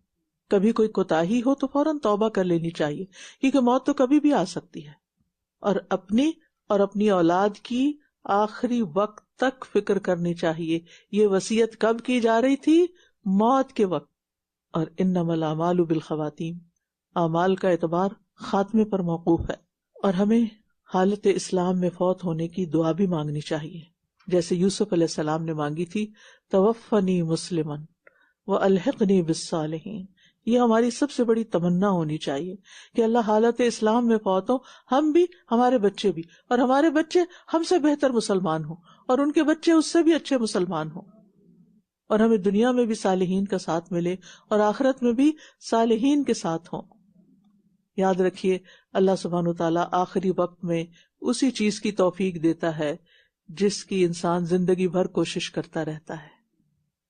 [SPEAKER 2] کبھی کوئی کوتاہی ہو تو فوراً توبہ کر لینی چاہیے، کیونکہ موت تو کبھی بھی آ سکتی ہے، اور اپنی اولاد کی آخری وقت تک فکر کرنی چاہیے۔ یہ وصیت کب کی جا رہی تھی؟ موت کے وقت۔ اور انما الاعمال بالخواتیم، اعمال کا اعتبار خاتمے پر موقوف ہے، اور ہمیں حالت اسلام میں فوت ہونے کی دعا بھی مانگنی چاہیے، جیسے یوسف علیہ السلام نے مانگی تھی، توفنی مسلمن والحقنی بالصالحین۔ یہ ہماری سب سے بڑی تمنا ہونی چاہیے کہ اللہ حالت اسلام میں فوت ہو، ہم بھی، ہمارے بچے بھی، اور ہمارے بچے ہم سے بہتر مسلمان ہوں، اور ان کے بچے اس سے بھی اچھے مسلمان ہوں، اور ہمیں دنیا میں بھی صالحین کا ساتھ ملے اور آخرت میں بھی صالحین کے ساتھ ہوں۔ یاد رکھیے، اللہ سبحانہ وتعالیٰ آخری وقت میں اسی چیز کی توفیق دیتا ہے جس کی انسان زندگی بھر کوشش کرتا رہتا ہے،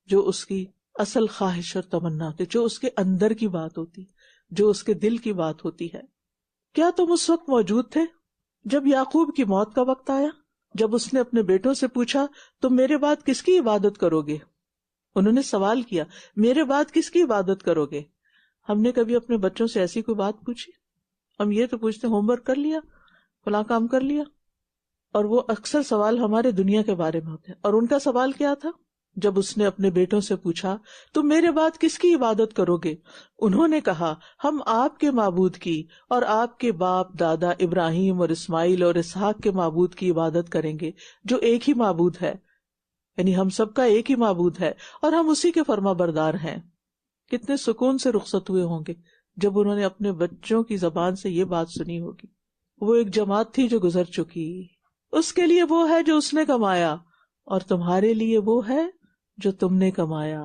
[SPEAKER 2] جو اس کی اصل خواہش اور تمنا ہوتی، جو اس کے اندر کی بات ہوتی، جو اس کے دل کی بات ہوتی ہے۔ کیا تم اس وقت موجود تھے جب یعقوب کی موت کا وقت آیا، جب اس نے اپنے بیٹوں سے پوچھا تم میرے بعد کس کی عبادت کرو گے؟ انہوں نے سوال کیا، میرے بعد کس کی عبادت کرو گے؟ ہم نے کبھی اپنے بچوں سے ایسی کوئی بات پوچھی؟ ہم یہ تو پوچھتے ہوم ورک کر لیا، فلاں کام کر لیا، اور وہ اکثر سوال ہمارے دنیا کے بارے میں ہوتے ہیں۔ اور ان کا سوال کیا تھا جب اس نے اپنے بیٹوں سے پوچھا تم میرے بعد کس کی عبادت کرو گے؟ انہوں نے کہا ہم آپ کے معبود کی اور آپ کے باپ دادا ابراہیم اور اسماعیل اور اسحاق کے معبود کی عبادت کریں گے جو ایک ہی معبود ہے، یعنی ہم سب کا ایک ہی معبود ہے اور ہم اسی کے فرما بردار ہیں۔ کتنے سکون سے رخصت ہوئے ہوں گے جب انہوں نے اپنے بچوں کی زبان سے یہ بات سنی ہوگی۔ وہ ایک جماعت تھی جو گزر چکی، اس کے لیے وہ ہے جو اس نے کمایا، اور تمہارے لیے وہ ہے جو تم نے کمایا۔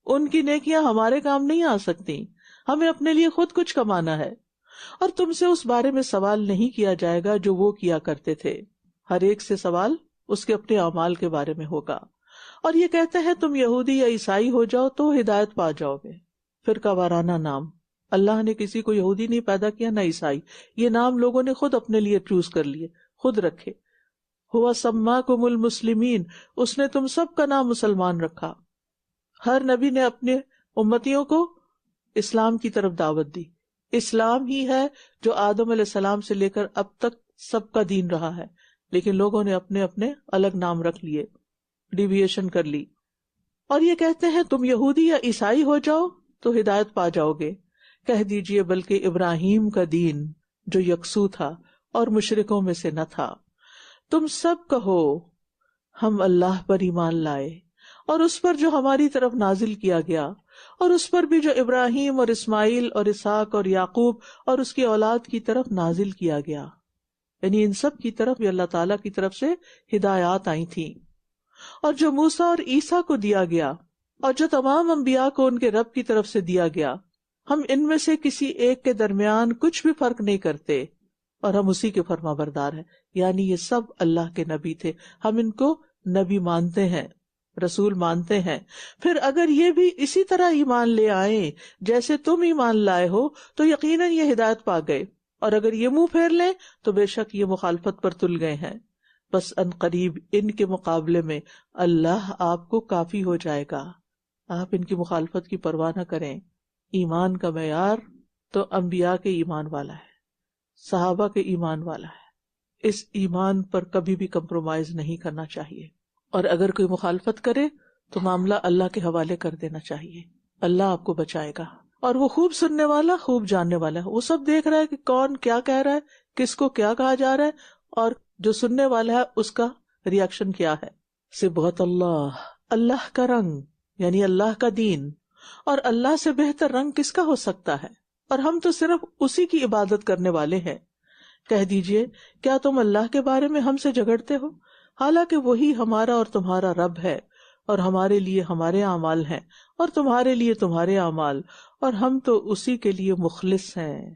[SPEAKER 2] ان کی نیکیاں ہمارے کام نہیں آ سکتی، ہمیں اپنے لیے خود کچھ کمانا ہے، اور تم سے اس بارے میں سوال نہیں کیا جائے گا جو وہ کیا کرتے تھے۔ ہر ایک سے سوال اس کے اپنے اعمال کے بارے میں ہوگا۔ اور یہ کہتے ہیں تم یہودی یا عیسائی ہو جاؤ تو ہدایت پا جاؤ گے۔ فرقہ وارانہ نام، اللہ نے کسی کو یہودی نہیں پیدا کیا نہ عیسائی، یہ نام لوگوں نے خود اپنے لیے چوز کر لیے، خود رکھے۔ ہوا سماکم المسلمین، اس نے تم سب کا نام مسلمان رکھا۔ ہر نبی نے اپنے امتیوں کو اسلام کی طرف دعوت دی۔ اسلام ہی ہے جو آدم علیہ السلام سے لے کر اب تک سب کا دین رہا ہے، لیکن لوگوں نے اپنے اپنے الگ نام رکھ لیے، ڈیویشن کر لی۔ اور یہ کہتے ہیں تم یہودی یا عیسائی ہو جاؤ تو ہدایت پا جاؤ گے۔ کہہ دیجئے بلکہ ابراہیم کا دین جو یکسو تھا اور مشرکوں میں سے نہ تھا۔ تم سب کہو ہم اللہ پر ایمان لائے اور اس پر جو ہماری طرف نازل کیا گیا، اور اس پر بھی جو ابراہیم اور اسماعیل اور اسحاق اور یعقوب اور اس کی اولاد کی طرف نازل کیا گیا، یعنی ان سب کی طرف بھی اللہ تعالیٰ کی طرف سے ہدایات آئی تھیں، اور جو موسیٰ اور عیسیٰ کو دیا گیا، اور جو تمام انبیاء کو ان کے رب کی طرف سے دیا گیا۔ ہم ان میں سے کسی ایک کے درمیان کچھ بھی فرق نہیں کرتے، اور ہم اسی کے فرما بردار ہیں۔ یعنی یہ سب اللہ کے نبی تھے، ہم ان کو نبی مانتے ہیں، رسول مانتے ہیں۔ پھر اگر یہ بھی اسی طرح ایمان لے آئیں جیسے تم ایمان لائے ہو تو یقیناً یہ ہدایت پا گئے، اور اگر یہ منہ پھیر لیں تو بے شک یہ مخالفت پر تل گئے ہیں۔ بس ان قریب ان کے مقابلے میں اللہ آپ کو کافی ہو جائے گا۔ آپ ان کی مخالفت کی پرواہ نہ کریں۔ ایمان کا معیار تو انبیاء کے ایمان والا ہے، صحابہ کے ایمان والا ہے۔ اس ایمان پر کبھی بھی کمپرومائز نہیں کرنا چاہیے، اور اگر کوئی مخالفت کرے تو معاملہ اللہ کے حوالے کر دینا چاہیے۔ اللہ آپ کو بچائے گا، اور وہ خوب سننے والا، خوب جاننے والا ہے۔ وہ سب دیکھ رہا ہے کہ کون کیا کہہ رہا ہے، کس کو کیا کہا جا رہا ہے، اور جو سننے والا ہے اس کا ری ایکشن کیا ہے۔ صبغۃ اللہ، اللہ کا رنگ، یعنی اللہ کا دین، اور اللہ سے بہتر رنگ کس کا ہو سکتا ہے؟ اور ہم تو صرف اسی کی عبادت کرنے والے ہیں۔ کہہ دیجئے کیا تم اللہ کے بارے میں ہم سے جھگڑتے ہو، حالانکہ وہی ہمارا اور تمہارا رب ہے، اور ہمارے لیے ہمارے اعمال ہیں اور تمہارے لیے تمہارے اعمال، اور ہم تو اسی کے لیے مخلص ہیں،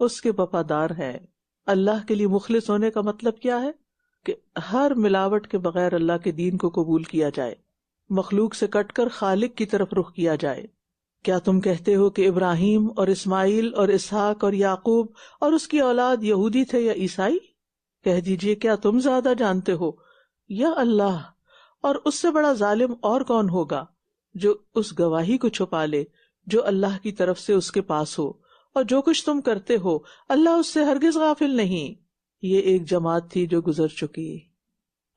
[SPEAKER 2] اس کے وفادار ہیں۔ اللہ کے لیے مخلص ہونے کا مطلب کیا ہے؟ کہ ہر ملاوٹ کے بغیر اللہ کے دین کو قبول کیا جائے، مخلوق سے کٹ کر خالق کی طرف رخ کیا جائے۔ کیا تم کہتے ہو کہ ابراہیم اور اسماعیل اور اسحاق اور یعقوب اور اس کی اولاد یہودی تھے یا عیسائی؟ کہہ دیجئے کیا تم زیادہ جانتے ہو یا اللہ؟ اور اس سے بڑا ظالم اور کون ہوگا جو اس گواہی کو چھپا لے جو اللہ کی طرف سے اس کے پاس ہو، اور جو کچھ تم کرتے ہو اللہ اس سے ہرگز غافل نہیں۔ یہ ایک جماعت تھی جو گزر چکی،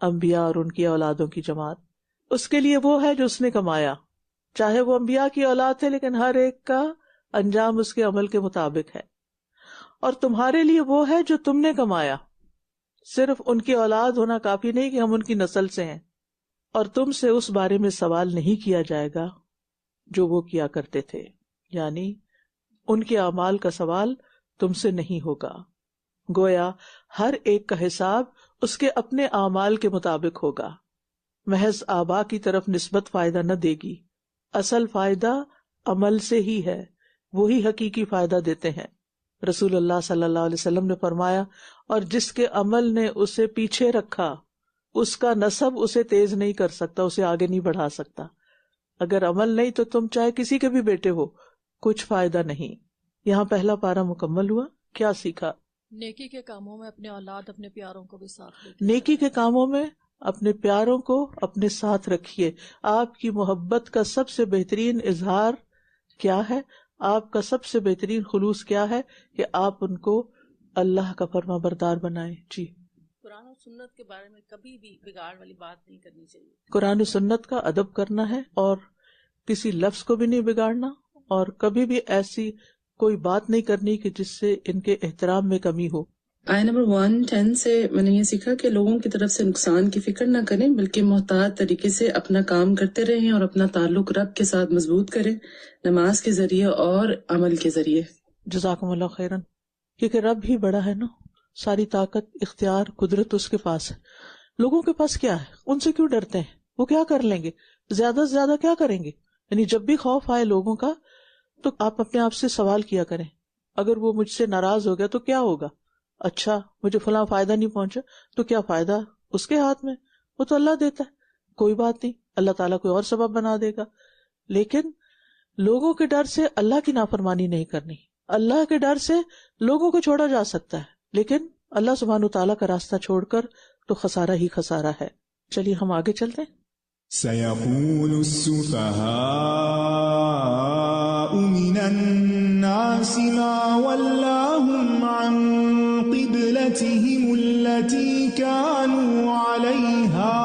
[SPEAKER 2] انبیاء اور ان کی اولادوں کی جماعت۔ اس کے لیے وہ ہے جو اس نے کمایا، چاہے وہ انبیاء کی اولاد تھے، لیکن ہر ایک کا انجام اس کے عمل کے مطابق ہے. اور تمہارے لیے وہ ہے جو تم نے کمایا. صرف ان کی اولاد ہونا کافی نہیں کہ ہم ان کی نسل سے ہیں. اور تم سے اس بارے میں سوال نہیں کیا جائے گا جو وہ کیا کرتے تھے، یعنی ان کے اعمال کا سوال تم سے نہیں ہوگا. گویا ہر ایک کا حساب اس کے اپنے اعمال کے مطابق ہوگا. محض آبا کی طرف نسبت فائدہ نہ دے گی. اصل فائدہ عمل سے ہی ہے، وہی حقیقی فائدہ دیتے ہیں. رسول اللہ صلی اللہ علیہ وسلم نے فرمایا، اور جس کے عمل نے اسے پیچھے رکھا اس کا نسب اسے تیز نہیں کر سکتا، اسے آگے نہیں بڑھا سکتا. اگر عمل نہیں تو تم چاہے کسی کے بھی بیٹے ہو، کچھ فائدہ نہیں. یہاں پہلا پارہ مکمل ہوا. کیا سیکھا؟
[SPEAKER 4] نیکی کے کاموں میں اپنے اولاد اپنے پیاروں کو بھی ساتھ لے کے
[SPEAKER 2] نیکی
[SPEAKER 4] چلنا
[SPEAKER 2] کے کاموں میں اپنے پیاروں کو اپنے ساتھ رکھیے. آپ کی محبت کا سب سے بہترین اظہار کیا ہے؟ آپ کا سب سے بہترین خلوص کیا ہے؟ کہ آپ ان کو اللہ کا فرما بردار بنائیں. جی،
[SPEAKER 5] قرآن و سنت کے بارے میں کبھی بھی بگاڑ والی بات نہیں کرنی چاہیے.
[SPEAKER 2] قرآن و سنت کا ادب کرنا ہے اور کسی لفظ کو بھی نہیں بگاڑنا، اور کبھی بھی ایسی کوئی بات نہیں کرنی کہ جس سے ان کے احترام میں کمی ہو.
[SPEAKER 6] آیت نمبر 110 سے میں نے یہ سیکھا کہ لوگوں کی طرف سے نقصان کی فکر نہ کریں، بلکہ محتاط طریقے سے اپنا کام کرتے رہیں اور اپنا تعلق رب کے ساتھ مضبوط کریں، نماز کے ذریعے اور عمل کے ذریعے.
[SPEAKER 2] جزاکم اللہ خیرن. کیونکہ رب ہی بڑا ہے نا، ساری طاقت، اختیار، قدرت اس کے پاس ہے. لوگوں کے پاس کیا ہے؟ ان سے کیوں ڈرتے ہیں؟ وہ کیا کر لیں گے؟ زیادہ سے زیادہ کیا کریں گے؟ یعنی جب بھی خوف آئے لوگوں کا تو آپ اپنے آپ سے سوال کیا کریں، اگر وہ مجھ سے ناراض ہو گیا تو کیا ہوگا؟ اچھا مجھے فلاں فائدہ نہیں پہنچا تو کیا فائدہ؟ اس کے ہاتھ میں، وہ تو اللہ دیتا ہے، کوئی بات نہیں، اللہ تعالیٰ کوئی اور سبب بنا دے گا. لیکن لوگوں کے ڈر سے اللہ کی نافرمانی نہیں کرنی. اللہ کے ڈر سے لوگوں کو چھوڑا جا سکتا ہے، لیکن اللہ سبحانہ وتعالیٰ کا راستہ چھوڑ کر تو خسارہ ہی خسارہ ہے. چلیے ہم آگے چلتے ہیں.
[SPEAKER 3] سيقول السفهاء من الناس ما ولاهم عن قبلتهم التي كانوا عليها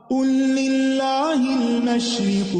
[SPEAKER 3] قل لله المشرق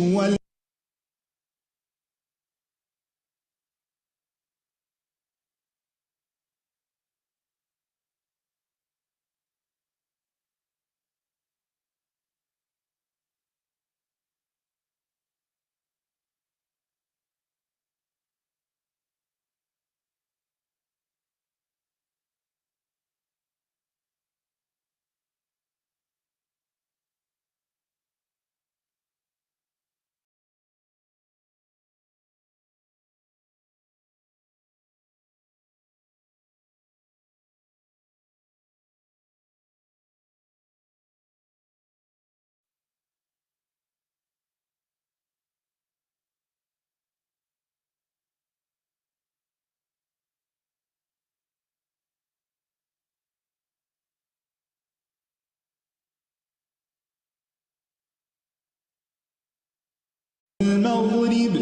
[SPEAKER 3] والمغرب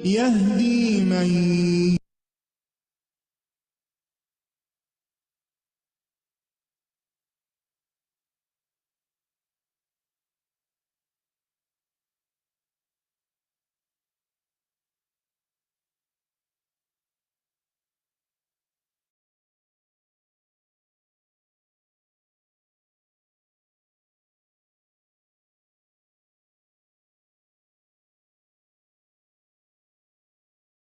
[SPEAKER 3] يهدي من